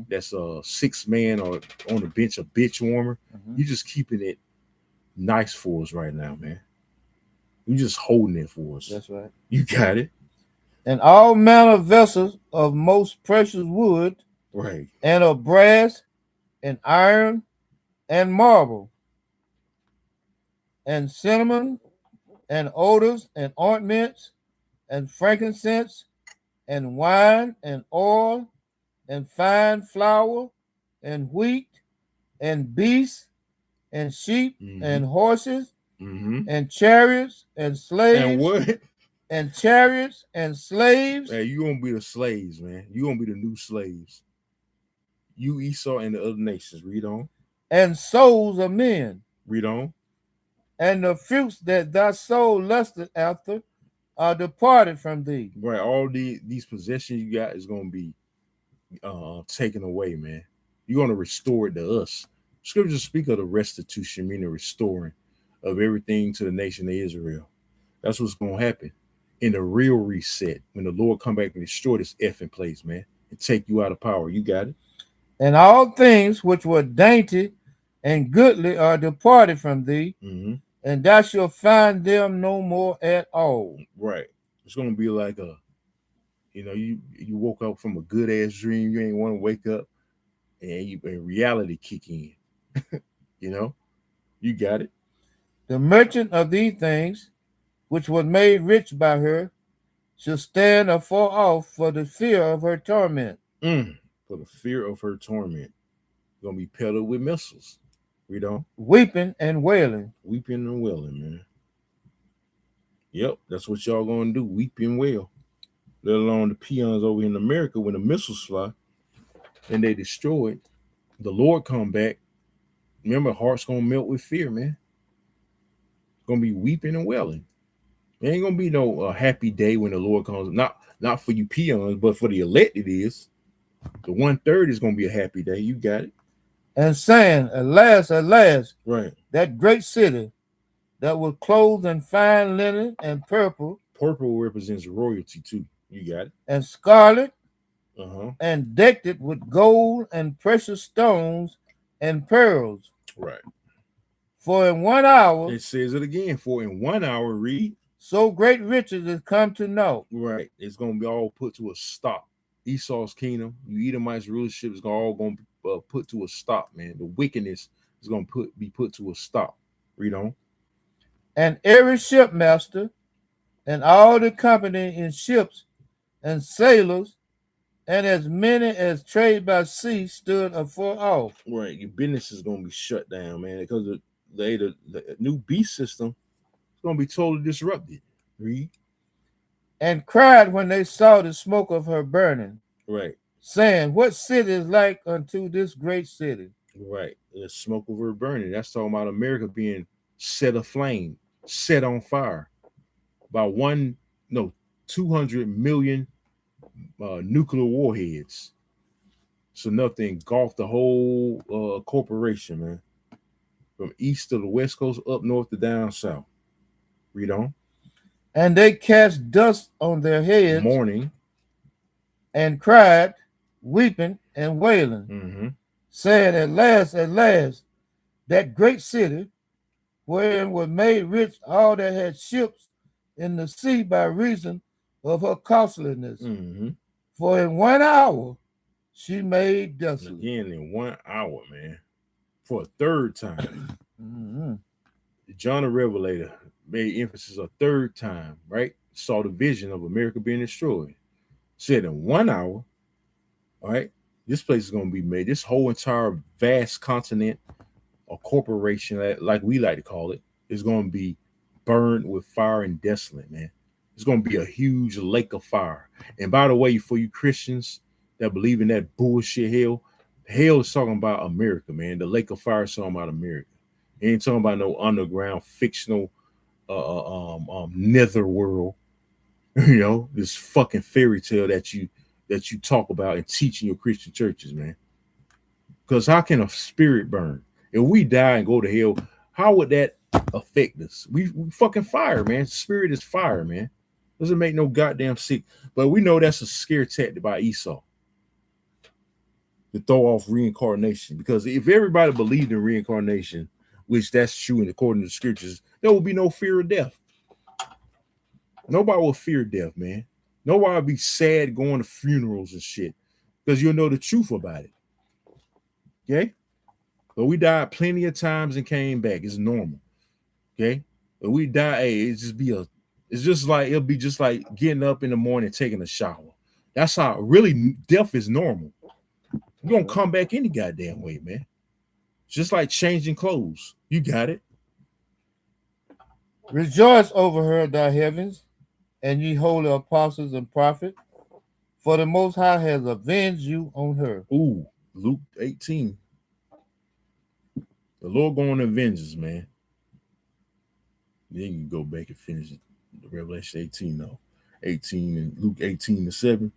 that's a 6 man or on the bench, a bitch warmer. You just keeping it nice for us right now, man. You just holding it for us. That's right. You got it. And all manner vessels of most precious wood, right, and of brass, and iron, and marble, and cinnamon, and odors, and ointments, and frankincense, and wine, and oil, and fine flour, and wheat, and beasts, and sheep, and horses, and chariots, and slaves. And what? And chariots, and slaves. Hey, you gonna be the slaves, man. You gonna be the new slaves. You, Esau, and the other nations. Read on. And souls of men. Read on. And the fruits that thy soul lusted after are departed from thee. Right. All these possessions you got is going to be taken away, man. You're going to restore it to us. Scriptures speak of the restitution, meaning restoring of everything to the nation of Israel. That's what's going to happen in the real reset when the Lord come back and destroy this effing place, man, and take you out of power. You got it. And all things which were dainty and goodly are departed from thee, and thou shalt find them no more at all. Right. It's gonna be like you woke up from a good ass dream. You ain't want to wake up, and reality kick in. You got it. The merchant of these things, which was made rich by her, shall stand afar off for the fear of her torment. For the fear of her torment, gonna be pelted with missiles. Weeping and wailing. Weeping and wailing, man. Yep, that's what y'all gonna do. Weep and wail. Let alone the peons over in America when the missiles fly and they destroy it. The Lord come back. Remember, heart's gonna melt with fear, man. Gonna be weeping and wailing. There ain't gonna be no happy day when the Lord comes. Not for you peons, but for the elect it is. The 1/3 is gonna be a happy day. You got it. And saying, alas, alas, right. That great city that was clothed in fine linen and purple. Purple represents royalty too. You got it. And scarlet. Uh-huh. And decked it with gold and precious stones and pearls. Right. For in 1 hour. It says it again. For in 1 hour, read. So great riches is come to know. Right. It's gonna be all put to a stop. Esau's kingdom, you Edomites rulership is all gonna be put to a stop, man. The wickedness is gonna be put to a stop. Read on. And every shipmaster and all the company in ships and sailors and as many as trade by sea stood afar off. Right, your business is gonna be shut down, man, because the new beast system is gonna be totally disrupted. Read. And cried when they saw the smoke of her burning. Right. Saying, what city is like unto this great city? Right. The smoke of her burning. That's talking about America being set aflame, set on fire by 200 million nuclear warheads. So nothing engulfed the whole corporation, man. From east to the west coast, up north to down south. Read on. And they cast dust on their heads, mourning, and cried, weeping and wailing, saying, at last, that great city, wherein was made rich all that had ships in the sea by reason of her costliness. For in 1 hour she made desolate. Again, in 1 hour, man. For a third time. John the Revelator made emphasis a third time, right? Saw the vision of America being destroyed. Said in 1 hour, all right, this place is going to be made. This whole entire vast continent or corporation, like we like to call it, is going to be burned with fire and desolate, man. It's going to be a huge lake of fire. And by the way, for you Christians that believe in that bullshit hell is talking about America, man. The lake of fire is talking about America. It ain't talking about no underground fictional nether world. This fucking fairy tale that you talk about and teach in your Christian churches, man. Because how can a spirit burn? If we die and go to hell, how would that affect us? We fucking fire, man. Spirit is fire, man. Doesn't make no goddamn sick. But we know that's a scare tactic by Esau to throw off reincarnation. Because if everybody believed in reincarnation, which that's true and according to the scriptures, there will be no fear of death. Nobody will fear death, man. Nobody will be sad going to funerals and shit because you'll know the truth about it. Okay? But we died plenty of times and came back. It's normal. Okay? But we die, hey, it'll be just like getting up in the morning and taking a shower. That's how really death is normal. You're gonna come back any goddamn way, man. Just like changing clothes. You got it. Rejoice over her, thy heavens, and ye holy apostles and prophets, for the Most High has avenged you on her. Ooh, Luke 18. The Lord going to avenge us, man. Then you can go back and finish it. Revelation 18, though. 18 and Luke 18:7.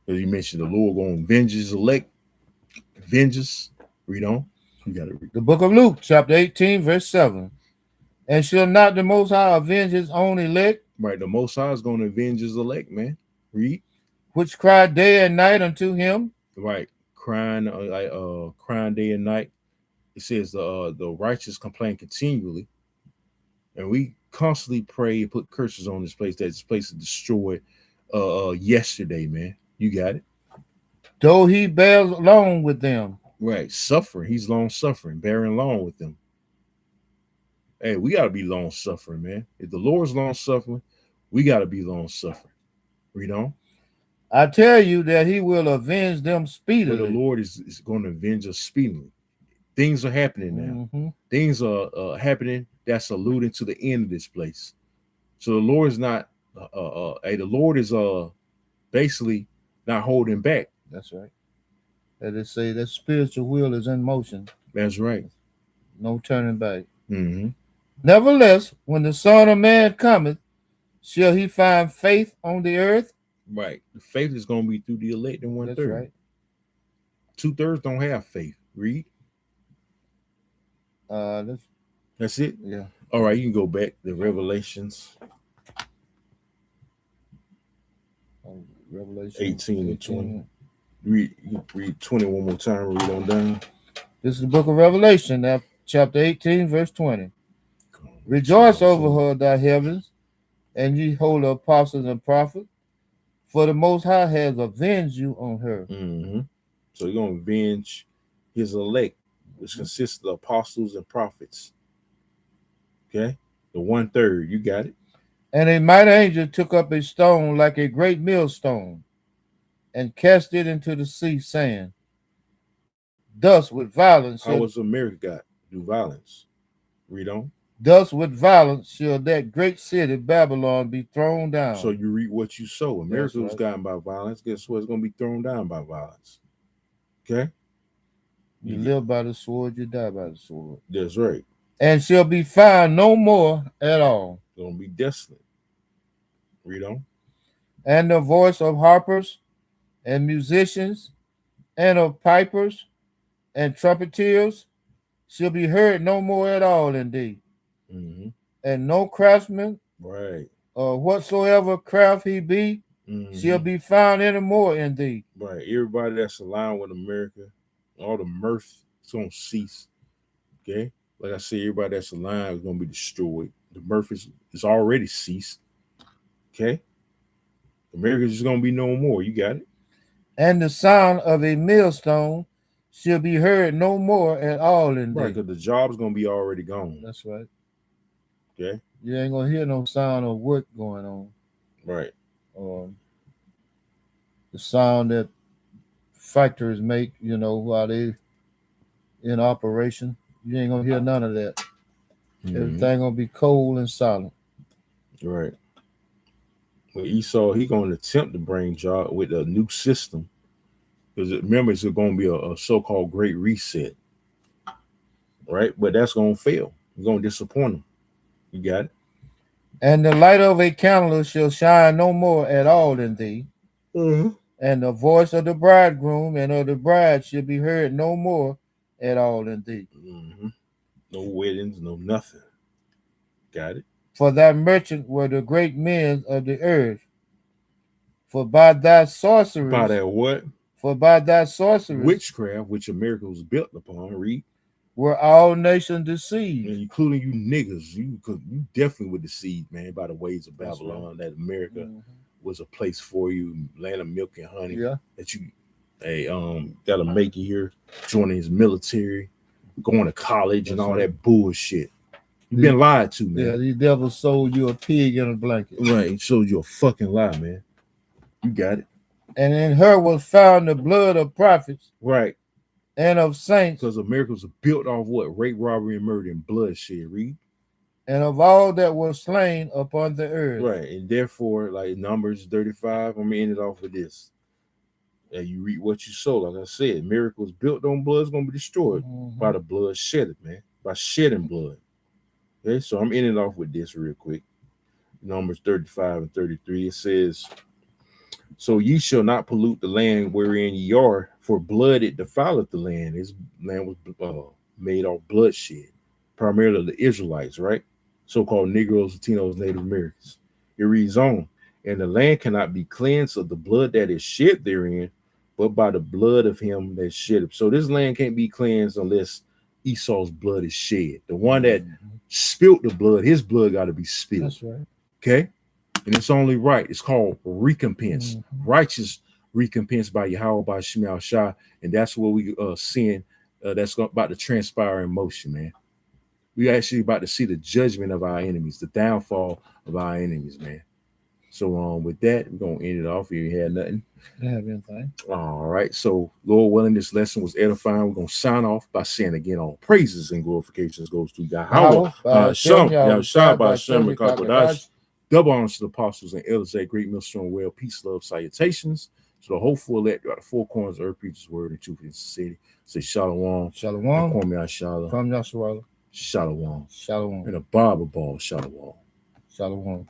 Because you mentioned the Lord going to avenge his elect. Avenge us. Read on. You got to read. The book of Luke, chapter 18, verse 7. And shall not the Most High avenge his own elect? Right, the Most High is going to avenge his elect, man. Read. Which cry day and night unto him. Right, crying day and night. It says the righteous complain continually. And we constantly pray and put curses on this place, that this place is destroyed yesterday, man. You got it. Though he bears along with them. Right. Suffering. He's long suffering, bearing long with them. Hey, we got to be long suffering, man. If the Lord's long suffering, we got to be long suffering. Read on. I tell you that he will avenge them But speedily. the Lord is going to avenge us speedily. Things are happening now. Mm-hmm. Things are happening that's alluding to the end of this place. So the Lord is not, the Lord is basically not holding back. That's right. As they say, that spiritual wheel is in motion. That's right. No turning back. Mm-hmm. Nevertheless, when the Son of Man cometh, shall he find faith on the earth? Right. The faith is going to be through the elect and 1/3. That's right. 2/3 don't have faith. Read. That's it. Yeah. All right, you can go back to Revelations. Revelation 18 and 20. Read 20 one more time. Read on down. This is the book of Revelation, chapter 18, verse 20. Rejoice over her, thy heavens, and ye holy apostles and prophets, for the Most High has avenged you on her. Mm-hmm. So you're going to avenge his elect, which consists of apostles and prophets. Okay? The 1/3, you got it. And a mighty angel took up a stone like a great millstone, and cast it into the sea, saying, thus with violence How was America got do violence? Read on. Thus with violence shall that great city Babylon be thrown down. So you reap what you sow. America was right. gotten by violence. Guess what? It's going to be thrown down by violence. Okay? You live by the sword, you die by the sword. That's right. And shall be found no more at all. It's going to be desolate. Read on. And the voice of harpers and musicians and of pipers and trumpeters shall be heard no more at all in thee. Mm-hmm. And no craftsman, right, or whatsoever craft he be, shall be found any more in thee. Right. Everybody that's aligned with America, all the mirth is going to cease. Okay? Like I said, everybody that's aligned is going to be destroyed. The mirth is already ceased. Okay? America's just going to be no more. You got it? And the sound of a millstone shall be heard no more at all in thee. Right, because the job's going to be already gone. That's right. Okay? You ain't going to hear no sound of work going on. Right. The sound that factories make, while they in operation, you ain't going to hear none of that. Mm-hmm. Everything going to be cold and silent. Right. Well, Esau, he going to attempt to bring job with a new system. Because remember, it's going to be a so-called great reset. Right? But that's going to fail. You're going to disappoint them. You got it? And the light of a candle shall shine no more at all in thee. Mm-hmm. And the voice of the bridegroom and of the bride shall be heard no more at all in thee. Mm-hmm. No weddings, no nothing. Got it? For thy merchant were the great men of the earth. For by thy sorceries. By that what? For by thy sorceries. Witchcraft, which America was built upon, read. Were all nations deceived. And including you niggas. You definitely were deceived, man, by the ways of Babylon. Right. That America was a place for you, land of milk and honey. Yeah. That you gotta make you here, joining his military, going to college and all that bullshit. You've been lied to, man. Yeah, these devils sold you a pig in a blanket. Right, he sold you a fucking lie, man. You got it. And in her was found the blood of prophets. Right. And of saints. Because America was built off what? Rape, robbery, and murder and bloodshed, read. And of all that were slain upon the earth. Right, and therefore, like Numbers 35, I'm going to end it off with this. You reap what you sow. Like I said, miracles built on blood is going to be destroyed by the blood shedded, man. By shedding blood. Okay, so I'm ending off with this real quick. Numbers 35 and 33, it says, so ye shall not pollute the land wherein ye are, for blood it defileth the land. This land was made off bloodshed, primarily the Israelites, right? So-called Negroes, Latinos, Native Americans. It reads on, and the land cannot be cleansed of the blood that is shed therein, but by the blood of him that shed it. So this land can't be cleansed unless Esau's blood is shed. The one that spilled the blood, his blood got to be spilled. That's right. Okay? And it's only right. It's called recompense. Righteous recompense by Yahweh, by Shemel Shah. And that's what we seeing that's about to transpire in motion, man. We actually about to see the judgment of our enemies, the downfall of our enemies, man. So with that, we're gonna end it off. If you had nothing. I don't have anything. All right. So Lord willing, this lesson was edifying. We're gonna sign off by saying again, all praises and glorifications goes to Yahweh. Shalom, Yahweh, by Shem and Kakodash. Double honors to the apostles and elders at Great Millstone Well. Peace, love, salutations to the hopeful elect throughout the four corners of earth, preachers word and truth in sincerity. Say shalom. Shalom. Call me Ashala. From Yahshua. Shalom. Shalom. And a barber ball. Shalom. Shalom.